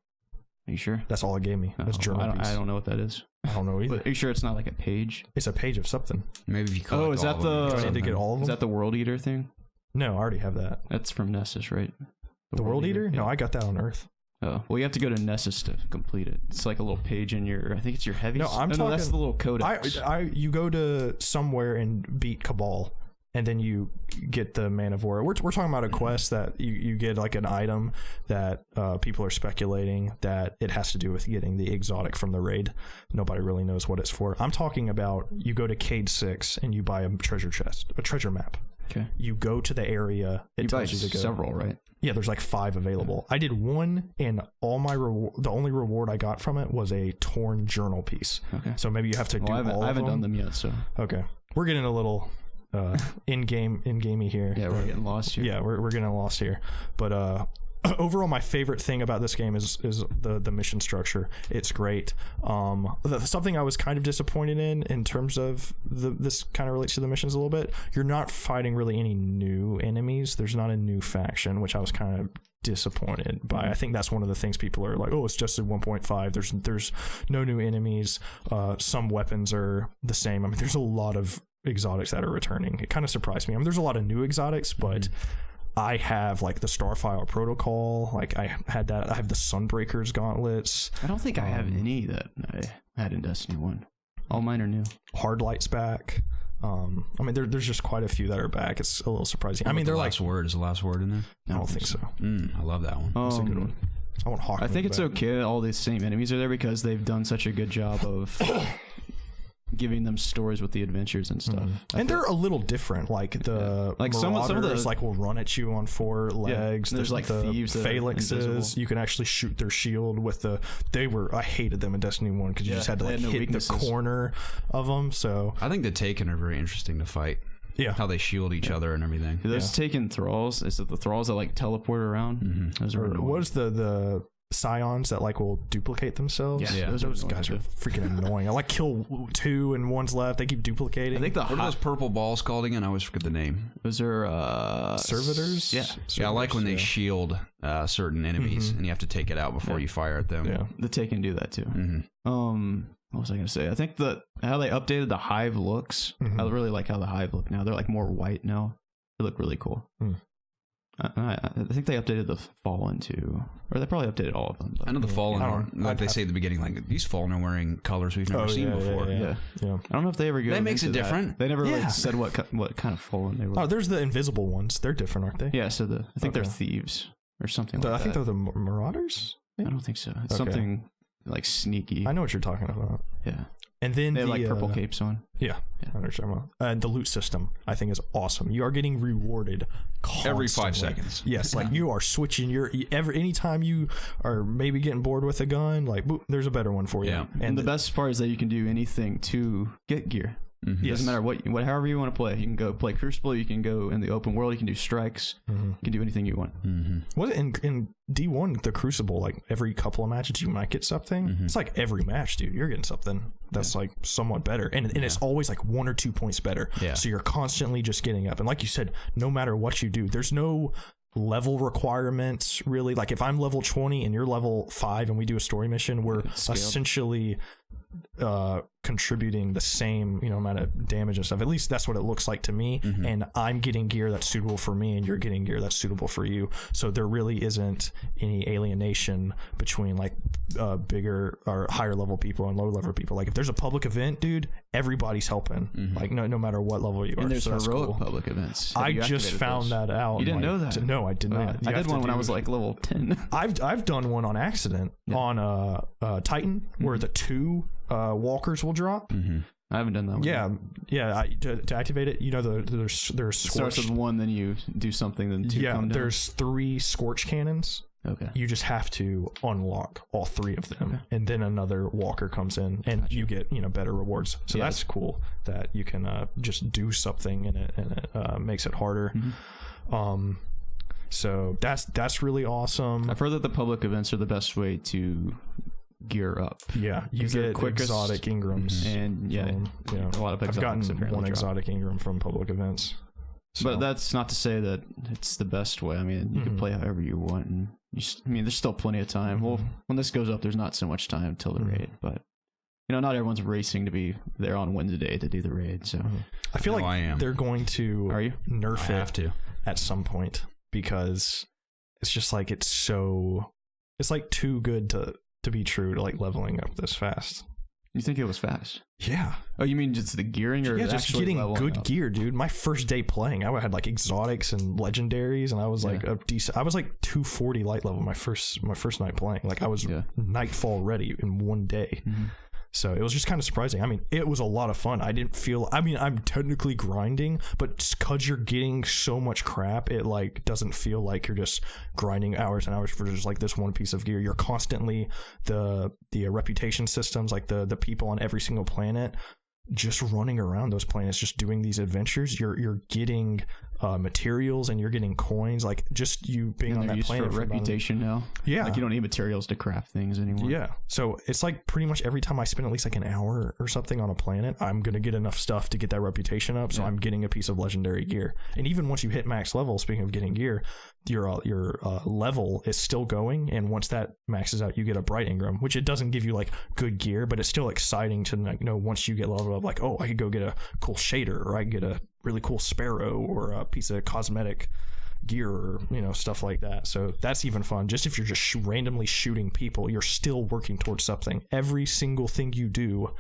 Are you sure? That's all it gave me. That's journal. I don't know what that is. I don't know either. But are you sure it's not like a page? It's a page of something. Maybe if you collect is that all of them, do I need to get all of them? Is that the World Eater thing? No, I already have that. That's from Nessus, right? The World Eater? Yeah. No, I got that on Earth. Oh, well, you have to go to Nessus to complete it. It's like a little page in your, I think it's your heavies. No, talking, that's the little codex. You go to somewhere and beat Cabal, and then you get the Man of War. We're talking about a quest that you get like an item that people are speculating that it has to do with getting the exotic from the raid. Nobody really knows what it's for. I'm talking about you go to Cade 6 and you buy a treasure map. Okay. You go to the area. It tells you to go. Several, right? Yeah, there's like 5 available. I did one, and all my the only reward I got from it was a torn journal piece. Okay. So maybe you have to do all of them. I haven't done them yet, so. Okay. We're getting a little in-gamey here. Yeah, we're getting lost here. Yeah, we're getting lost here. But overall, my favorite thing about this game is the mission structure. It's great. Something I was kind of disappointed in terms of this kind of relates to the missions a little bit. You're not fighting really any new enemies. There's not a new faction, which I was kind of disappointed by. I think that's one of the things people are like, oh, it's just a 1.5. There's no new enemies. Some weapons are the same. I mean, there's a lot of exotics that are returning. It kind of surprised me. I mean, there's a lot of new exotics, but I have like the Starfire Protocol. Like I had that. I have the Sunbreakers gauntlets. I don't think I have any that I had in Destiny 1. All mine are new. Hardlight's back. I mean, there's just quite a few that are back. It's a little surprising. I mean, they're like... Is the last word in there? I don't think so. I love that one. That's a good one. I want Hawk. I think it's okay. All these same enemies are there because they've done such a good job of giving them stories with the adventures and stuff. And they're a little different. Like the like some of the like will run at you on 4 legs. There's like the thieves, phalanxes. You can actually shoot their shield with the. I hated them in Destiny 1 because you just had to like hit the corner of them. So I think the Taken are very interesting to fight. Yeah, how they shield each other and everything. Those Taken thralls. Is it the thralls that like teleport around? Those are what is the scions that like will duplicate themselves? Yeah. Those guys are freaking annoying. I like kill 2 and one's left. They keep duplicating. I think what are those purple balls called again? I always forget the name. Those are servitors. Yeah. Servitors, I like when they shield certain enemies and you have to take it out before you fire at them. Yeah, the Taken do that too. What was I gonna say? I think how they updated the Hive looks. I really like how the Hive look now. They're like more white now. They look really cool. I think they updated the Fallen too, or they probably updated all of them. But. I know the Fallen, like they say at the beginning, like these Fallen are wearing colors we've never seen before. Yeah. I don't know if they ever go. That makes it different. They never really said what kind of Fallen they were. Oh, there's the invisible ones. They're different, aren't they? Yeah. So I think they're thieves or something. I think they're the Marauders. I don't think so. It's something like sneaky. I know what you're talking about. Yeah. And then they have like purple capes on. Yeah. I understand. The loot system, I think, is awesome. You are getting rewarded constantly. Every 5 seconds. Yes, like you are switching anytime you are maybe getting bored with a gun, like boop, there's a better one for you. Yeah. And the best part is that you can do anything to get gear. Mm-hmm. It doesn't matter however you want to play. You can go play Crucible. You can go in the open world. You can do strikes. Mm-hmm. You can do anything you want. Mm-hmm. Was it in D1 the Crucible? Like every couple of matches, you might get something. Mm-hmm. It's like every match, dude. You're getting something that's like somewhat better, and it's always like 1 or 2 points better. Yeah. So you're constantly just getting up. And like you said, no matter what you do, there's no level requirements really. Like if I'm level 20 and you're level 5 and we do a story mission, we're essentially contributing the same amount of damage and stuff. At least that's what it looks like to me. Mm-hmm. And I'm getting gear that's suitable for me, and you're getting gear that's suitable for you. So there really isn't any alienation between like bigger or higher level people and lower level people. Like if there's a public event, dude, everybody's helping. Mm-hmm. Like no matter what level you are. And there's so heroic public events. I just found that out. You didn't know that? No, I did not. I did one when I was like level 10. I've done one on accident on Titan where the 2 walkers will drop. Mm-hmm. I haven't done that one. Yeah. To activate it, there's scorch. It starts with 1, then you do something, then 2 come down. There's 3 scorch cannons. Okay. You just have to unlock all 3 of them, and then another walker comes in, and you get better rewards. So that's cool that you can just do something, and it makes it harder. Mm-hmm. So that's really awesome. I've heard that the public events are the best way to gear up. Yeah, you get exotic Ingrams, and a lot of exotics. I've gotten 1 exotic Ingram from public events. So. But that's not to say that it's the best way. I mean, you can play however you want, and there's still plenty of time. Mm-hmm. Well, when this goes up, there's not so much time till the raid, but not everyone's racing to be there on Wednesday to do the raid. So I feel like they're going to nerf it at some point, because it's just like it's like too good to be true to like leveling up this fast. You think it was fast? Yeah. Oh, you mean just the gearing, or just getting good gear, dude? My first day playing, I had like exotics and legendaries, and I was like I was like 240 light level my first night playing. Like I was nightfall ready in 1 day. Mm-hmm. So it was just kind of surprising. I mean, it was a lot of fun. I'm technically grinding, but because you're getting so much crap, it like doesn't feel like you're just grinding hours and hours for just like this one piece of gear. You're constantly the reputation systems, like the people on every single planet, just running around those planets, just doing these adventures. You're getting materials, and you're getting coins, like just you being on that planet. For reputation now. Yeah, like you don't need materials to craft things anymore. Yeah, so it's like pretty much every time I spend at least like an hour or something on a planet, I'm gonna get enough stuff to get that reputation up. So I'm getting a piece of legendary gear. And even once you hit max level, speaking of getting gear, your level is still going, and once that maxes out, you get a bright Ingram, which it doesn't give you like good gear, but it's still exciting to like know once you get leveled up, like, oh, I could go get a cool shader, or I could get a really cool sparrow, or a piece of cosmetic gear, or stuff like that. So that's even fun. Just if you're just randomly shooting people, you're still working towards something. Every single thing you do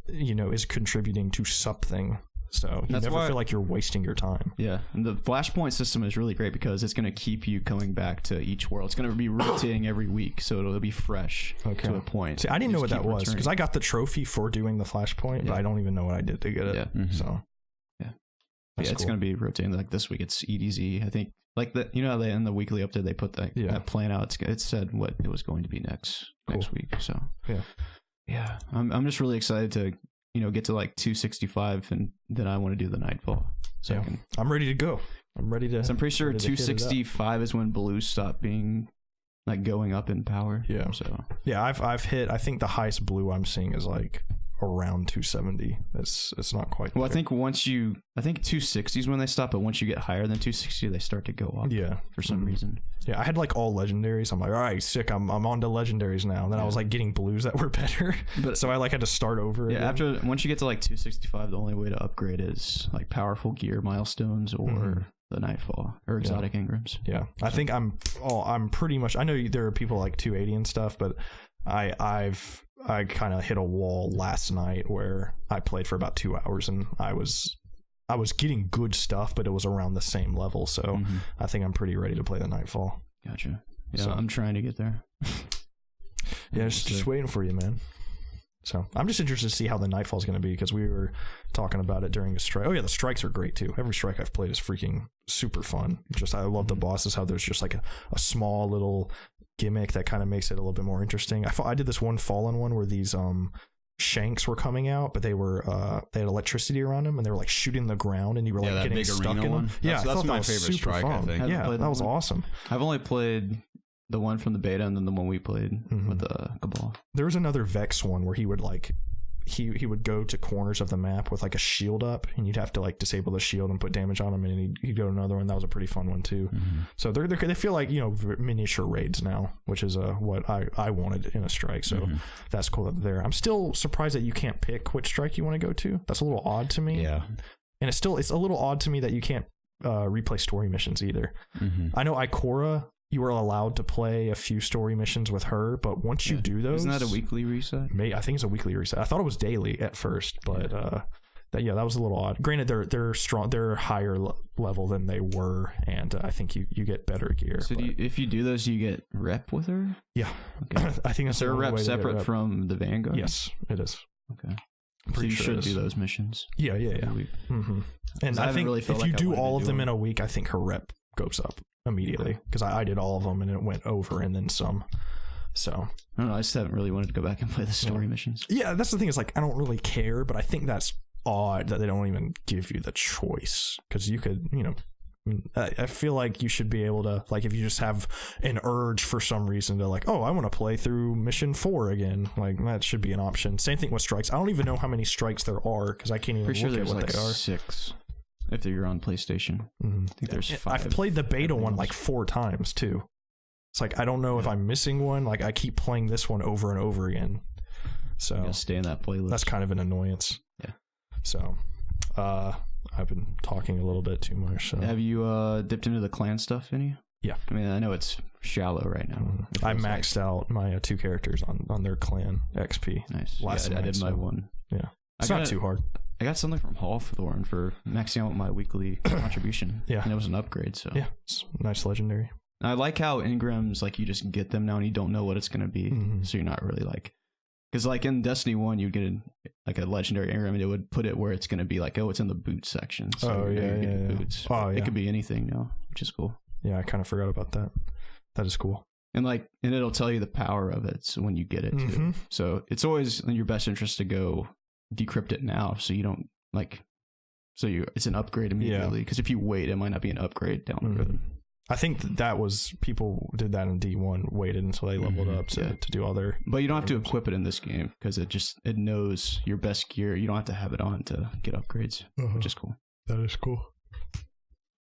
is contributing to something. So you never feel like you're wasting your time. Yeah, and the flashpoint system is really great because it's going to keep you coming back to each world. It's going to be rotating every week, so it'll be fresh to a point. See, I didn't know what that was, because I got the trophy for doing the flashpoint, but I don't even know what I did to get it. Yeah. So it's cool. Going to be rotating. Like this week, it's EDZ. I think like that. They in the weekly update they put that plan out. It said what it was going to be next week. So I'm just really excited to get to like 265, and then I want to do the Nightfall. So I'm ready to go. I'm ready to. So I'm pretty sure 265 is when blues stop being like going up in power. Yeah. So I've hit. I think the highest blue I'm seeing is like around 270. It's not quite well there. I think 260 is when they stop, but once you get higher than 260 they start to go up for some reason. I had like all legendaries. I'm like, all right, sick, I'm on to legendaries now, and then I was like getting blues that were better, but so I like had to start over again. Once you get to like 265, the only way to upgrade is like powerful gear milestones or the Nightfall or Exotic Engrams. Yeah, I think I'm pretty much. I know there are people like 280 and stuff, but I kind of hit a wall last night where I played for about 2 hours and I was getting good stuff, but it was around the same level. So I think I'm pretty ready to play the Nightfall. Gotcha. Yeah, So- I'm trying to get there. Yeah, just waiting for you, man. So I'm just interested to see how the Nightfall is going to be because we were talking about it during a strike. Oh yeah, the strikes are great too. Every strike I've played is freaking super fun. Just I love the bosses. How there's just like a small little gimmick that kind of makes it a little bit more interesting. I did this one Fallen one where these shanks were coming out, but they had electricity around them and they were like shooting the ground and you were like that getting big stuck arena in them. one? Yeah, That's I thought my that was favorite super strike, fun. I think. Yeah, that was awesome. I've only played the one from the beta and then the one we played with the Cabal. There was another Vex one where he would like he would go to corners of the map with like a shield up and you'd have to like disable the shield and put damage on him and he'd go to another one. That was a pretty fun one too. So they feel like, you know, miniature raids now, which is what I wanted in a strike. So that's cool that they're there. I'm still surprised that you can't pick which strike you want to go to. That's a little odd to me. Yeah. And it's a little odd to me that you can't replay story missions either. I know Ikora, you were allowed to play a few story missions with her, but once you do those, isn't that a weekly reset? I think it's a weekly reset. I thought it was daily at first, but that was a little odd. Granted, they're strong, they're higher level than they were, and I think you get better gear. So if you do those, do you get rep with her? Yeah, Okay. I think Is there a rep separate from the Vanguard? Yes, it is. Okay. I'm So pretty you sure should it is. do those missions. Yeah. every week. And I I haven't think really if felt you like I do wanted all to of do them in them. a week, I think her rep goes up immediately because I did all of them and it went over and then some. So I don't know. I just haven't really wanted to go back and play the story missions. yeah, that's the thing. Is like I don't really care, but I think that's odd that they don't even give you the choice because you could, you know. I feel like you should be able to, like, if you just have an urge for some reason to, like, oh, I want to play through mission 4 again, like, that should be an option. Same thing with strikes. I don't even know how many strikes there are because I can't even Pretty sure look at there's what like they are. 6 if you're on PlayStation. I think there's 5. I've played the beta one ones. like 4 times too. It's like I don't know if I'm missing one. Like I keep playing this one over and over again. So You gotta stay in that playlist. that's kind of an annoyance. Yeah. So I've been talking a little bit too much. So. Have you dipped into the clan stuff any? Yeah. I mean, I know it's shallow right now. It I feels maxed out my 2 characters on their clan XP. Nice. last I night, did my so- one. Yeah. It's I not got- too hard. I got something from Hawthorne for maxing out my weekly contribution. Yeah. And it was an upgrade, so. Yeah. It's nice legendary. I like how Ingrams, like, you just get them now and you don't know what it's going to be. So you're not really like. Because, like, in Destiny 1, you'd get a legendary Ingram and it would put it where it's going to be like, oh, it's in the boots section. So Oh, yeah, you're getting yeah. boots. Oh, It yeah. could be anything now, which is cool. Yeah, I kind of forgot about that. That is cool. And it'll tell you the power of it so when you get it too. So it's always in your best interest to go decrypt it now so you don't it's an upgrade immediately. Because if you wait, it might not be an upgrade down the road. I think that was people did that in D1, waited until they leveled up to do all their. But you don't have to equip it in this game because it knows your best gear. You don't have to have it on to get upgrades, which is cool. That is cool.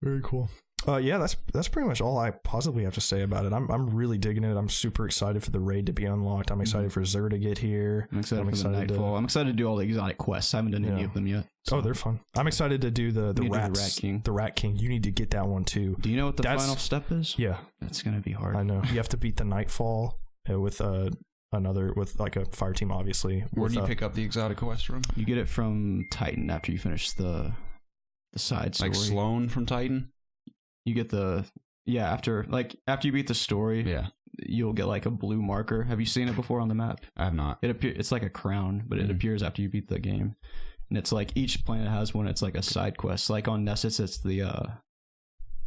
Very cool. Yeah, that's pretty much all I possibly have to say about it. I'm really digging it. I'm super excited for the raid to be unlocked. I'm excited for Xur to get here. I'm excited for the Nightfall. I'm excited to do all the exotic quests. I haven't done any of them yet. So. Oh, they're fun. I'm excited to do the rats. The Rat King. You need to get that one too. Do you know what the final step is? Yeah, it's gonna be hard. I know. You have to beat the Nightfall with like a fire team, obviously. Where do you pick up the exotic quest from? You get it from Titan after you finish the side story. Like Sloan from Titan? You get after you beat the story, you'll get like a blue marker. Have you seen it before on the map? I have not. It's like a crown, but it appears after you beat the game. And it's like each planet has one. It's like a side quest. Like on Nessus, it's the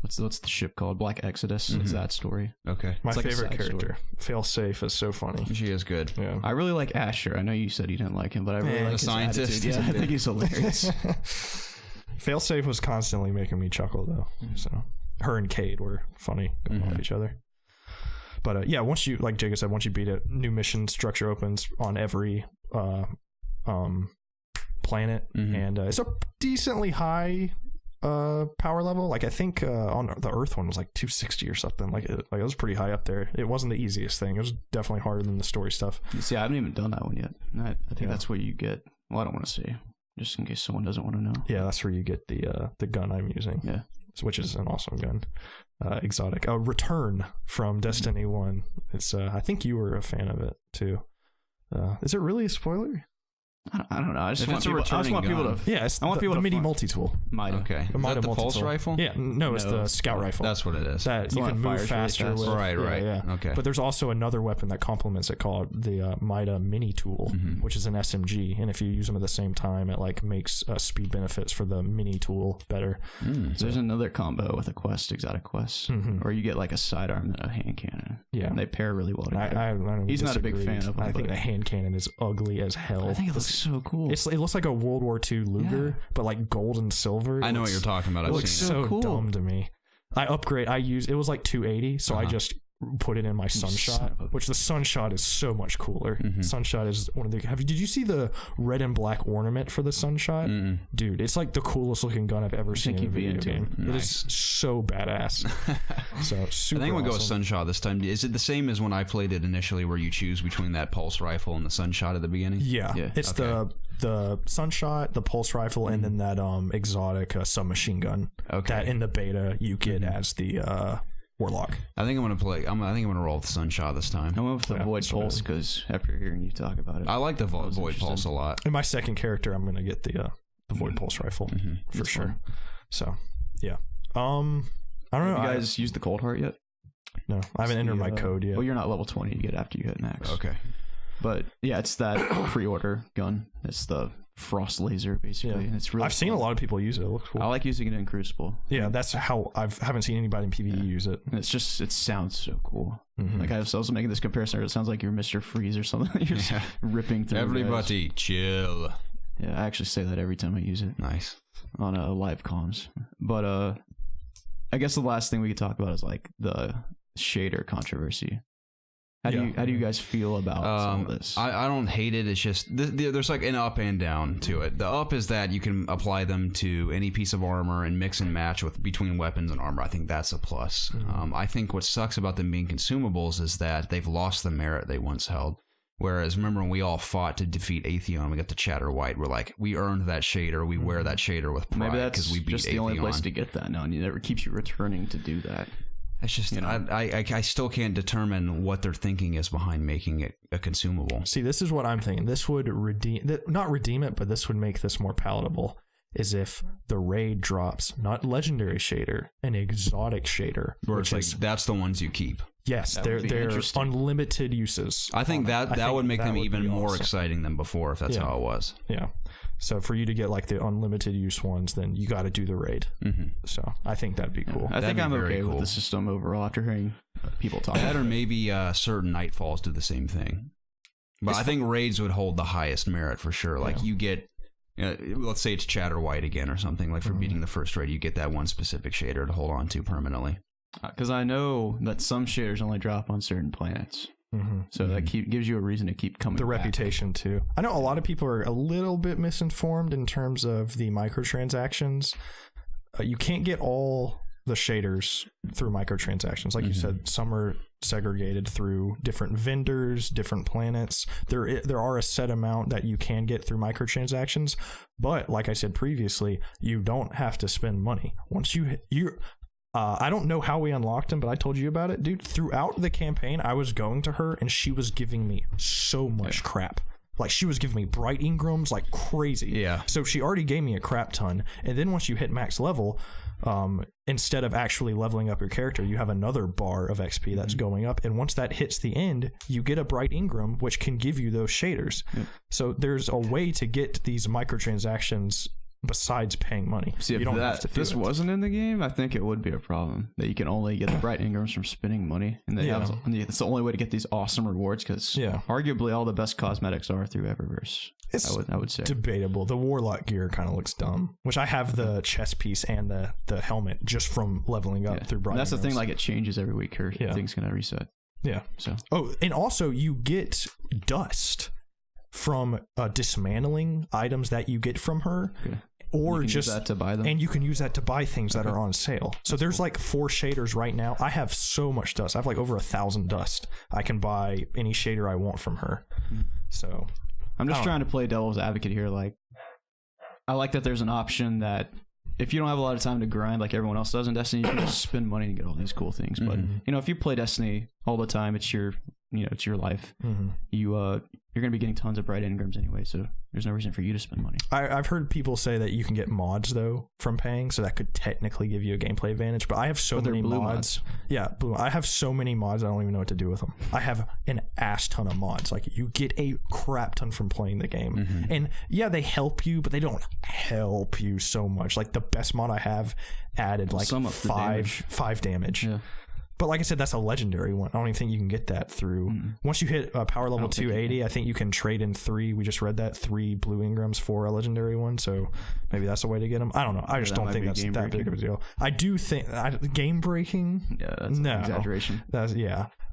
what's the ship called? Black Exodus. It's that story. Okay. My like a favorite side character, Failsafe, is so funny. She is good. Yeah. I really like Asher. I know you said you didn't like him, but I really like his scientist. attitude. Yeah, I think he's hilarious. Failsafe was constantly making me chuckle though. So her and Cade were funny going off each other. But yeah, once you, like Jacob said, once you beat it, new mission structure opens on every planet, and it's a decently high power level. Like I think on the Earth one was like 260 or something. Like it was pretty high up there. It wasn't the easiest thing. It was definitely harder than the story stuff. You see, I haven't even done that one yet. I think that's where you get. Well, I don't want to say, just in case someone doesn't want to know. Yeah, that's where you get the gun I'm using. Yeah. which is an awesome gun. Exotic. Return from Destiny 1. It's I think you were a fan of it too. Is it really a spoiler? I don't know. I just If want it's a people, returning gun. Yeah, it's I want people the to mini find- multi-tool. Okay. Is that the pulse rifle? Yeah, no, it's the scout rifle. That's what it is. That you one can that move fires really faster fast. with. Right. Yeah. Okay. But there's also another weapon that complements it called the Mida mini tool, which is an SMG, and if you use them at the same time, it like makes speed benefits for the mini tool better. There's another combo with a quest, exotic quest, or you get like a sidearm and a hand cannon. Yeah. And they pair really well together. I don't He's not a big disagree. fan of them, I think but- the hand cannon is ugly as hell. I think it looks so cool. It looks like a World War II Luger, but like gold and silver. I know what you're talking about. It I've looks seen so cool. dumb to me. It was like 280, so I just put it in my Sunshot, which the Sunshot is so much cooler. Sunshot is one of the. Did you see the red and black ornament for the Sunshot? Dude, it's like the coolest looking gun I've ever seen in a video game. It is so badass. So super. I think I'm gonna go with awesome. Sunshot this time. Is it the same as when I played it initially, where you choose between that pulse rifle and the Sunshot at the beginning? Yeah. It's the Sunshot, the pulse rifle, and then that exotic submachine gun. Okay. That in the beta you get as the Warlock. I think I'm gonna play. I think I'm gonna roll with the Sunshot this time. I went with the Void that's what Pulse it is. because after hearing you talk about it, I like the Void interested. Pulse a lot. In my second character, I'm gonna get the Void Pulse rifle for That's sure. fun. So yeah. I don't know. Have you guys used the Cold Heart yet? No, I haven't entered my code yet. Well, you're not level 20. You get after you hit max. Okay. But yeah, it's that pre-order gun. It's the frost laser basically. Yeah. And it's really I've seen a lot of people use it. It looks cool. I like using it in Crucible. Yeah, that's how haven't seen anybody in PvE use it. And it sounds so cool. Mhm. Like I was also making this comparison. It sounds like you're Mr. Freeze or something. You're just ripping through. guys. Everybody, chill. Yeah, I actually say that every time I use it Nice. on live comms. But I guess the last thing we could talk about is like the shader controversy. How do you guys feel about all this? I don't hate it. It's just there's like an up and down to it. The up is that you can apply them to any piece of armor and mix and match between weapons and armor. I think that's a plus. I think what sucks about them being consumables is that they've lost the merit they once held. Whereas remember when we all fought to defeat Atheon, we got the Chatter White. We're like, we earned that shader. We wear that shader with pride Maybe that's because we beat just the Atheon. only place to get that now, and it never keeps you returning to do that. It's just, I still can't determine what their thinking is behind making it a consumable. See, this is what I'm thinking. This would not redeem it, but this would make this more palatable. Is if the raid drops not legendary shader, an exotic shader, Where it's like that's the ones you keep. Yes, That they're would be interesting. unlimited uses. I think that would make them would even be more awesome. exciting than before if that's Yeah. how it was. Yeah. So for you to get like the unlimited use ones, then you got to do the raid. So I think that'd be cool. I think That'd I'm be very okay cool. with the system overall after hearing people talk. That or maybe certain Nightfalls do the same thing. But I think raids would hold the highest merit for sure. Like you get, let's say it's Chatter White again or something. Like for beating the first raid, you get that one specific shader to hold on to permanently. Because I know that some shaders only drop on certain planets. So that gives you a reason to keep coming The back. reputation too. I know a lot of people are a little bit misinformed in terms of the microtransactions. You can't get all the shaders through microtransactions. Like you said, some are segregated through different vendors, different planets. There are a set amount that you can get through microtransactions, but like I said previously, you don't have to spend money. Once you I don't know how we unlocked him, but I told you about it, dude. Throughout the campaign, I was going to her and she was giving me so much crap. Like she was giving me bright Ingrams like crazy. Yeah. So she already gave me a crap ton. And then once you hit max level, instead of actually leveling up your character, you have another bar of XP that's going up. And once that hits the end, you get a bright Ingram, which can give you those shaders. So there's a way to get these microtransactions besides paying money. See, you don't have to if do this it. wasn't in the game, I think it would be a problem that you can only get the bright Ingrams from spending money, and it's the only way to get these awesome rewards. Because arguably all the best cosmetics are through Eververse. I would say debatable. The Warlock gear kind of looks dumb, which I have the chest piece and the helmet just from leveling up through bright. And that's the thing; Ingrams. like it changes every week. Or things gonna reset. Yeah. So and also you get dust from dismantling items that you get from her. Okay. Or you can just use that to buy them. And you can use that to buy things that are on sale. So there's like 4 shaders right now. I have so much dust. I have like over 1,000 dust. I can buy any shader I want from her. So I'm just trying to play devil's advocate here. Like, I like that there's an option that if you don't have a lot of time to grind like everyone else does in Destiny, you can just spend money and get all these cool things. But you know, if you play Destiny all the time, it's your life. You're gonna be getting tons of bright engrams anyway, so there's no reason for you to spend money. I've heard people say that you can get mods though from paying, so that could technically give you a gameplay advantage. But I have so many mods. Yeah, blue. I have so many mods I don't even know what to do with them. I have an ass ton of mods. Like you get a crap ton from playing the game, and yeah, they help you, but they don't help you so much. Like the best mod I have added like five damage. Yeah. But like I said, that's a legendary one. I don't even think you can get that through. Once you hit power level 280, I think you can trade in 3. We just read that 3 blue engrams for a legendary one. So maybe that's a way to get them. I don't know. I just don't think that's that big of a deal. I do think game breaking. Yeah, that's an exaggeration. That's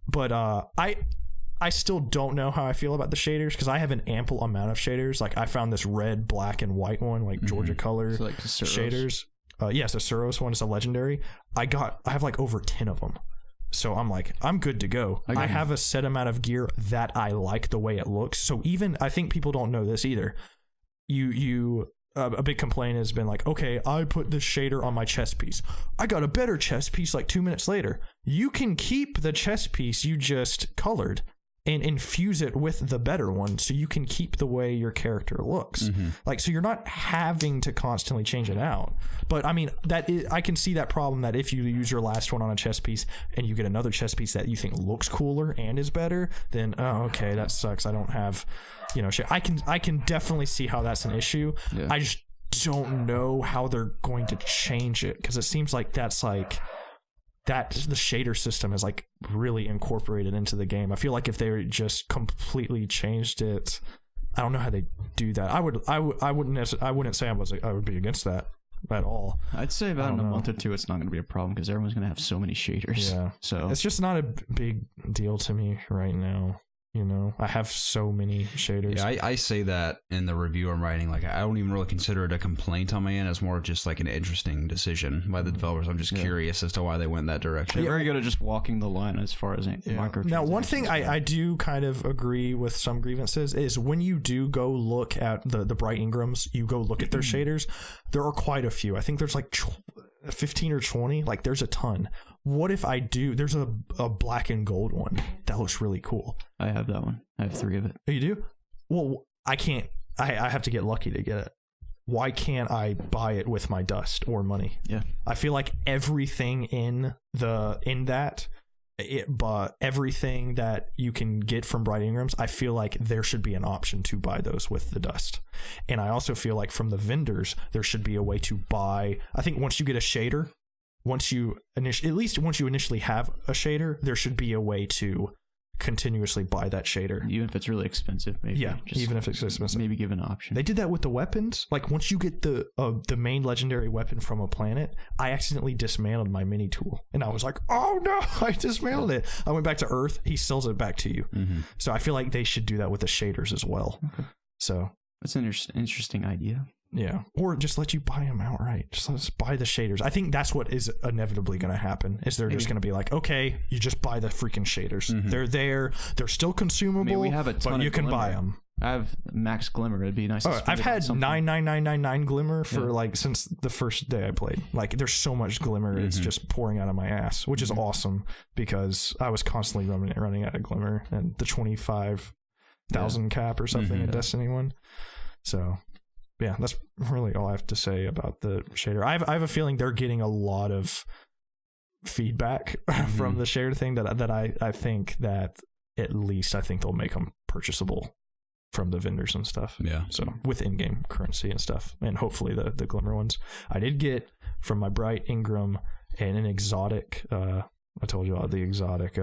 But I still don't know how I feel about the shaders because I have an ample amount of shaders. Like I found this red, black, and white one, like Georgia color so like shaders. Yes, the Suros one is a legendary. I have like over 10 of them. So I'm like, I'm good to go. I have a set amount of gear that I like the way it looks. So even, I think people don't know this either. A big complaint has been like, okay, I put this shader on my chest piece. I got a better chest piece like 2 minutes later. You can keep the chest piece you just colored and infuse it with the better one so you can keep the way your character looks. Like, so you're not having to constantly change it out. But I mean, I can see that problem that if you use your last one on a chest piece and you get another chest piece that you think looks cooler and is better, then, oh, okay, that sucks. I don't have, I can definitely see how that's an issue. Yeah. I just don't know how they're going to change it because it seems like that's like, that the shader system is like really incorporated into the game. I feel like if they just completely changed it, I don't know how they do that. I wouldn't say I would be against that at all. I'd say about in a month or two, it's not going to be a problem because everyone's going to have so many shaders. Yeah. So it's just not a big deal to me right now. I have so many shaders. Yeah, I say that in the review I'm writing. Like, I don't even really consider it a complaint on my end. It's more of just like an interesting decision by the developers. I'm just curious as to why they went that direction. They're very good at just walking the line as far as microtransactions. Now, one thing I do kind of agree with some grievances is when you do go look at the bright engrams, you go look at their shaders, there are quite a few. I think there's like 15 or 20. Like, there's a ton. What if there's a black and gold one that looks really cool. I have that one. I have 3 of it. Oh, you do? Well, I can't. I have to get lucky to get it. Why can't I buy it with my dust or money? Yeah. I feel like everything but everything that you can get from bright engrams, I feel like there should be an option to buy those with the dust. And I also feel like from the vendors, there should be a way to buy. I think once you get a shader, once you initially have a shader, there should be a way to continuously buy that shader, even if it's really expensive. Maybe. Yeah, even if it's expensive, maybe give an option. They did that with the weapons. Like once you get the main legendary weapon from a planet, I accidentally dismantled my mini tool, and I was like, "Oh no, I dismantled it." I went back to Earth. He sells it back to you. So I feel like they should do that with the shaders as well. Okay. So that's an interesting idea. Yeah, or just let you buy them outright. Just let us buy the shaders. I think that's what is inevitably going to happen. Is they're just going to be like, okay, you just buy the freaking shaders. They're there. They're still consumable. We have a ton but you can glimmer. buy them. I have max glimmer. It'd be nice. I've had 99999 glimmer for like since the first day I played. Like there's so much glimmer, it's just pouring out of my ass, which is awesome because I was constantly running out of glimmer and the 25,000 cap or something in Destiny 1. So. Yeah, that's really all I have to say about the shader. I have a feeling they're getting a lot of feedback from the shader thing that I think that at least I think they'll make them purchasable from the vendors and stuff. Yeah. So with in-game currency and stuff, and hopefully the glimmer ones. I did get from my bright engram and an exotic. I told you about the exotic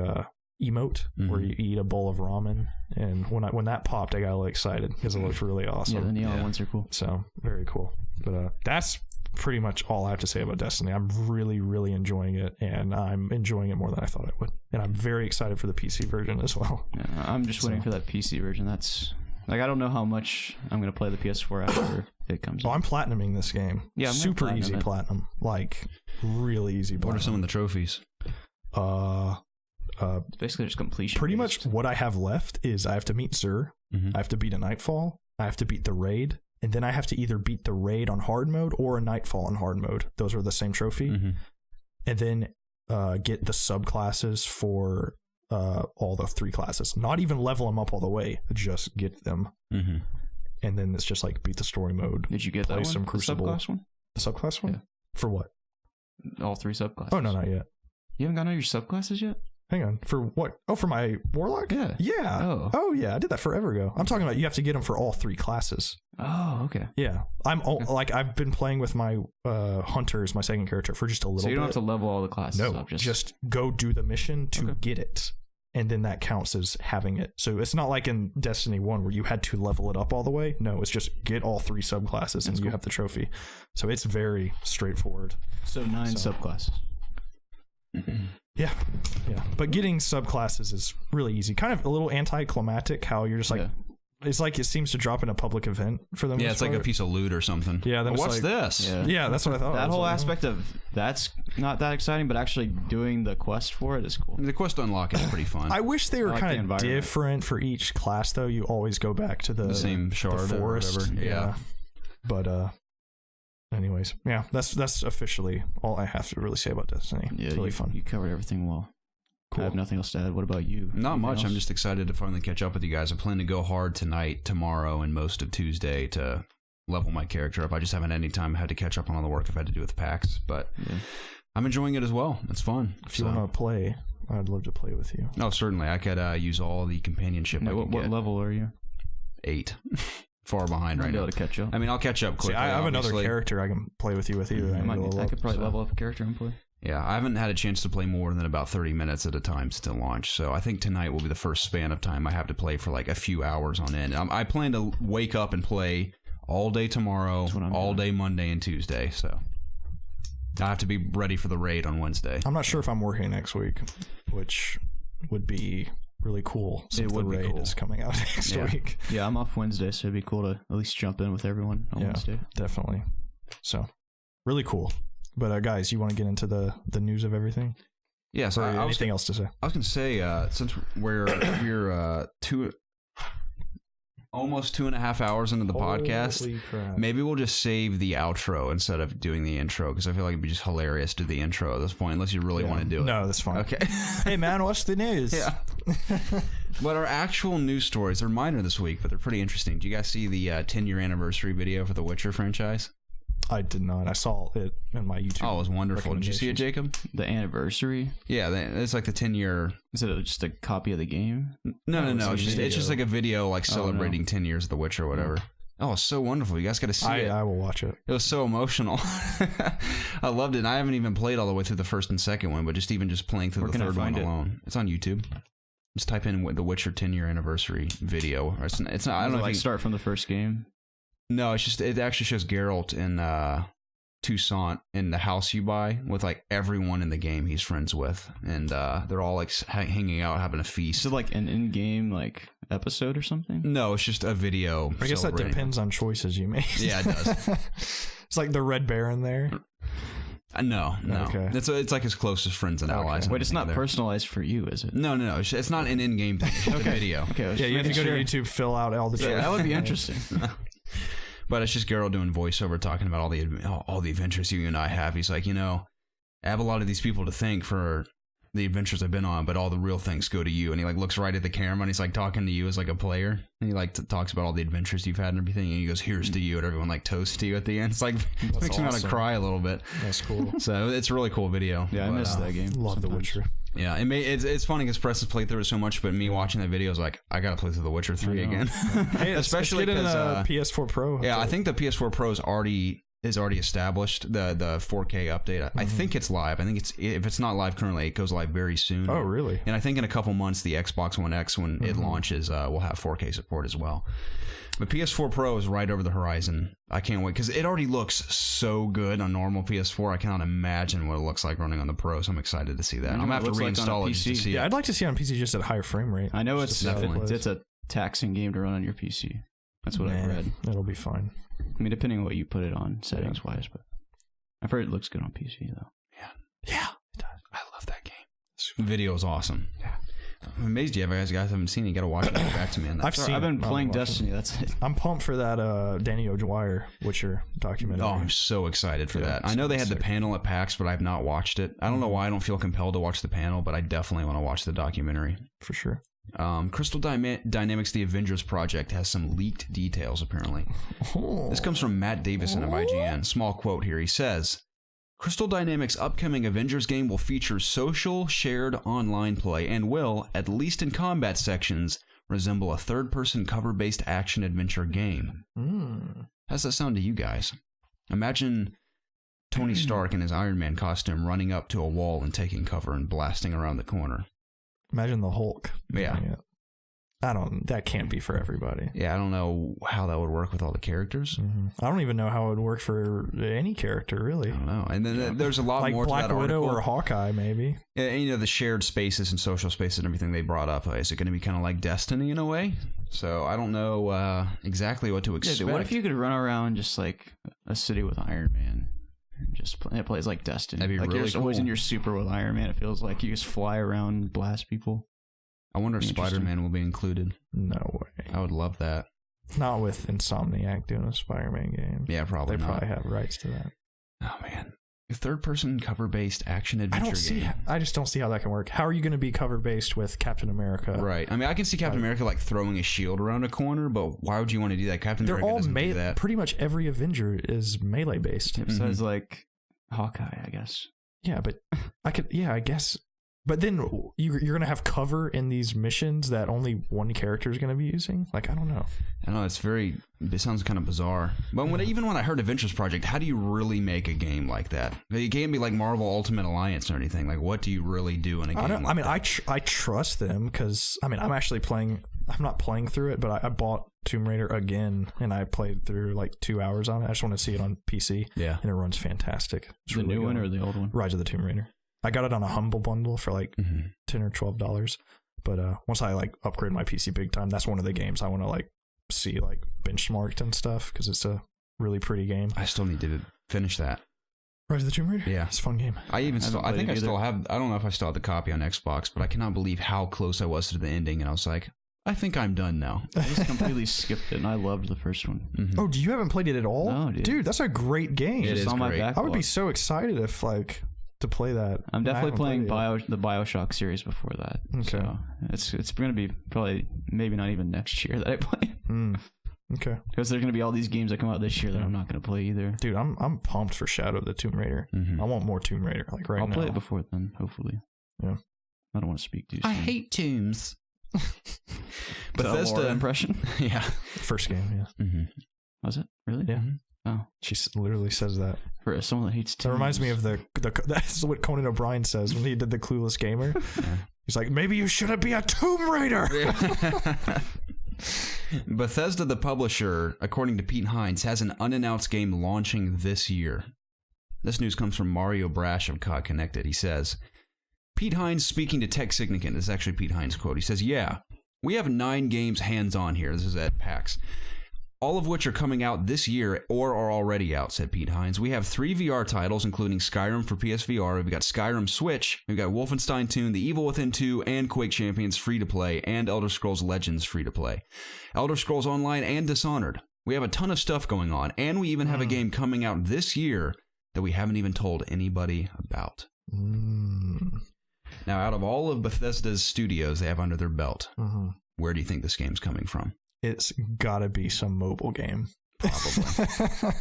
emote where you eat a bowl of ramen, and when that popped, I got really excited because it looked really awesome. Yeah, the neon ones are cool. So very cool. But that's pretty much all I have to say about Destiny. I'm really, really enjoying it, and I'm enjoying it more than I thought I would. And I'm very excited for the PC version as well. Yeah, I'm just waiting for that PC version. That's like I don't know how much I'm gonna play the PS4 after it comes. I'm platinuming this game. Yeah, I'm super easy platinum, like really easy. Platinum. What are some of the trophies? Basically just completion. Pretty much what I have left is I have to meet Xur, I have to beat a Nightfall, I have to beat the raid, and then I have to either beat the raid on hard mode or a nightfall on hard mode. Those are the same trophy. And then get the subclasses for all the 3 classes. Not even level them up all the way, just get them. And then it's just like beat the story mode. Did you get that one? Some Crucible. The subclass one? The subclass one? Yeah. For what? All 3 subclasses. Oh, no, not yet. You haven't gotten all your subclasses yet? Hang on. For what? Oh, for my Warlock? Yeah. Yeah. Oh, yeah. I did that forever ago. I'm talking about you have to get them for all 3 classes. Oh, okay. Yeah. Like I've been playing with my Hunters, my second character, for just a little bit. So you don't have to level all the classes up. No, just go do the mission to get it. And then that counts as having it. So it's not like in Destiny 1 where you had to level it up all the way. No, it's just get all 3 subclasses and you have the trophy. So it's very straightforward. So 9 subclasses. Yeah. But getting subclasses is really easy. Kind of a little anticlimactic how you're just like, it's like it seems to drop in a public event for them. Yeah, it's like a piece of loot or something. Yeah. Then what's this? Yeah, that's what I thought. That whole aspect of that's not that exciting, but actually doing the quest for it is cool. The quest unlock is pretty fun. I wish they were kind of different for each class, though. You always go back to the same shard, the forest. Or whatever. Yeah. But anyways, yeah, that's officially all I have to really say about Destiny. Yeah, it's really fun. You covered everything well. Cool. I have nothing else to add. What about you? Not much. I'm just excited to finally catch up with you guys. I plan to go hard tonight, tomorrow, and most of Tuesday to level my character up. I just haven't had any time. I had to catch up on all the work I've had to do with PAX, but I'm enjoying it as well. It's fun. If you want to play, I'd love to play with you. Oh, certainly. I could use all the companionship. What level are you? 8. Far behind right now. To catch up. I mean, I'll catch up quickly. See, I have another character I can play with you with either. I could probably level up a character and play. Yeah, I haven't had a chance to play more than about 30 minutes at a time since launch, so I think tonight will be the first span of time I have to play for like a few hours on end. I plan to wake up and play all day tomorrow, all day Monday and Tuesday, so I have to be ready for the raid on Wednesday. I'm not sure if I'm working next week, which would be really cool since the raid is coming out next week. Yeah, I'm off Wednesday, so it'd be cool to at least jump in with everyone on Wednesday. Definitely. So, really cool. But guys, you want to get into the news of everything? Yeah. So anything else to say? I was going to say since we're almost 2.5 hours into the podcast, maybe we'll just save the outro instead of doing the intro because I feel like it'd be just hilarious to do the intro at this point unless you really want to do it. No, that's fine. Okay. Hey man, what's the news? Yeah. But our actual news stories, they're minor this week, but they're pretty interesting. Do you guys see the 10-year anniversary video for the Witcher franchise? I did not. I saw it in my YouTube. Oh, it was wonderful. Did you see it, Jacob? The anniversary? Yeah, it's like the 10-year. Is it just a copy of the game? No. It's just like a video like celebrating 10 years of The Witcher or whatever. Oh, it's so wonderful. You guys got to see it. I will watch it. It was so emotional. I loved it. And I haven't even played all the way through the first and second one, but just playing through the third one alone. It's on YouTube. Just type in the Witcher 10-year anniversary video. It's not. I don't know. Like start from the first game. No, it actually shows Geralt in Toussaint in the house you buy with like everyone in the game he's friends with, and they're all like hanging out having a feast. Is it like an in-game like episode or something? No, it's just a video. I guess that depends on choices you make. Yeah, it does. It's like the Red Baron there. No. Okay. It's like his closest friends and allies. Wait, it's not personalized for you, is it? No. It's not an in-game thing. It's just a video. Okay. Yeah, you have to go to YouTube, fill out all the. Yeah, that would be interesting. But it's just Geralt doing voiceover, talking about all the adventures you and I have. He's like, I have a lot of these people to thank for the adventures I've been on, but all the real thanks go to you. And he like looks right at the camera and he's like talking to you as like a player. And he like talks about all the adventures you've had and everything. And he goes, "Here's to you," and everyone like toasts to you at the end. It's like it makes me want to cry a little bit. That's cool. So it's a really cool video. Yeah, I missed that game. Love The Witcher. Yeah, it's funny because Preston's played through it so much, but me watching that video is like, I gotta play through The Witcher 3 again. Hey, especially in the PS4 Pro. Yeah, I think the PS4 Pro is already established the 4K update. I think it's live. I think if it's not live currently, it goes live very soon. Oh, really? And I think in a couple months, the Xbox One X, when it launches, will have 4K support as well. But PS4 Pro is right over the horizon. I can't wait because it already looks so good on normal PS4. I cannot imagine what it looks like running on the Pro. So I'm excited to see that. I'm gonna have to reinstall it just to see it. Yeah, I'd like to see it on PC just at a higher frame rate. I know it's a taxing game to run on your PC. That's what I've read. It'll be fine. I mean, depending on what you put it on settings wise, but I've heard it looks good on PC though. Yeah, it does. I love that game. The video is awesome. Yeah. I'm amazed you guys haven't seen it. You got to watch it. Get back to me on that. I've been playing Destiny. That's it. I'm pumped for that Danny O'Dwyer Witcher documentary. Oh, I'm so excited for that. I know they had the panel at PAX, but I've not watched it. I don't know why I don't feel compelled to watch the panel, but I definitely want to watch the documentary. For sure. Crystal Dynamics' The Avengers Project has some leaked details, apparently. This comes from Matt Davison of IGN. Small quote here. He says, Crystal Dynamics' upcoming Avengers game will feature social, shared online play and will, at least in combat sections, resemble a third-person cover-based action-adventure game. How does that sound to you guys? Imagine Tony Stark in his Iron Man costume running up to a wall and taking cover and blasting around the corner. Imagine the Hulk. Yeah. That can't be for everybody. Yeah, I don't know how that would work with all the characters. I don't even know how it would work for any character, really. I don't know. And then there's a lot like more Black to that Widow article. or Hawkeye, maybe. And, the shared spaces and social spaces and everything they brought up. Is it going to be kind of like Destiny in a way? So I don't know exactly what to expect. Yeah, dude, what if you could run around just like a city with Iron Man? It plays like Destiny. That'd be like really you're always cool. in your super with Iron Man. It feels like you just fly around and blast people. I wonder if Spider-Man will be included. No way. I would love that. Not with Insomniac doing a Spider-Man game. Yeah, probably They not. probably have rights to that. Oh, man. A third-person cover-based action-adventure game. I just don't see how that can work. How are you going to be cover-based with Captain America? Right. I mean, I can see Captain America like throwing a shield around a corner, but why would you want to do that? Captain They're America all doesn't do that. Pretty much every Avenger is melee-based. Besides like Hawkeye, I guess. Yeah, but I guess. But then you're going to have cover in these missions that only one character is going to be using? Like, I don't know. I know, it sounds kind of bizarre. But even when I heard Avengers Project, how do you really make a game like that? It can't be like Marvel Ultimate Alliance or anything. Like, what do you really do in a game like that? I trust them because, I'm actually playing. I'm not playing through it, but I bought Tomb Raider again, and I played through like 2 hours on it. I just want to see it on PC. Yeah. And it runs fantastic. It's The really new good. one or the old one? Rise of the Tomb Raider. I got it on a Humble Bundle for like $10 or $12. But once I like upgrade my PC big time, that's one of the games I want to like see like benchmarked and stuff because it's a really pretty game. I still need to finish that. Rise of the Tomb Raider? Yeah. It's a fun game. I don't know if I still have the copy on Xbox, but I cannot believe how close I was to the ending, and I was like, I think I'm done now. I just completely skipped it, and I loved the first one. Oh, you haven't played it at all? No, dude. That's a great game. It is on my great. back. I would be so excited if like to play that. I'm definitely playing the the BioShock series before that. Okay. So it's going to be probably maybe not even next year that I play. Okay. Because there's going to be all these games that come out this year that I'm not going to play either. Dude, I'm pumped for Shadow of the Tomb Raider. I want more Tomb Raider like right now. I'll play it before then, hopefully. Yeah. I don't want to speak too soon. I hate tombs. Bethesda Bethesda impression. Yeah. First game, yeah. Was it really? Yeah. Oh, She literally says that. for someone that hates. That reminds me of the that's what Conan O'Brien says when he did the Clueless Gamer. He's like, maybe you shouldn't be a Tomb Raider. Bethesda, the publisher, according to Pete Hines, has an unannounced game launching this year. This news comes from Mario Brash of COD Connected. He says, Pete Hines speaking to Tech Significant. This is actually Pete Hines' quote. He says, yeah, we have 9 games hands-on here. This is at PAX. All of which are coming out this year or are already out, said Pete Hines. We have 3 VR titles, including Skyrim for PSVR. We've got Skyrim Switch. We've got Wolfenstein 2, The Evil Within 2, and Quake Champions free-to-play, and Elder Scrolls Legends free-to-play. Elder Scrolls Online and Dishonored. We have a ton of stuff going on, and we even have a game coming out this year that we haven't even told anybody about. Now, out of all of Bethesda's studios they have under their belt, where do you think this game's coming from? It's gotta be some mobile game. Probably.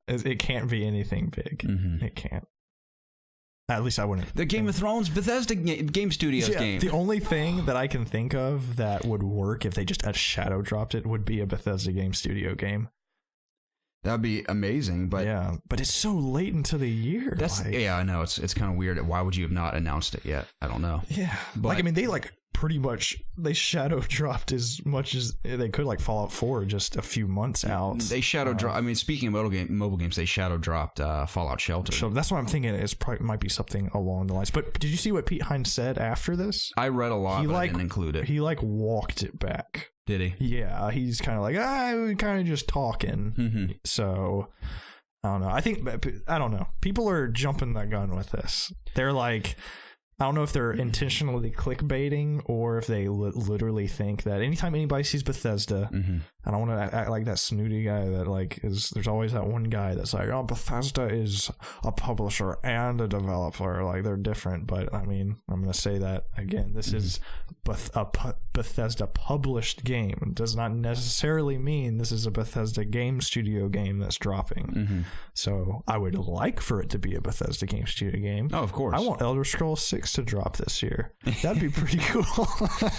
It can't be anything big. It can't. At least I wouldn't. The Game of Thrones Bethesda Game Studios game. The only thing that I can think of that would work if they just shadow dropped it would be a Bethesda Game Studio game. That'd be amazing, but yeah, but it's so late into the year. Yeah, I know it's kind of weird. Why would you have not announced it yet? I don't know. Yeah, but I mean, they pretty much shadow dropped as much as they could, like Fallout 4, just a few months out. They shadow dropped. I mean, speaking of mobile games, they shadow dropped Fallout Shelter. So that's what I'm thinking. It might be something along the lines. But did you see what Pete Hines said after this? I read a lot, but I didn't include it. He walked it back. Did he? Yeah, he's kind of like, we're kind of just talking. So I don't know. I don't know. People are jumping the gun with this. They're like, I don't know if they're intentionally clickbaiting or if they literally think that anytime anybody sees Bethesda, I don't want to act like that snooty guy that like is. There's always that one guy that's like, oh, Bethesda is a publisher and a developer, like they're different. But I mean, I'm gonna say that again. This is a Bethesda published game. It does not necessarily mean this is a Bethesda game studio game that's dropping. So I would like for it to be a Bethesda game studio game. Oh, of course. I want Elder Scrolls 6 to drop this year. That'd be pretty cool.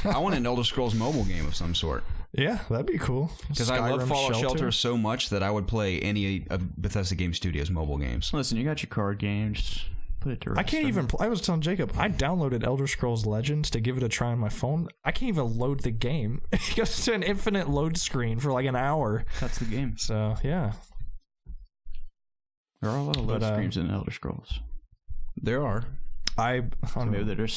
I want an Elder Scrolls mobile game of some sort. Yeah, that'd be cool. Because I love Fallout Shelter so much that I would play any of Bethesda Game Studios mobile games. Listen, you got your card games. Put it to rest. I can't even I was telling Jacob, I downloaded Elder Scrolls Legends to give it a try on my phone. I can't even load the game. It goes to an infinite load screen for like an hour. That's the game. So, yeah. There are a lot of load screens in Elder Scrolls. There are. I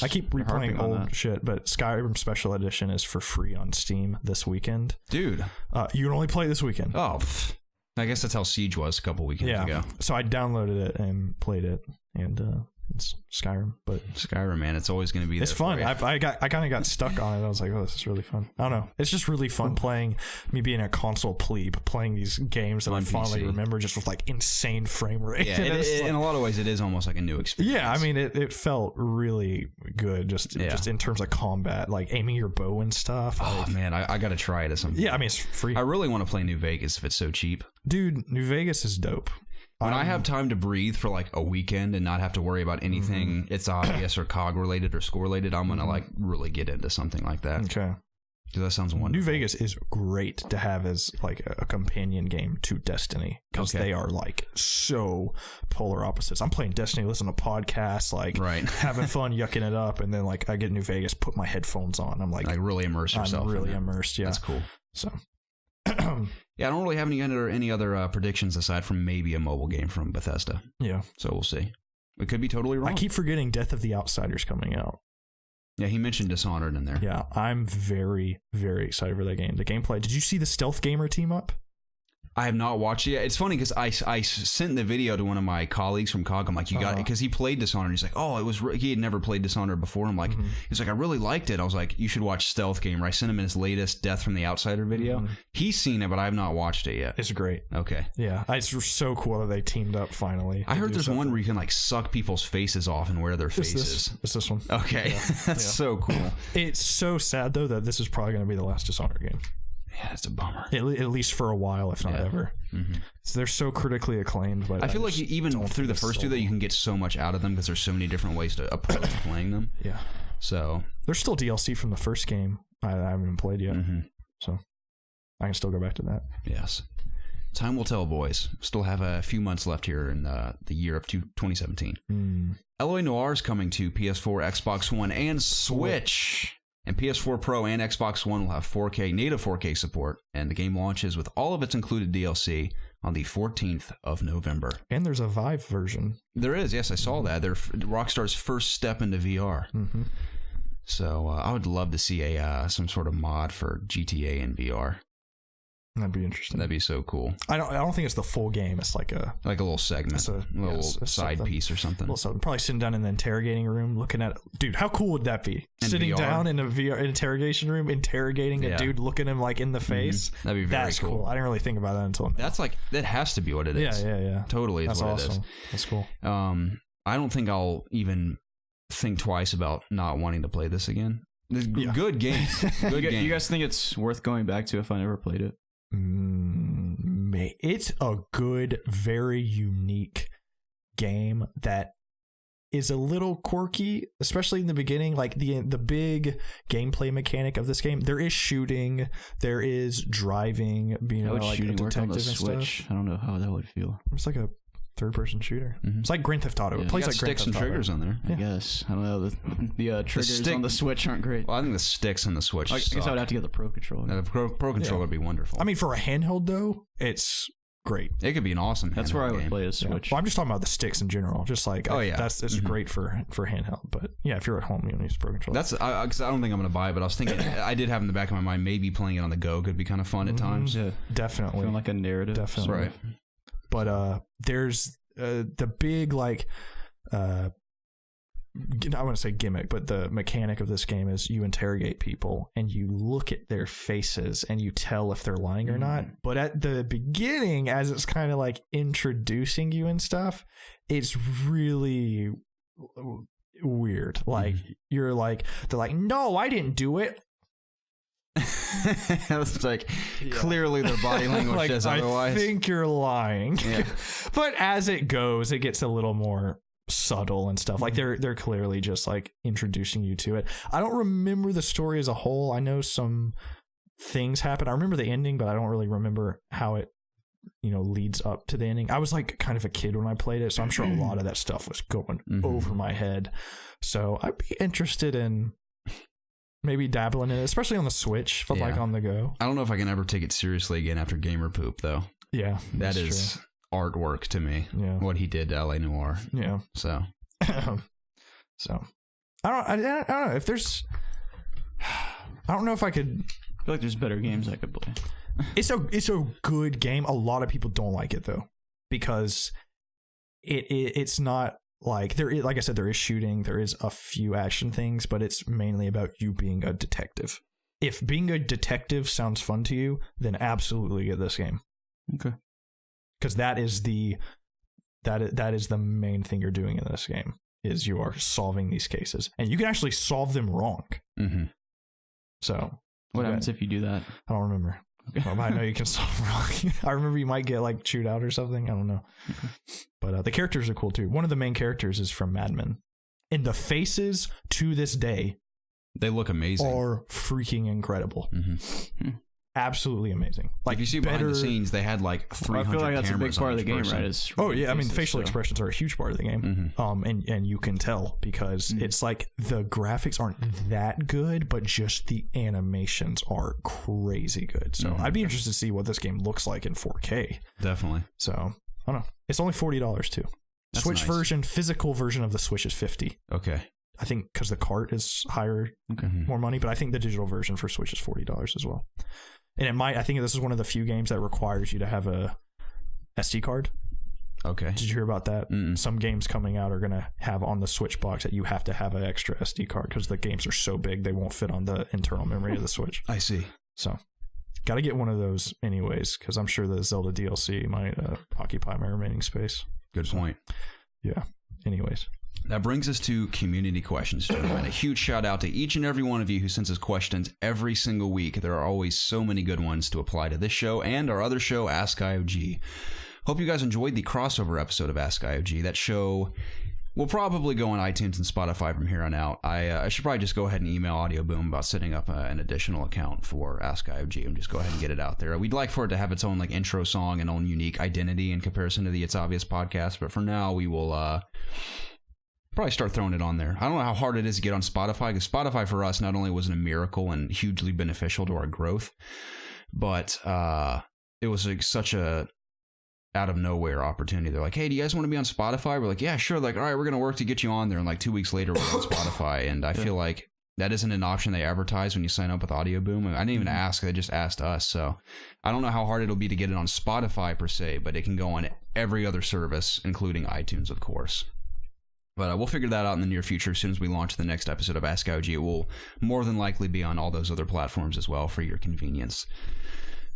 keep replaying old that. shit, but Skyrim Special Edition is for free on Steam this weekend. Dude. You can only play this weekend. Oh, I guess that's how Siege was a couple weekends ago. So I downloaded it and played it, and it's Skyrim. But Skyrim, man, it's always going to be there. It's fun. I kind of got stuck on it. I was like, oh, this is really fun. I don't know. It's just really fun playing, me being a console plebe, playing these games that I fondly remember just with like insane frame rate. Yeah, in a lot of ways, it is almost like a new experience. Yeah, I mean, it felt really good just in terms of combat, like aiming your bow and stuff. Oh, man, I got to try it at some point. Yeah, I mean, it's free. I really want to play New Vegas if it's so cheap. Dude, New Vegas is dope. When I have time to breathe for like a weekend and not have to worry about anything it's obvious or COG related or score related, I'm going to like really get into something like that. Okay. Because that sounds wonderful. New Vegas is great to have as like a companion game to Destiny because they are like so polar opposites. I'm playing Destiny, listening to podcasts, like having fun, yucking it up, and then like I get New Vegas, put my headphones on. I'm like really immerse yourself. I'm really immersed. Yeah, that's cool. So. Yeah, I don't really have any other predictions aside from maybe a mobile game from Bethesda. Yeah. So we'll see. We could be totally wrong. I keep forgetting Death of the Outsiders coming out. Yeah, he mentioned Dishonored in there. Yeah, I'm very, very excited for that game. The gameplay. Did you see the Stealth Gamer team up? I have not watched it yet. It's funny because I sent the video to one of my colleagues from COG. I'm like, you got it? Because he played Dishonored. He's like, oh, he had never played Dishonored before. I'm like, he's like, I really liked it. I was like, you should watch Stealth Gamer. I sent him his latest Death from the Outsider video. He's seen it, but I have not watched it yet. It's great. Okay. Yeah, it's so cool that they teamed up finally. I heard there's one where you can like suck people's faces off and wear their faces. It's this one. Okay. Yeah. That's so cool. It's so sad though that this is probably going to be the last Dishonored game. Yeah, it's a bummer. At least for a while, if not ever. So they're so critically acclaimed. But I feel like even through the first two, that you can get so much out of them because there's so many different ways to approach playing them. Yeah. So there's still DLC from the first game I haven't even played yet. So I can still go back to that. Yes. Time will tell, boys. Still have a few months left here in the year of 2017. LA Noire is coming to PS4, Xbox One, and Switch. And PS4 Pro and Xbox One will have 4K, native 4K support, and the game launches with all of its included DLC on the 14th of November. And there's a Vive version. There is, yes, I saw that. They're Rockstar's first step into VR. So I would love to see some sort of mod for GTA in VR. That'd be interesting. That'd be so cool. I don't think it's the full game. It's like a little segment, a little side piece or something. Probably sitting down in the interrogating room, looking at. Dude, how cool would that be? Sitting VR? Down in a VR interrogation room, interrogating a dude, looking him like in the face. That'd be very cool. I didn't really think about that until now. That's like that has to be what it is. Yeah. Totally, that's what awesome. It is. That's cool. I don't think I'll even think twice about not wanting to play this again. Good game. Good game. You guys think it's worth going back to if I never played it? It's a good, very unique game that is a little quirky, especially in the beginning. Like the big gameplay mechanic of this game, there is shooting, there is driving, being like a detective and stuff. I don't know how that would feel. It's like a third-person shooter. It's like Grand Theft Auto. It plays like sticks and triggers on there. I guess. I don't know. The triggers on the Switch aren't great. Well, I think the sticks on the Switch I guess I would have to get the Pro Controller. The Pro Controller would be wonderful. I mean, for a handheld, though, it's great. It could be an awesome handheld. That's where I would game. play a Switch. Well, I'm just talking about the sticks in general. Just like, it's great for handheld. But yeah, if you're at home, you don't use the Pro Controller. Because I don't think I'm going to buy it, but I was thinking, I did have in the back of my mind, maybe playing it on the go could be kind of fun at times. Yeah. Definitely. Feeling like a narrative. Definitely. Right. But there's the big like I want to say gimmick, but the mechanic of this game is you interrogate people and you look at their faces and you tell if they're lying or not. But at the beginning, as it's kind of like introducing you and stuff, it's really weird. Like you're like, they're like, no, I didn't do it. It's like clearly their body language like, says otherwise. I think you're lying. Yeah. But as it goes, it gets a little more subtle and stuff. Like they're clearly just like introducing you to it. I don't remember the story as a whole. I know some things happen. I remember the ending, but I don't really remember how it, leads up to the ending. I was like kind of a kid when I played it, so I'm sure a lot of that stuff was going over my head. So I'd be interested in maybe dabbling in it, especially on the Switch, but like on the go. I don't know if I can ever take it seriously again after Gamer Poop, though. Yeah, that is artwork to me. Yeah, what he did to LA Noire. Yeah. So, I don't know if there's. I don't know if I could. I feel like there's better games I could play. It's a good game. A lot of people don't like it though, because it's not. Like like I said, there is shooting, there is a few action things, but it's mainly about you being a detective. If being a detective sounds fun to you, then absolutely get this game. Okay. Because that is the main thing you're doing in this game, is you are solving these cases, and you can actually solve them wrong. Mm-hmm. So what happens if you do that? I don't remember. Well, I know you can solve wrong. I remember you might get like chewed out or something. I don't know. But the characters are cool too. One of the main characters is from Mad Men. And the faces to this day, they look amazing. Are freaking incredible. Absolutely amazing. Like, if you see behind the scenes, they had like 300 I feel like that's a big part of the game, right? I mean, facial expressions are a huge part of the game. And you can tell because it's like the graphics aren't that good, but just the animations are crazy good. So I'd be interested to see what this game looks like in 4K. Definitely. So I don't know. It's only $40 too. That's Switch version, physical version of the Switch is $50. Okay. I think because the cart is higher, more money, but I think the digital version for Switch is $40 as well. And I think this is one of the few games that requires you to have a SD card. Okay. Did you hear about that? Some games coming out are going to have on the Switch box that you have to have an extra SD card because the games are so big they won't fit on the internal memory of the Switch. I see. So, got to get one of those anyways because I'm sure the Zelda DLC might occupy my remaining space. Good point. Yeah. Anyways. That brings us to community questions, gentlemen. A huge shout out to each and every one of you who sends us questions every single week. There are always so many good ones to apply to this show and our other show, Ask IOG. Hope you guys enjoyed the crossover episode of Ask IOG. That show will probably go on iTunes and Spotify from here on out. I should probably just go ahead and email Audio Boom about setting up an additional account for Ask IOG and just go ahead and get it out there. We'd like for it to have its own like intro song and own unique identity in comparison to the It's Obvious podcast, but for now we will probably start throwing it on there. I don't know how hard it is to get on Spotify, because Spotify for us not only wasn't a miracle and hugely beneficial to our growth, but it was like such a out of nowhere opportunity. They're like, hey, do you guys want to be on Spotify? We're like, yeah, sure. Like, all right, we're going to work to get you on there. And like 2 weeks later, we're on Spotify. And I feel like that isn't an option they advertise when you sign up with Audio Boom. I didn't even ask. They just asked us. So I don't know how hard it'll be to get it on Spotify per se, but it can go on every other service, including iTunes, of course. But we'll figure that out in the near future. As soon as we launch the next episode of Ask IOG, it will more than likely be on all those other platforms as well for your convenience.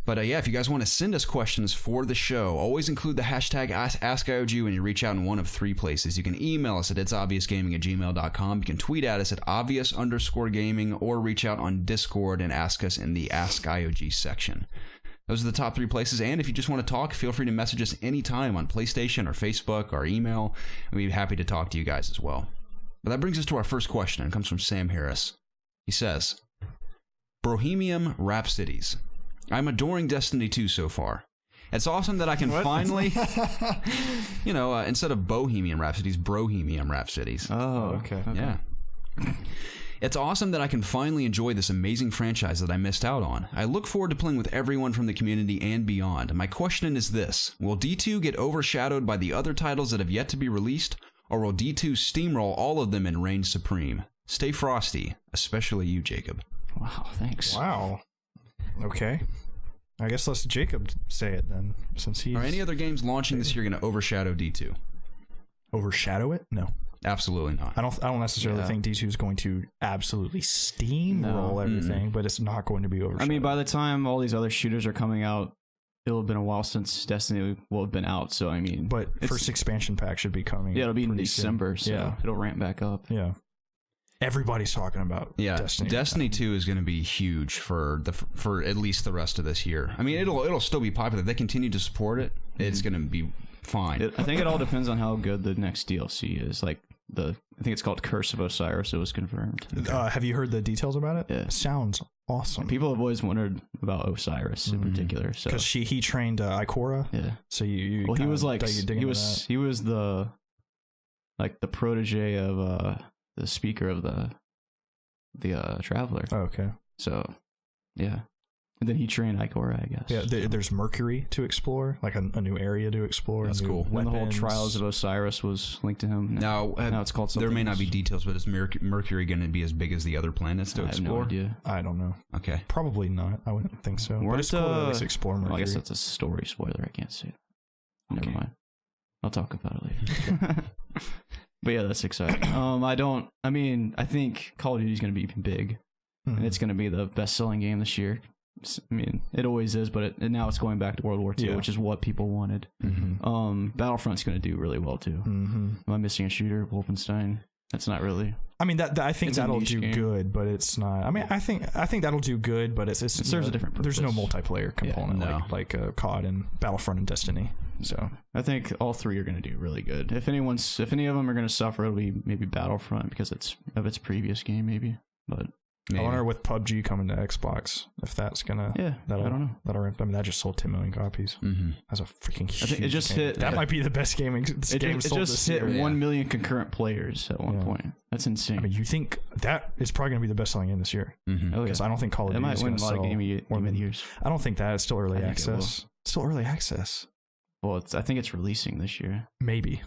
But if you guys want to send us questions for the show, always include the hashtag AskIOG when you reach out in one of three places. You can email us at ItsObviousGaming@gmail.com. You can tweet at us at obvious_gaming, or reach out on Discord and ask us in the Ask IOG section. Those are the top three places, and if you just want to talk, feel free to message us anytime on PlayStation or Facebook or email, and we'd be happy to talk to you guys as well. But that brings us to our first question, and it comes from Sam Harris. He says, Bohemian Rhapsodies. I'm adoring Destiny 2 so far. It's awesome that I can finally, instead of Bohemian Rhapsodies, Brohemian Rhapsodies. Oh, okay. Yeah. It's awesome that I can finally enjoy this amazing franchise that I missed out on. I look forward to playing with everyone from the community and beyond. My question is this: will D2 get overshadowed by the other titles that have yet to be released, or will D2 steamroll all of them and reign supreme? Stay frosty, especially you, Jacob. Wow, thanks. Wow. Okay. I guess let's Jacob say it then, since he's... Are any other games launching this year going to overshadow D2? Overshadow it? No. Absolutely not. I don't necessarily think D2 is going to absolutely steamroll everything, but it's not going to be overshadowed. I mean, by the time all these other shooters are coming out, it'll have been a while since Destiny will have been out. So I mean, but first expansion pack should be coming. Yeah, it'll be in December, soon. so it'll ramp back up. Yeah. Everybody's talking about Destiny 2 is going to be huge for at least the rst of this year. I mean, it'll still be popular. If they continue to support it, it's going to be fine. I think it all depends on how good the next DLC is. Like I think it's called Curse of Osiris. It was confirmed. Have you heard the details about it? Yeah. It sounds awesome. People have always wondered about Osiris in particular. So because he trained Ikora. Yeah. So you he was like he was the protege of the speaker of the Traveler. Oh, okay. So yeah. And then he trained Ikora, I guess. Yeah, there's Mercury to explore, like a new area to explore. That's cool. When the whole Trials of Osiris was linked to him. Now it's called something. There may not be details, but is Mercury going to be as big as the other planets to explore? I have no idea. I don't know. Okay. Probably not. I wouldn't think so. But it's cool to at least explore Mercury. Well, I guess that's a story spoiler. I can't say it. Never mind. I'll talk about it later. But yeah, that's exciting. I think Call of Duty is going to be big. And it's going to be the best-selling game this year. I mean, it always is, but now it's going back to World War II, which is what people wanted. Battlefront's going to do really well too. Am I missing a shooter? Wolfenstein? That's not really. I mean, I think that'll do good, but it's not. I mean, I think that'll do good, but it serves a different purpose. There's no multiplayer component like COD and Battlefront and Destiny. So I think all three are going to do really good. If any of them are going to suffer, it'll be maybe Battlefront because of its previous game, maybe. But I wonder with PUBG coming to Xbox if that's gonna. Yeah, I don't know. I mean, that just sold 10 million copies. That's a freaking huge. I think it just game. hit. That might be the best game. It just hit 1 million concurrent players at one point. That's insane. I mean, you think that is probably gonna be the best selling game this year? Because I don't think Call of Duty is going to sell more than years. I don't think that. It's still early access. Still early access. Well, I think it's releasing this year. Maybe.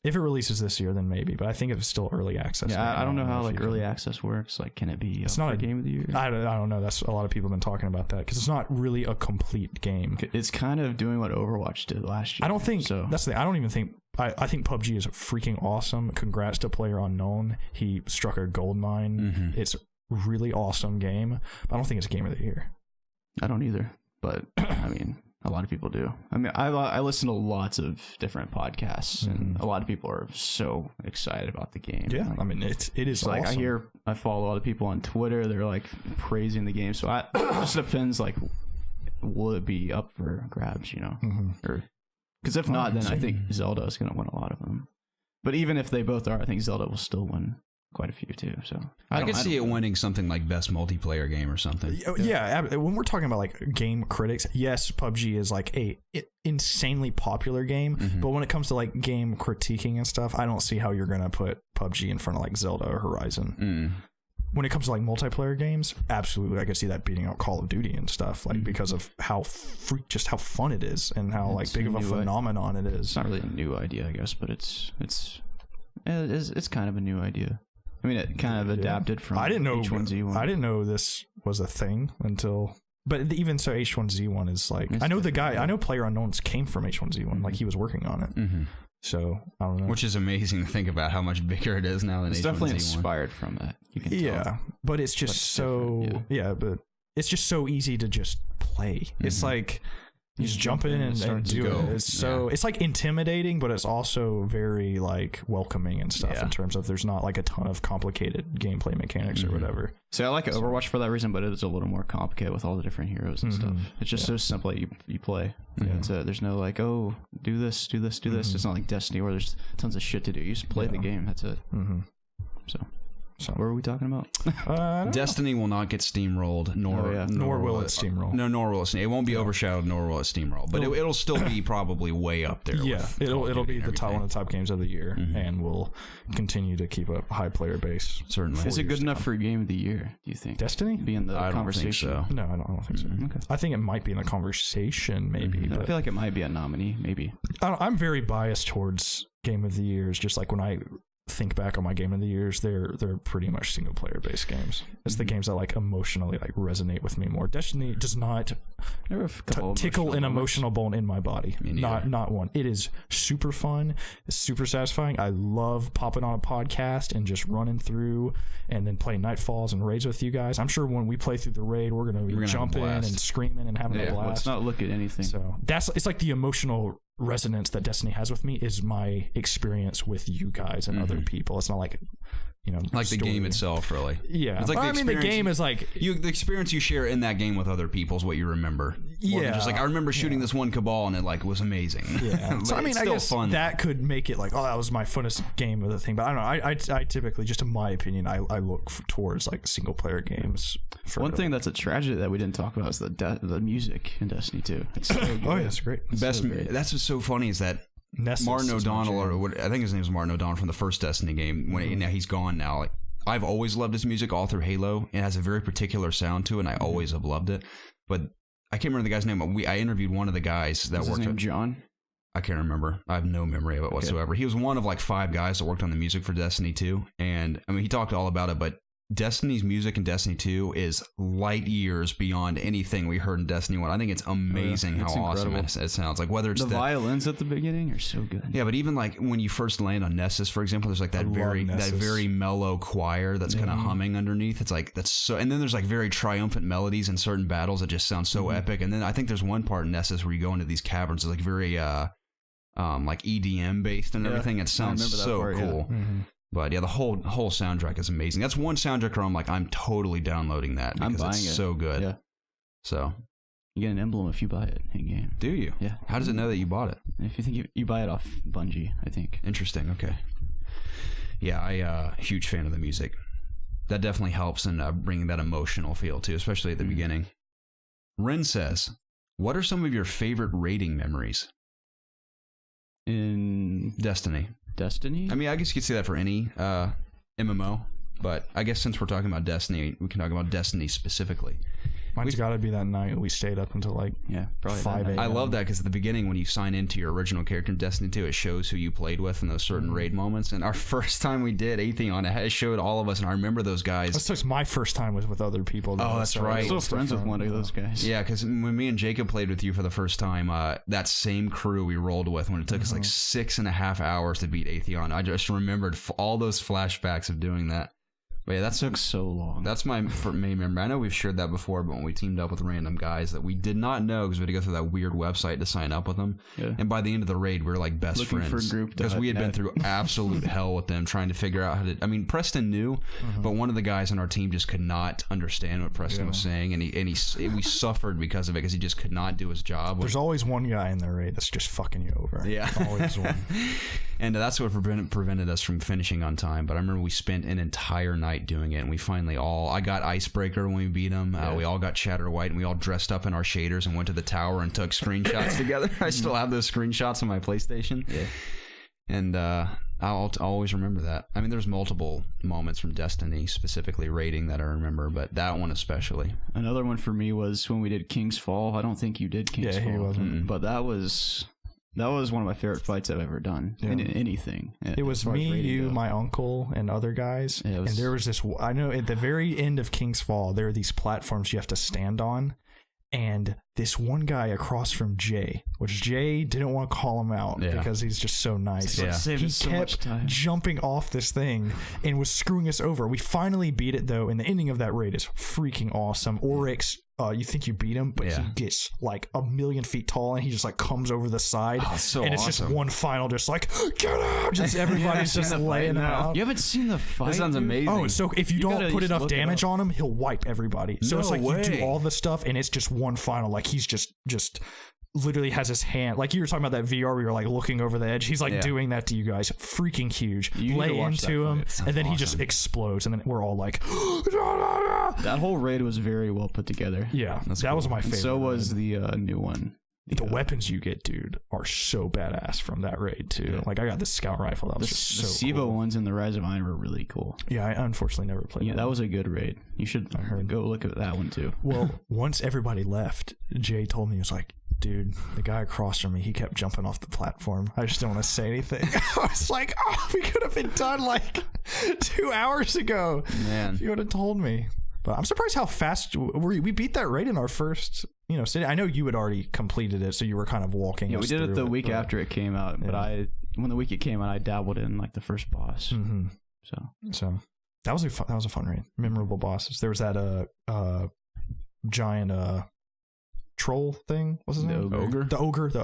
If it releases this year, then maybe. But I think it's still early access. Yeah, I don't know how early access works. Like, can it be? It's not a game of the year. I don't know. That's a lot of people have been talking about that because it's not really a complete game. It's kind of doing what Overwatch did last year. I don't think so. That's the thing. I don't even think. I think PUBG is freaking awesome. Congrats to PlayerUnknown. He struck a gold mine. It's a really awesome game. But I don't think it's game of the year. I don't either. But I mean. A lot of people do. I mean, I listen to lots of different podcasts, and a lot of people are so excited about the game. Yeah, like, I mean, it is like awesome. I follow a lot of people on Twitter. They're like praising the game. So it just depends. Like, will it be up for grabs? You know, or because if not, then I think Zelda is going to win a lot of them. But even if they both are, I think Zelda will still win quite a few too. So I could see it winning something like best multiplayer game or something. Yeah, when we're talking about like game critics, yes, PUBG is like a insanely popular game, but when it comes to like game critiquing and stuff, I don't see how you're gonna put PUBG in front of like Zelda or Horizon. When it comes to like multiplayer games, absolutely, I could see that beating out Call of Duty and stuff, like because of how just how fun it is and how like big of a phenomenon it is. It's not really a new idea, I guess, but it's kind of a new idea. I mean, it kind of adapted from H1Z1. I didn't know this was a thing until... But even so, H1Z1 is like... I know PlayerUnknown's came from H1Z1. Like, he was working on it. So, I don't know. Which is amazing to think about how much bigger it is now than H1Z1. It's definitely inspired from that. You can tell. But it's just but it's just so easy to just play. It's like... You just jump in and do it. It's like intimidating, but it's also very like welcoming and stuff in terms of there's not like a ton of complicated gameplay mechanics or whatever. So I like Overwatch for that reason, but it's a little more complicated with all the different heroes and stuff. It's just so simple that you play. There's no like, oh, do this. It's not like Destiny where there's tons of shit to do. You just play the game. That's it. So what were we talking about? Destiny will not get steamrolled, nor will it steamroll. Nor will it. It won't be overshadowed, nor will it steamroll. But it'll still be probably way up there. Yeah, it'll be one of the top games of the year, and will continue to keep a high player base. Certainly. Is it good enough for game of the year? Do you think Destiny be in the conversation? Don't think so. No, I don't think so. Okay. I think it might be in the conversation, maybe. I feel like it might be a nominee, maybe. I'm very biased towards game of the years. Just like when I think back on my game of the years, they're pretty much single player based games. It's the games that like emotionally like resonate with me more. Destiny does not tickle an emotional bone in my body. Not one. It is super fun. It's super satisfying. I love popping on a podcast and just running through and then playing Nightfalls and raids with you guys. I'm sure when we play through the raid, we're gonna be jumping and screaming and having a blast. Let's not look at anything. So it's like the emotional resonance that Destiny has with me is my experience with you guys and other people. It's not like, you know, like the game itself, really. Yeah, it's like the game is like the experience you share in that game with other people is what you remember. Yeah, just like I remember shooting this one Cabal and it like was amazing. Yeah, so I mean, I guess fun. That could make it like, oh, that was my funnest game of the thing. But I don't know. I typically, just in my opinion, I look towards like single player games. One thing that's a tragedy that we didn't talk about is the music in Destiny 2. It's so good. Oh yeah, it's great. That's what's so funny is that Martin O'Donnell, or what I think his name is Martin O'Donnell from the first Destiny game. When he's gone now, like I've always loved his music all through Halo. It has a very particular sound to it, and I always have loved it. But I can't remember the guy's name. But I interviewed one of the guys that worked. His name John? I can't remember. I have no memory of it whatsoever. He was one of like 5 guys that worked on the music for Destiny 2, and I mean he talked all about it, but Destiny's music in Destiny 2 is light years beyond anything we heard in Destiny 1. I think it's amazing how awesome it sounds. Like whether it's the violins at the beginning are so good. Yeah, but even like when you first land on Nessus, for example, there's like that very mellow choir that's kind of humming underneath. It's like that's so, and then there's like very triumphant melodies in certain battles that just sound so epic. And then I think there's one part in Nessus where you go into these caverns. It's like very like EDM based and everything. It sounds so cool. Yeah. But yeah, the whole soundtrack is amazing. That's one soundtrack where I'm like, I'm totally downloading that because it's so good. Yeah. So you get an emblem if you buy it in game. Do you? Yeah. How does it know that you bought it? If you think you buy it off Bungie, I think. Interesting. Okay. Yeah, I huge fan of the music. That definitely helps in bringing that emotional feel too, especially at the beginning. Ren says, "What are some of your favorite raiding memories in Destiny?" I mean, I guess you could say that for any MMO, but I guess since we're talking about Destiny, we can talk about Destiny specifically. Mine's got to be that night we stayed up until like 5 a.m. I love that because at the beginning when you sign into your original character in Destiny 2, it shows who you played with in those certain raid moments. And our first time we did Atheon, it showed all of us, and I remember those guys. This was my first time was with other people. Oh, that's right. I'm still friends with one of those guys. Yeah, because when me and Jacob played with you for the first time, that same crew we rolled with when it took us like 6.5 hours to beat Atheon, I just remembered all those flashbacks of doing that. But yeah, that took so long. That's my main memory. I know we've shared that before, but when we teamed up with random guys that we did not know because we had to go through that weird website to sign up with them. Yeah. And by the end of the raid, we were like best friends because we had been through absolute hell with them trying to figure out how to. I mean, Preston knew, but one of the guys on our team just could not understand what Preston was saying, and we suffered because of it because he just could not do his job. There's always one guy in the raid that's just fucking you over. Yeah, always one. And that's what prevented us from finishing on time. But I remember we spent an entire night doing it, and we finally I got Icebreaker when we beat him. We all got Shatter White, and we all dressed up in our shaders and went to the tower and took screenshots together. I still have those screenshots on my PlayStation. Yeah. And I'll always remember that. I mean, there's multiple moments from Destiny, specifically raiding, that I remember, but that one especially. Another one for me was when we did King's Fall. I don't think you did King's Fall. Yeah, he wasn't. But that was one of my favorite fights I've ever done in anything. It was me, you, my uncle, and other guys. And there was this, I know at the very end of King's Fall, there are these platforms you have to stand on. And this one guy across from Jay, which Jay didn't want to call him out because he's just so nice. He kept jumping off this thing and was screwing us over. We finally beat it though, and the ending of that raid is freaking awesome. Oryx, you think you beat him, but he gets like 1,000,000 feet tall and he just like comes over the side. And it's just one final, just like, get out! Just everybody's just laying him out. You haven't seen the fight? That sounds amazing. Oh, so if you don't put enough damage on him, he'll wipe everybody. So it's like you do all the stuff and it's just one final, like he's just literally has his hand, like you were talking about that VR where you're like looking over the edge. He's like doing that to you guys. Freaking huge. You lay into him and then he just explodes and then we're all like that whole raid was very well put together. Yeah, that was my favorite. So was the new one. The weapons you get, dude, are so badass from that raid too. Yeah. Like I got the scout rifle. That was just so cool. The SIVO ones in the Rise of Iron were really cool. Yeah, I unfortunately never played. Yeah, that was a good raid. You should go look at that one too. Well, once everybody left, Jay told me, he was like, dude, the guy across from me, he kept jumping off the platform. I just don't want to say anything. I was like, oh, we could have been done like 2 hours ago. Man, if you would have told me. But I'm surprised how fast we beat that raid in our first, city. I know you had already completed it, so you were kind of walking. Yeah, we did it the week after it came out. But when the week it came out, I dabbled in like the first boss. Mm-hmm. So that was a fun raid. Memorable bosses. There was that giant troll thing. What's his name? Ogre. The ogre. Yeah.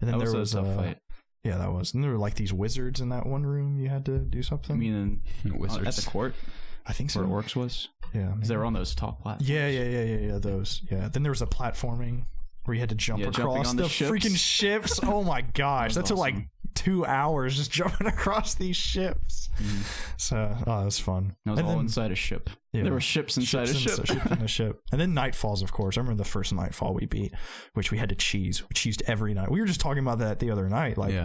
And then that there was a tough fight. Yeah, that was. And there were like these wizards in that one room. You had to do something. I mean, wizards at the court. I think so. Where Orcs was. Yeah, because they were on those top platforms. Yeah. Those. Yeah. Then there was a platforming where you had to jump across the freaking ships. Oh my gosh, that took like 2 hours just jumping across these ships. So that was fun. It was all inside a ship. Yeah, there were ships inside a ship. In a ship. And then Nightfalls, of course. I remember the first Nightfall we beat, which we had to cheese. We cheesed every night. We were just talking about that the other night. Like,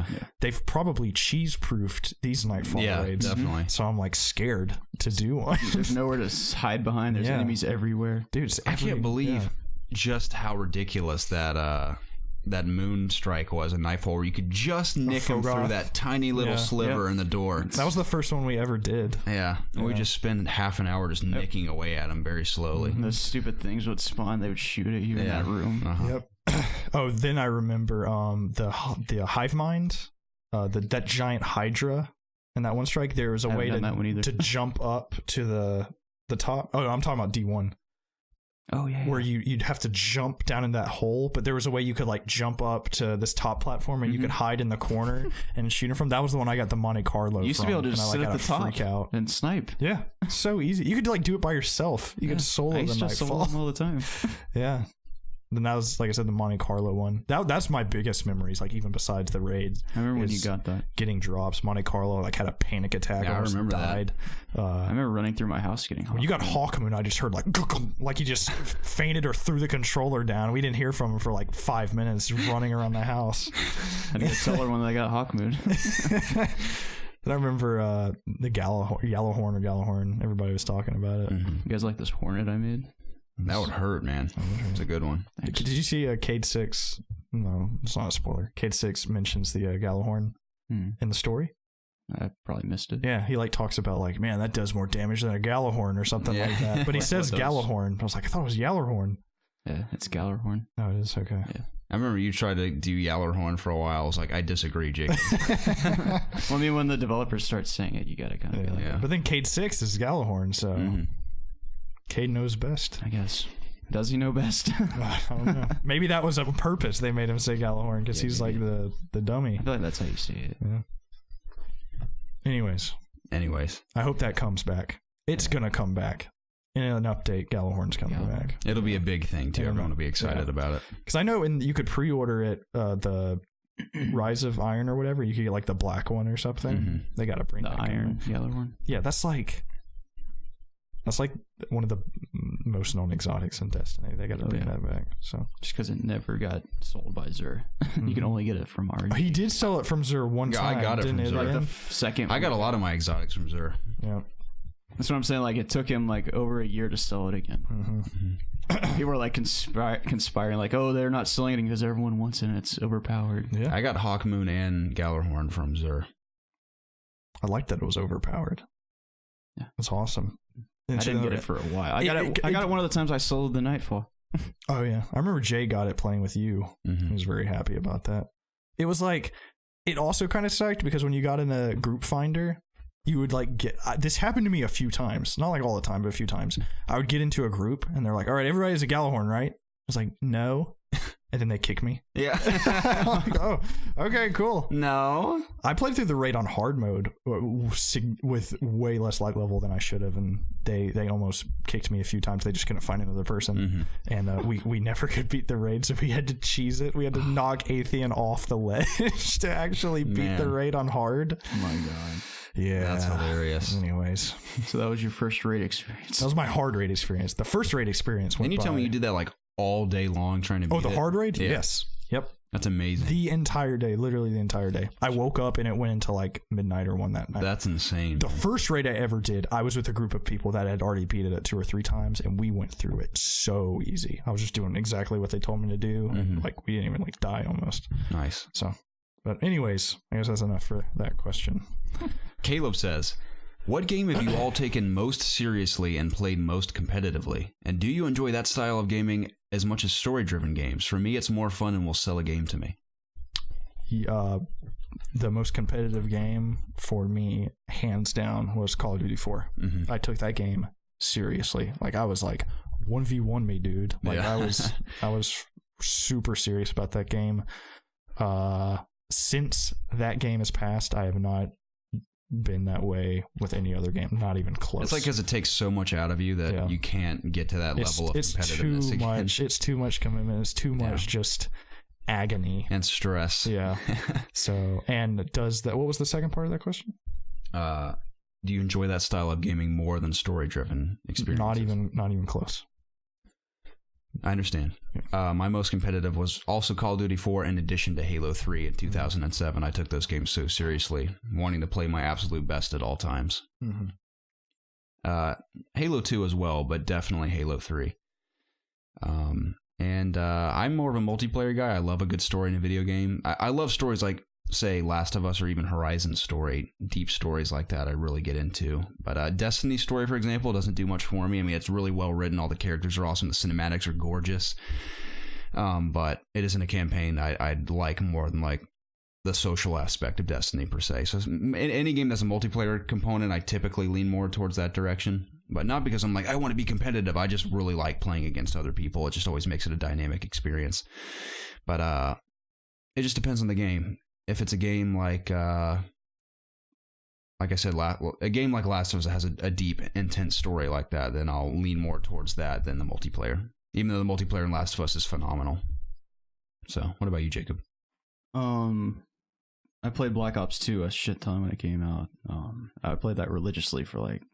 they've probably cheese-proofed these Nightfall raids. Definitely. So I'm like scared to do one. There's nowhere to hide behind. There's enemies everywhere. Dude, I can't believe just how ridiculous that moon strike was in Nightfall, where you could just nick him through that tiny little sliver in the door. That was the first one we ever did. Yeah. And we just spent half an hour just nicking away at him very slowly. And those stupid things would spawn. They would shoot at you in that room. Yep. Oh, then I remember the hive mind, that giant hydra in that one strike. There was a way to jump up to the top. Oh, I'm talking about D1. Oh yeah, where you'd have to jump down in that hole, but there was a way you could like jump up to this top platform and you could hide in the corner and shoot him from. That was the one I got the Monte Carlo. You used to be able to just sit at the top and snipe. Yeah, so easy. You could like do it by yourself. You could solo the Nightfall all the time. Yeah. Then that was, like I said, the Monte Carlo one. That's my biggest memories, like even besides the raids. I remember when you got that. Getting drops. Monte Carlo like had a panic attack. Yeah, I remember died. I remember running through my house getting When you got Hawkmoon, I just heard like he just fainted or threw the controller down. We didn't hear from him for like 5 minutes running around the house. I need to tell her when I got Hawkmoon. Then I remember the Yellowhorn. Everybody was talking about it. You guys like this Hornet I made? That would hurt, man. It's a good one. Thanks. Did you see Cade 6? No, it's not a spoiler. Cade 6 mentions the Gallahorn in the story. I probably missed it. Yeah, he like talks about like, man, that does more damage than a Gallahorn or something like that. But he says Gallahorn. I was like, I thought it was Yallarhorn. Yeah, it's Gallahorn. Oh, it is? Okay. Yeah. I remember you tried to do Yallarhorn for a while. I was like, I disagree, Jake. Well, I mean, when the developers start saying it, you gotta kind of be like, But then Cade 6 is Gallahorn, so Cade knows best. I guess. Does he know best? I don't know. Maybe that was on purpose. They made him say Gallahorn because he's like the dummy. I feel like that's how you say it. Yeah. Anyways, I hope that comes back. It's gonna come back. In an update, Gallahorn's coming back. It'll be a big thing too. Everyone will be excited about it. Because I know you could pre-order it, the Rise of Iron or whatever. You could get like the black one or something. They got to bring the Iron Yellowhorn. Yeah, that's like one of the most known exotics in Destiny. They got to bring that back. So just because it never got sold by Xur, you can only get it from RNG. He did sell it from Xur one time. I got it from Xur. Like the second. I got a lot of my exotics from Xur. Yeah. That's what I'm saying. Like it took him like over a year to sell it again. People were like conspiring, like, oh, they're not selling it because everyone wants it and it's overpowered. Yeah. I got Hawkmoon and Gallahorn from Xur. I like that it was overpowered. Yeah. That's awesome. I didn't get it for a while. I got it one of the times I sold the Nightfall. Oh yeah, I remember Jay got it playing with you. He was very happy about that. It was like, it also kind of sucked because when you got in a group finder, you would like get, this happened to me a few times, not like all the time, but a few times. I would get into a group and they're like, all right, everybody has a Gallahorn, right? I was like, no. And then they kick me. Yeah. Like, oh, okay, cool. No. I played through the raid on hard mode with way less light level than I should have, and they almost kicked me a few times. They just couldn't find another person, and we never could beat the raid, so we had to cheese it. We had to knock Atheon off the ledge to actually beat the raid on hard. Oh my god. Yeah. That's hilarious. Anyways. So that was your first raid experience. That was my hard raid experience. The first raid experience went Didn't you tell me you did that like all day long trying to beat the hard raid? Yeah. Yes. Yep. That's amazing. The entire day, literally the entire day. I woke up and it went into like midnight or 1 that night. That's insane. The first raid I ever did, I was with a group of people that had already beat it 2 or 3 times, and we went through it so easy. I was just doing exactly what they told me to do, and like we didn't even like die almost. Nice. So, but anyways, I guess that's enough for that question. Caleb says, what game have you all taken most seriously and played most competitively? And do you enjoy that style of gaming as much as story-driven games? For me, it's more fun and will sell a game to me. The most competitive game for me, hands down, was Call of Duty 4. I took that game seriously. Like, I was like, 1v1 me, dude. Like, I was super serious about that game. Since that game has passed, I have not been that way with any other game, not even close. It's like because it takes so much out of you that you can't get to that level of competitiveness again. It's too much commitment. It's too much just agony and stress. Yeah. So, and does that? What was the second part of that question? Do you enjoy that style of gaming more than story-driven experiences? Not even close. I understand. My most competitive was also Call of Duty 4 in addition to Halo 3 in 2007. I took those games so seriously, wanting to play my absolute best at all times. Halo 2 as well, but definitely Halo 3. And I'm more of a multiplayer guy. I love a good story in a video game. I love stories like, say, Last of Us or even Horizon story, deep stories like that I really get into. But Destiny story, for example, doesn't do much for me. I mean, it's really well written. All the characters are awesome. The cinematics are gorgeous. But it isn't a campaign I'd like more than like the social aspect of Destiny per se. So any game that's a multiplayer component, I typically lean more towards that direction. But not because I'm like, I want to be competitive. I just really like playing against other people. It just always makes it a dynamic experience. But it just depends on the game. If it's a game like I said, a game like Last of Us that has a deep, intense story like that, then I'll lean more towards that than the multiplayer. Even though the multiplayer in Last of Us is phenomenal. So, what about you, Jacob? I played Black Ops 2 a shit ton when it came out. I played that religiously for like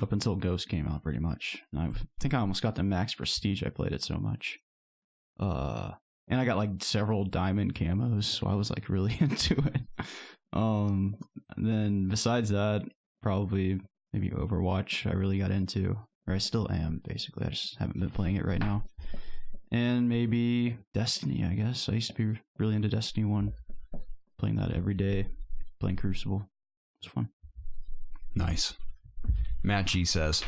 up until Ghost came out, pretty much. And I think I almost got the max prestige. I played it so much. And I got like several diamond camos, so I was like really into it. And then besides that, probably maybe Overwatch I really got into, or I still am basically. I just haven't been playing it right now. And maybe Destiny, I guess. I used to be really into Destiny 1, playing that every day, playing Crucible. It's fun. Nice. Matt G says,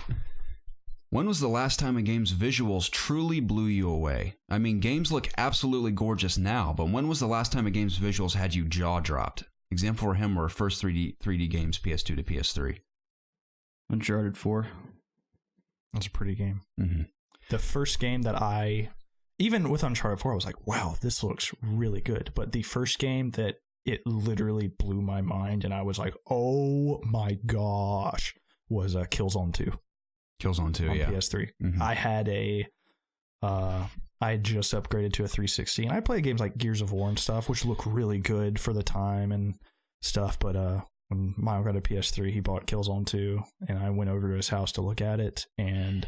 when was the last time a game's visuals truly blew you away? I mean, games look absolutely gorgeous now, but when was the last time a game's visuals had you jaw dropped? Example for him were first 3D games, PS2 to PS3. Uncharted 4. That's a pretty game. The first game that even with Uncharted 4, I was like, wow, this looks really good. But the first game that it literally blew my mind, and I was like, oh my gosh, was Killzone 2. Killzone 2, on yeah. PS3. I had I just upgraded to a 360, and I play games like Gears of War and stuff, which look really good for the time and stuff. But when Mile got a PS3, he bought Killzone 2, and I went over to his house to look at it, and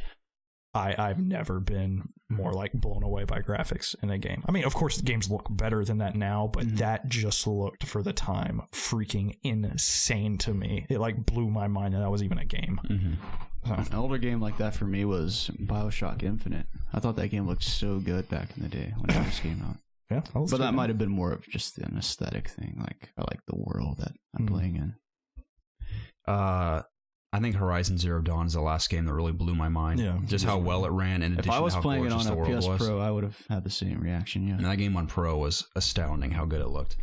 I've never been more like blown away by graphics in a game. I mean, of course, the games look better than that now, but that just looked for the time freaking insane to me. It like blew my mind that was even a game. An older game like that for me was BioShock Infinite. I thought that game looked so good back in the day when it first came out. Yeah, but that might have been more of just an aesthetic thing. Like, I like the world that I'm playing in. I think Horizon Zero Dawn is the last game that really blew my mind. Yeah, just how well it ran. In addition if I was to how playing it on a PS Pro, I would have had the same reaction. Yeah, and that game on Pro was astounding how good it looked.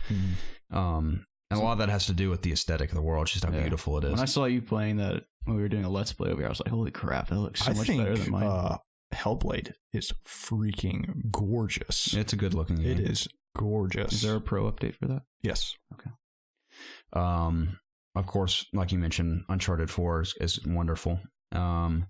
And a lot of that has to do with the aesthetic of the world, just how beautiful it is. When I saw you playing that when we were doing a Let's Play over here, I was like, holy crap, that looks so much better than mine. Hellblade is freaking gorgeous. It's a good looking game. It is gorgeous. Is there a Pro update for that? Yes. Okay. Of course, like you mentioned, Uncharted 4 is wonderful. There's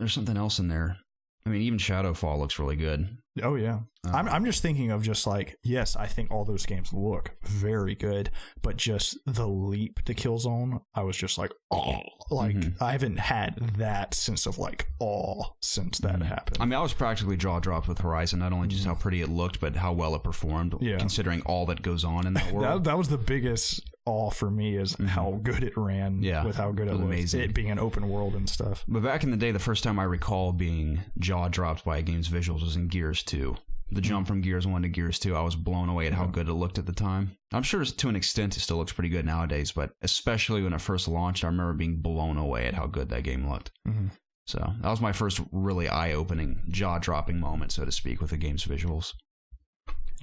something else in there. I mean, even Shadowfall looks really good. Oh yeah, I'm just thinking of just like, yes, I think all those games look very good, but just the leap to Killzone, I was just like, oh, like I haven't had that sense of like awe since that happened. I mean, I was practically jaw dropped with Horizon, not only just how pretty it looked, but how well it performed, considering all that goes on in that world. that was the biggest awe for me, is how good it ran with how good it was. Amazing. It being an open world and stuff. But back in the day, the first time I recall being jaw dropped by a game's visuals was in Gears 2. The jump from Gears 1 to Gears 2, I was blown away at how good it looked at the time. I'm sure to an extent it still looks pretty good nowadays, but especially when it first launched, I remember being blown away at how good that game looked. So that was my first really eye-opening, jaw-dropping moment, so to speak, with the game's visuals.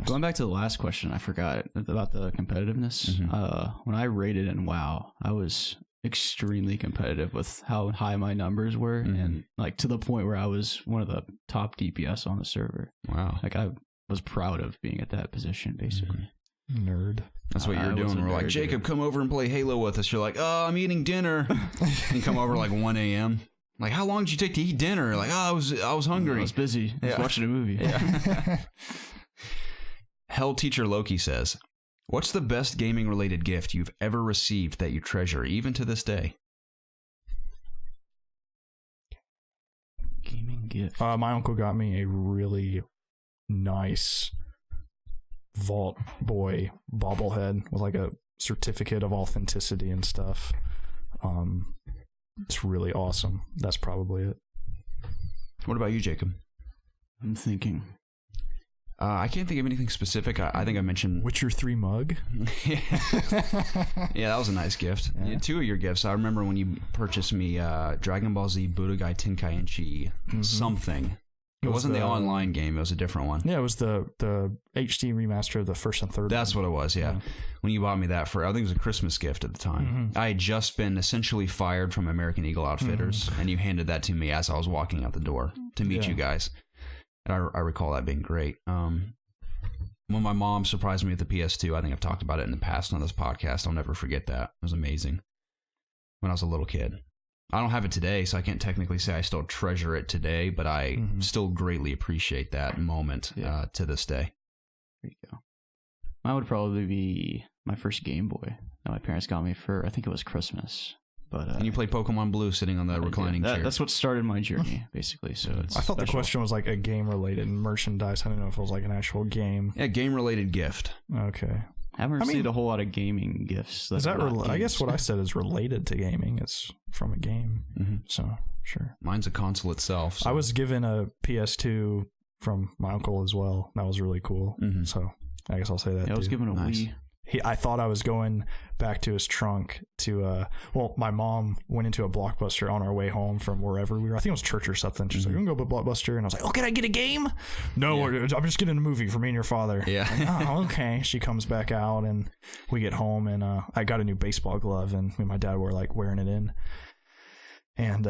Going back to the last question, I forgot about the competitiveness. When I rated in WoW, I was extremely competitive with how high my numbers were, and like to the point where I was one of the top DPS on the server. Wow. Like I was proud of being at that position, basically. Nerd. That's what you're doing. We're like, Jacob, come over and play Halo with us. You're like, oh, I'm eating dinner. And you come over like 1 a.m. Like, how long did you take to eat dinner? Like, oh, I was hungry. I was busy. I was watching a movie. Hell Teacher Loki says, what's the best gaming-related gift you've ever received that you treasure, even to this day? Gaming gift. My uncle got me a really nice Vault Boy bobblehead with like a certificate of authenticity and stuff. It's really awesome. That's probably it. What about you, Jacob? I'm thinking. I can't think of anything specific. I think I mentioned Witcher 3 mug. Yeah, that was a nice gift. Yeah. 2 of your gifts. I remember when you purchased me Dragon Ball Z Budokai Tenkaichi something. It wasn't the online game. It was a different one. Yeah, it was the HD remaster of the first and third. That's what it was, yeah. When you bought me that I think it was a Christmas gift at the time. I had just been essentially fired from American Eagle Outfitters, and you handed that to me as I was walking out the door to meet you guys. And I recall that being great. When my mom surprised me with the PS2, I think I've talked about it in the past on this podcast. I'll never forget that. It was amazing. When I was a little kid. I don't have it today, so I can't technically say I still treasure it today, but I still greatly appreciate that moment to this day. There you go. Mine would probably be my first Game Boy that my parents got me for, I think it was Christmas. But and you play Pokemon Blue sitting on the reclining chair. That's what started my journey, basically. So it's I thought the question was like a game-related merchandise. I don't know if it was like an actual game. Yeah, game-related gift. Okay. I haven't received a whole lot of gaming gifts. Is that I guess what I said is related to gaming. It's from a game. So, sure. Mine's a console itself. So. I was given a PS2 from my uncle as well. That was really cool. So, I guess I'll say that. I was given a Wii. I thought I was going back to his trunk to, my mom went into a Blockbuster on our way home from wherever we were. I think it was church or something. She's like, "You can go to Blockbuster." And I was like, "Oh, can I get a game?" No, I'm just getting a movie for me and your father. Yeah. Like, oh, okay. She comes back out and we get home and I got a new baseball glove and me and my dad were like wearing it in. And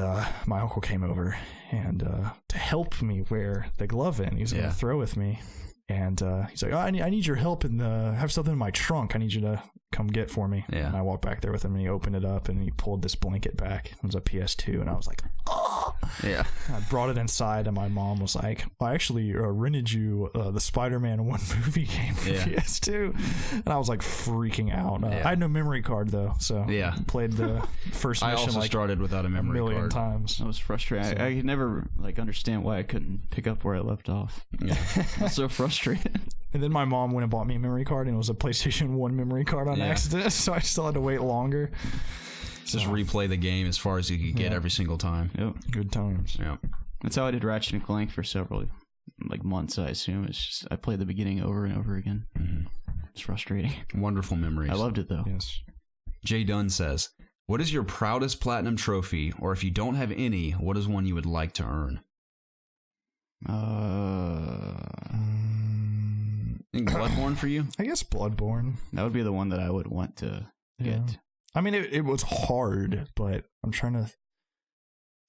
my uncle came over and to help me wear the glove in. He's going to throw with me. And he's like, "Oh, I need your help and have something in my trunk. I need you to come get for me." Yeah. And I walked back there with him and he opened it up and he pulled this blanket back. It was a PS2 and I was like, "Oh." Yeah. I brought it inside and my mom was like, "I actually rented you the Spider-Man 1 movie game for PS2." And I was like freaking out. I had no memory card though, so played the first mission. I also started without a memory card. 1,000,000 times. That was frustrating. I could never understand why I couldn't pick up where I left off. Yeah. I was so frustrated. And then my mom went and bought me a memory card, and it was a PlayStation 1 memory card on accident, so I still had to wait longer. Just replay the game as far as you could get every single time. Yep. Good times. Yeah. That's how I did Ratchet and Clank for several months, I assume. It's just I played the beginning over and over again. It's frustrating. Wonderful memories. I loved it though. Yes. Jay Dunn says, "What is your proudest platinum trophy, or if you don't have any, what is one you would like to earn?" I think Bloodborne for you? I guess Bloodborne. That would be the one that I would want to get. I mean, it was hard, but I'm trying to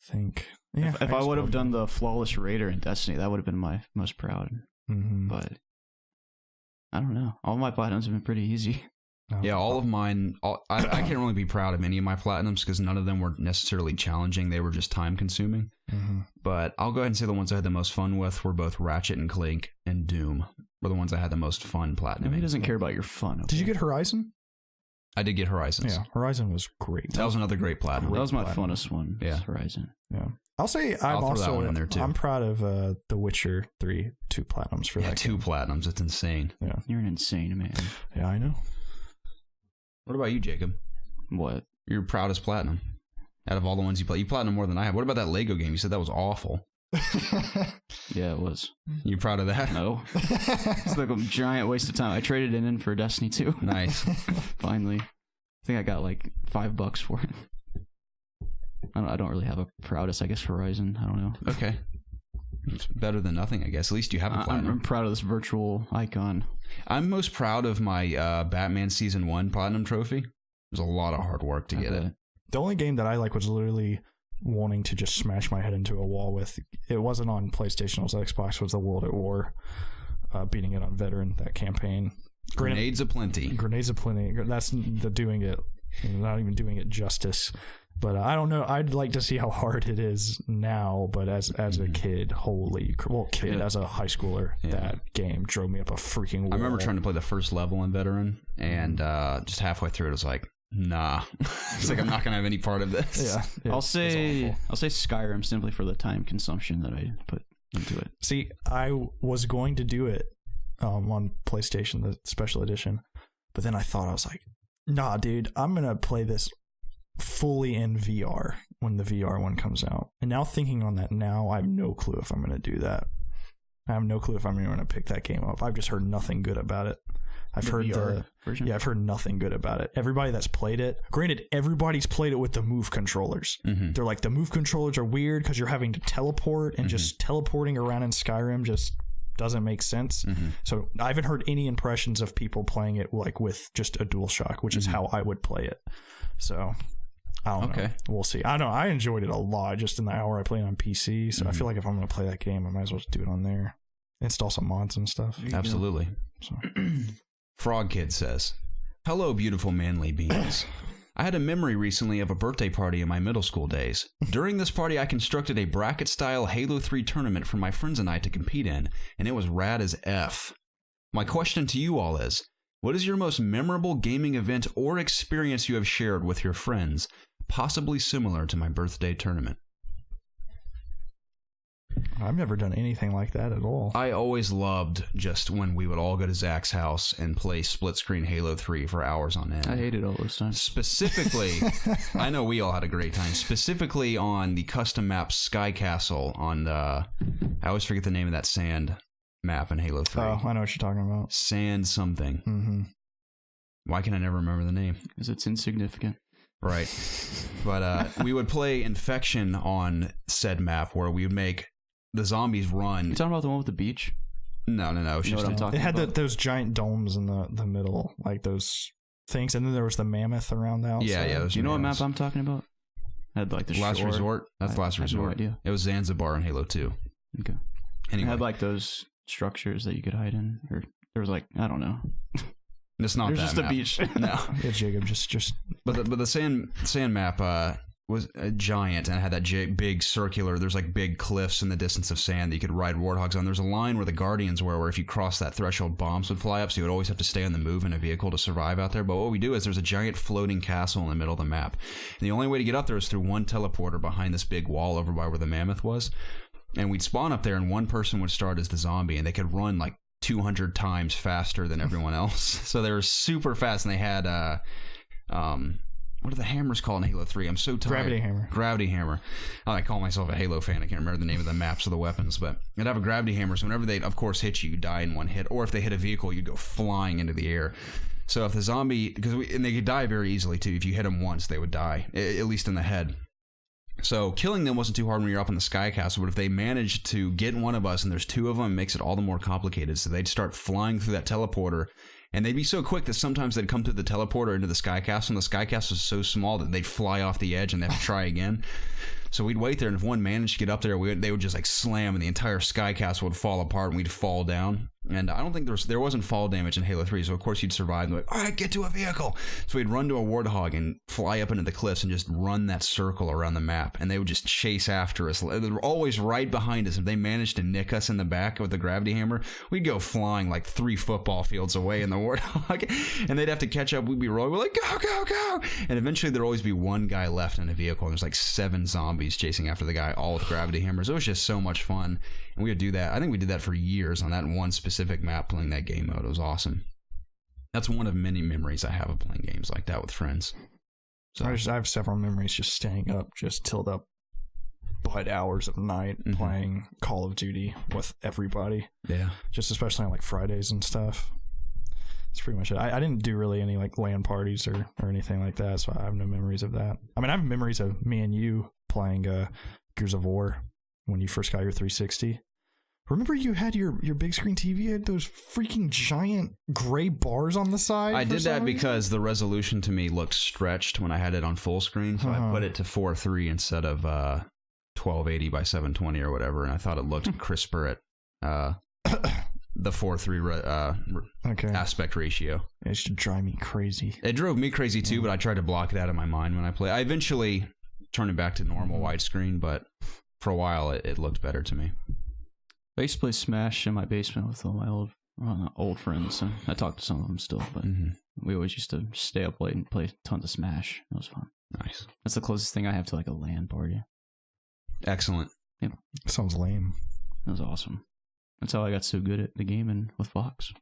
think. Yeah, if I would have done the Flawless Raider in Destiny, that would have been my most proud. But I don't know. All my platinums have been pretty easy. Yeah, all of mine, I can't really be proud of any of my platinums because none of them were necessarily challenging. They were just time consuming. Mm-hmm. But I'll go ahead and say the ones I had the most fun with were both Ratchet and Clank and Doom were the ones I had the most fun platinum. He doesn't care about your fun. Okay? Did you get Horizon? I did get Horizons. Yeah, Horizon was great. That was another great platinum. That was my funnest one. Yeah. Horizon. Yeah. I'll say I'll throw that one in there too. I'm proud of The Witcher 3, 2 platinums for that. 2 game. platinums. It's insane. Yeah. You're an insane man. Yeah, I know. What about you, Jacob? What? Your proudest platinum out of all the ones you play. You platinum more than I have. What about that Lego game? You said that was awful. Yeah, it was. You proud of that? No. It's like a giant waste of time. I traded it in for Destiny 2. Nice. Finally. I think I got like $5 for it. I don't really have a proudest, I guess, Horizon. I don't know. Okay. It's better than nothing, I guess. At least you have a platinum. I'm proud of this virtual icon. I'm most proud of my Batman Season 1 Platinum Trophy. It was a lot of hard work to get it. The only game that I was literally wanting to just smash my head into a wall with. It wasn't on PlayStation, it was Xbox, was the World at War. Beating it on Veteran, that campaign. Grenades aplenty. Grenades aplenty. That's the doing it. Not even doing it justice. But I don't know. I'd like to see how hard it is now. But as a kid, as a high schooler, that game drove me up a freaking wall. I remember trying to play the first level in Veteran, and just halfway through it was like, nah. It's like I'm not gonna have any part of this. Yeah, I'll say Skyrim simply for the time consumption that I put into it. See, I was going to do it on PlayStation, the special edition, but then I was like, nah, dude, I'm gonna play this fully in VR when the VR one comes out. And now thinking on that now, I have no clue if I'm going to do that. I have no clue if I'm going to pick that game up. I've just heard nothing good about it. I've heard VR version? I've heard nothing good about it. Everybody that's played it, granted, everybody's played it with the Move controllers. Mm-hmm. They're like, the Move controllers are weird because you're having to teleport, and just teleporting around in Skyrim just doesn't make sense. So I haven't heard any impressions of people playing it like with just a DualShock, which is how I would play it. So I don't know. We'll see. I know I enjoyed it a lot just in the hour I played on PC. So I feel like if I'm going to play that game, I might as well just do it on there. Install some mods and stuff. Absolutely. So. Frog Kid says, "Hello, beautiful manly beings. I had a memory recently of a birthday party in my middle school days. During this party, I constructed a bracket-style Halo 3 tournament for my friends and I to compete in, and it was rad as F. My question to you all is, what is your most memorable gaming event or experience you have shared with your friends, possibly similar to my birthday tournament?" I've never done anything like that at all. I always loved just when we would all go to Zach's house and play split-screen Halo 3 for hours on end. I hated all those times. Specifically, I know we all had a great time, specifically on the custom map Sky Castle on the, I always forget the name of that sand map in Halo 3. Oh, I know what you're talking about. Sand something. Mm-hmm. Why can I never remember the name? Because it's insignificant. Right. But we would play Infection on said map where we would make the zombies run. You talking about the one with the beach? No. It's you know just what I'm talking It had about? those giant domes in the middle, like those things, and then there was the mammoth around the outside. Yeah. Do you know what map I'm talking about? I had like the Last shore. Resort? That's Last Resort. I have no idea. It was Zanzibar in Halo 2. Okay. Anyway. It had like those structures that you could hide in, or there was like, I don't know. It's not There's that just map. a beach. No. Yeah, Jacob, just. But the sand map was a giant and it had that big circular. There's like big cliffs in the distance of sand that you could ride warthogs on. There's a line where the Guardians were, where if you crossed that threshold, bombs would fly up. So you would always have to stay on the move in a vehicle to survive out there. But what we do is there's a giant floating castle in the middle of the map, and the only way to get up there is through one teleporter behind this big wall over by where the mammoth was. And we'd spawn up there, and one person would start as the zombie, and they could run like 200 times faster than everyone else. So they were super fast, and they had what are the hammers called in Halo 3? I'm so tired. Gravity hammer. I call myself a Halo fan. I can't remember the name of the maps of the weapons, but they'd have a gravity hammer. So whenever they, of course, hit you, you die in one hit. Or if they hit a vehicle, you'd go flying into the air. So if the zombie, and they could die very easily too. If you hit them once, they would die, at least in the head. So killing them wasn't too hard when you're up in the Sky Castle, but if they managed to get one of us, and there's two of them, it makes it all the more complicated. So they'd start flying through that teleporter, and they'd be so quick that sometimes they'd come through the teleporter into the Sky Castle, and the Sky Castle is so small that they'd fly off the edge and they have to try again. So we'd wait there, and if one managed to get up there, they would just like slam, and the entire sky castle would fall apart, and we'd fall down. And I don't think there wasn't fall damage in Halo 3, so of course you'd survive. And like, all right, get to a vehicle. So we'd run to a warthog and fly up into the cliffs and just run that circle around the map, and they would just chase after us. They were always right behind us. If they managed to nick us in the back with the gravity hammer, we'd go flying like 3 football fields away in the warthog, and they'd have to catch up. We'd be rolling. We're like, go, go, go. And eventually there'd always be one guy left in a vehicle, and there's like 7 zombies chasing after the guy, all with gravity hammers. It was just so much fun. And we would do that. I think we did that for years on that one specific map, playing that game mode. It was awesome. That's one of many memories I have of playing games like that with friends. So I have several memories just staying up, just till the butt hours of night playing Call of Duty with everybody. Yeah. Just especially on like Fridays and stuff. That's pretty much it. I didn't do really any like LAN parties or anything like that, so I have no memories of that. I mean, I have memories of me and you playing Gears of War when you first got your 360. Remember you had your big screen TV, you had those freaking giant gray bars on the side? I did that because the resolution to me looked stretched when I had it on full screen, so I put it to 4:3 instead of 1280 by 720 or whatever, and I thought it looked crisper at the 4:3 aspect ratio. It used to drive me crazy. It drove me crazy too, but I tried to block it out of my mind when I play. I eventually turned it back to normal widescreen, but for a while it looked better to me. I used to play Smash in my basement with all my old friends. And I talk to some of them still, but we always used to stay up late and play tons of Smash. It was fun. Nice. That's the closest thing I have to like a LAN party. Excellent. Yeah. Sounds lame. That was awesome. That's how I got so good at the game and with Fox.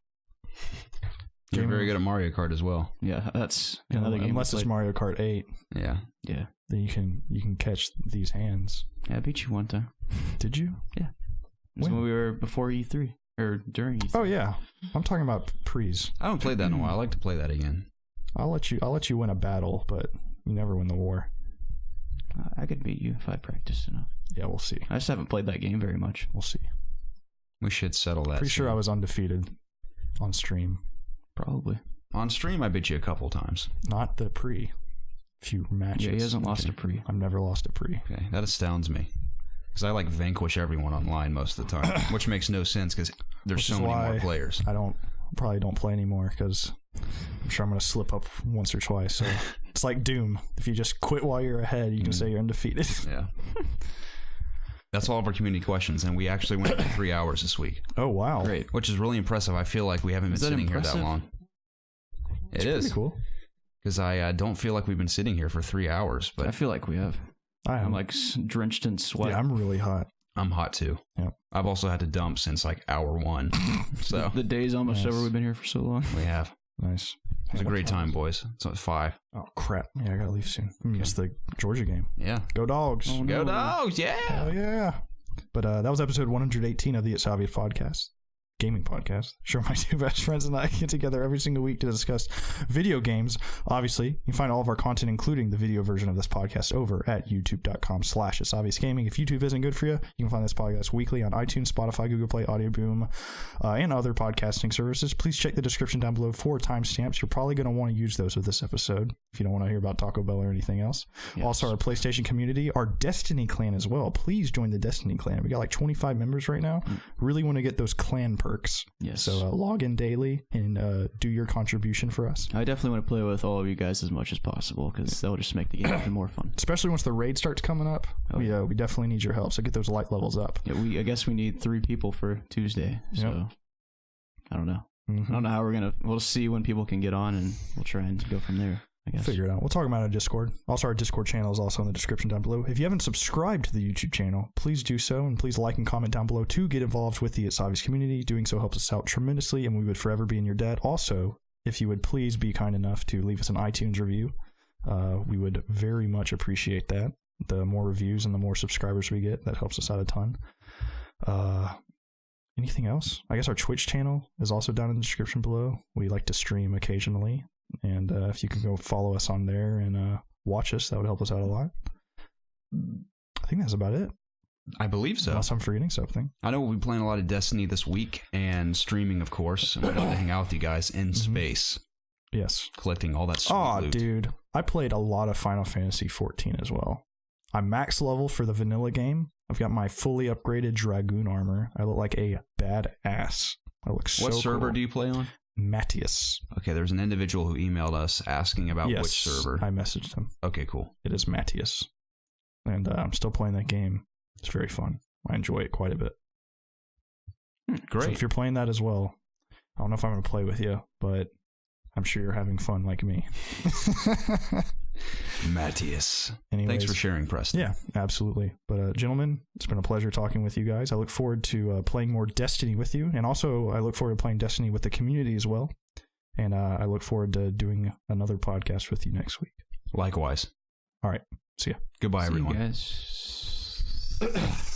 You're very good at Mario Kart as well. Yeah, that's another game. Unless it's Mario Kart 8. Yeah. Yeah. Then you can catch these hands. Yeah, I beat you one time. Did you? Yeah. It was when we were before E3 or during E3. Oh yeah, I'm talking about pre's. I haven't played that in a while. I'd like to play that again. I'll let you win a battle, but you never win the war. I could beat you if I practiced enough. Yeah, we'll see. I just haven't played that game very much. We'll see. We should settle that. Pretty sure I was undefeated on stream. Probably. On stream, I beat you a couple times. Not the pre. Few matches. Yeah, he hasn't lost a pre. I've never lost a pre. Okay, that astounds me. Because I like vanquish everyone online most of the time, which makes no sense because there's so many more players. I probably don't play anymore because I'm sure I'm going to slip up once or twice. So it's like Doom. If you just quit while you're ahead, you can say you're undefeated. Yeah. That's all of our community questions, and we actually went for 3 hours this week. Oh, wow. Great. Which is really impressive. I feel like we haven't been sitting here that long. It's pretty cool. Because I don't feel like we've been sitting here for 3 hours. But I feel like we have. I'm like drenched in sweat. Yeah, I'm really hot. I'm hot too. Yeah. I've also had to dump since like hour 1. So the day's almost over. We've been here for so long. We have. Nice. It was a great time, boys. So it's 5. Oh, crap. Yeah, I got to leave soon. It's the Georgia game. Yeah. Go Dogs. Oh, Go Dogs. Yeah. Hell yeah. But that was episode 118 of the It's Obvious podcast. Gaming podcast. Sure, my 2 best friends and I get together every single week to discuss video games. Obviously, you can find all of our content, including the video version of this podcast, over at youtube.com/ItsObviousGaming. If YouTube isn't good for you, you can find this podcast weekly on iTunes, Spotify, Google Play, Audio Boom, and other podcasting services. Please check the description down below for timestamps. You're probably going to want to use those with this episode if you don't want to hear about Taco Bell or anything else. Yes. Also, our PlayStation community, our Destiny clan as well. Please join the Destiny clan. We got like 25 members right now. Really want to get those clan perks. Yes. So log in daily and do your contribution for us. I definitely want to play with all of you guys as much as possible because that'll just make the game even more fun. Especially once the raid starts coming up. We definitely need your help. So get those light levels up. Yeah, I guess we need 3 people for Tuesday. So I don't know. I don't know how we'll see when people can get on and we'll try and go from there. I guess. Figure it out. We'll talk about it on Discord. Also, our Discord channel is also in the description down below. If you haven't subscribed to the YouTube channel, please do so, and please like and comment down below to get involved with the It's Obvious community. Doing so helps us out tremendously, and we would forever be in your debt. Also, if you would please be kind enough to leave us an iTunes review, we would very much appreciate that. The more reviews and the more subscribers we get, that helps us out a ton. Anything else? I guess our Twitch channel is also down in the description below. We like to stream occasionally. And if you can go follow us on there and watch us, that would help us out a lot. I think that's about it. I believe so. Unless I'm forgetting something. I know we'll be playing a lot of Destiny this week and streaming, of course. And we'd love to hang out with you guys in space. Yes. Collecting all that sweet loot. Dude. I played a lot of Final Fantasy 14 as well. I'm max level for the vanilla game. I've got my fully upgraded Dragoon armor. I look like a badass. I look so What server cool. do you play on? Matthias. Okay, there's an individual who emailed us asking about Yes, which server. I messaged him. Okay, cool. It is Matthias. And I'm still playing that game. It's very fun. I enjoy it quite a bit. Great. So if you're playing that as well, I don't know if I'm going to play with you, but I'm sure you're having fun like me. Matthias. Anyways, Thanks for sharing, Preston. Yeah, absolutely. But gentlemen, it's been a pleasure talking with you guys. I look forward to playing more Destiny with you. And also, I look forward to playing Destiny with the community as well. And I look forward to doing another podcast with you next week. Likewise. All right. See ya. Goodbye, See you everyone. guys.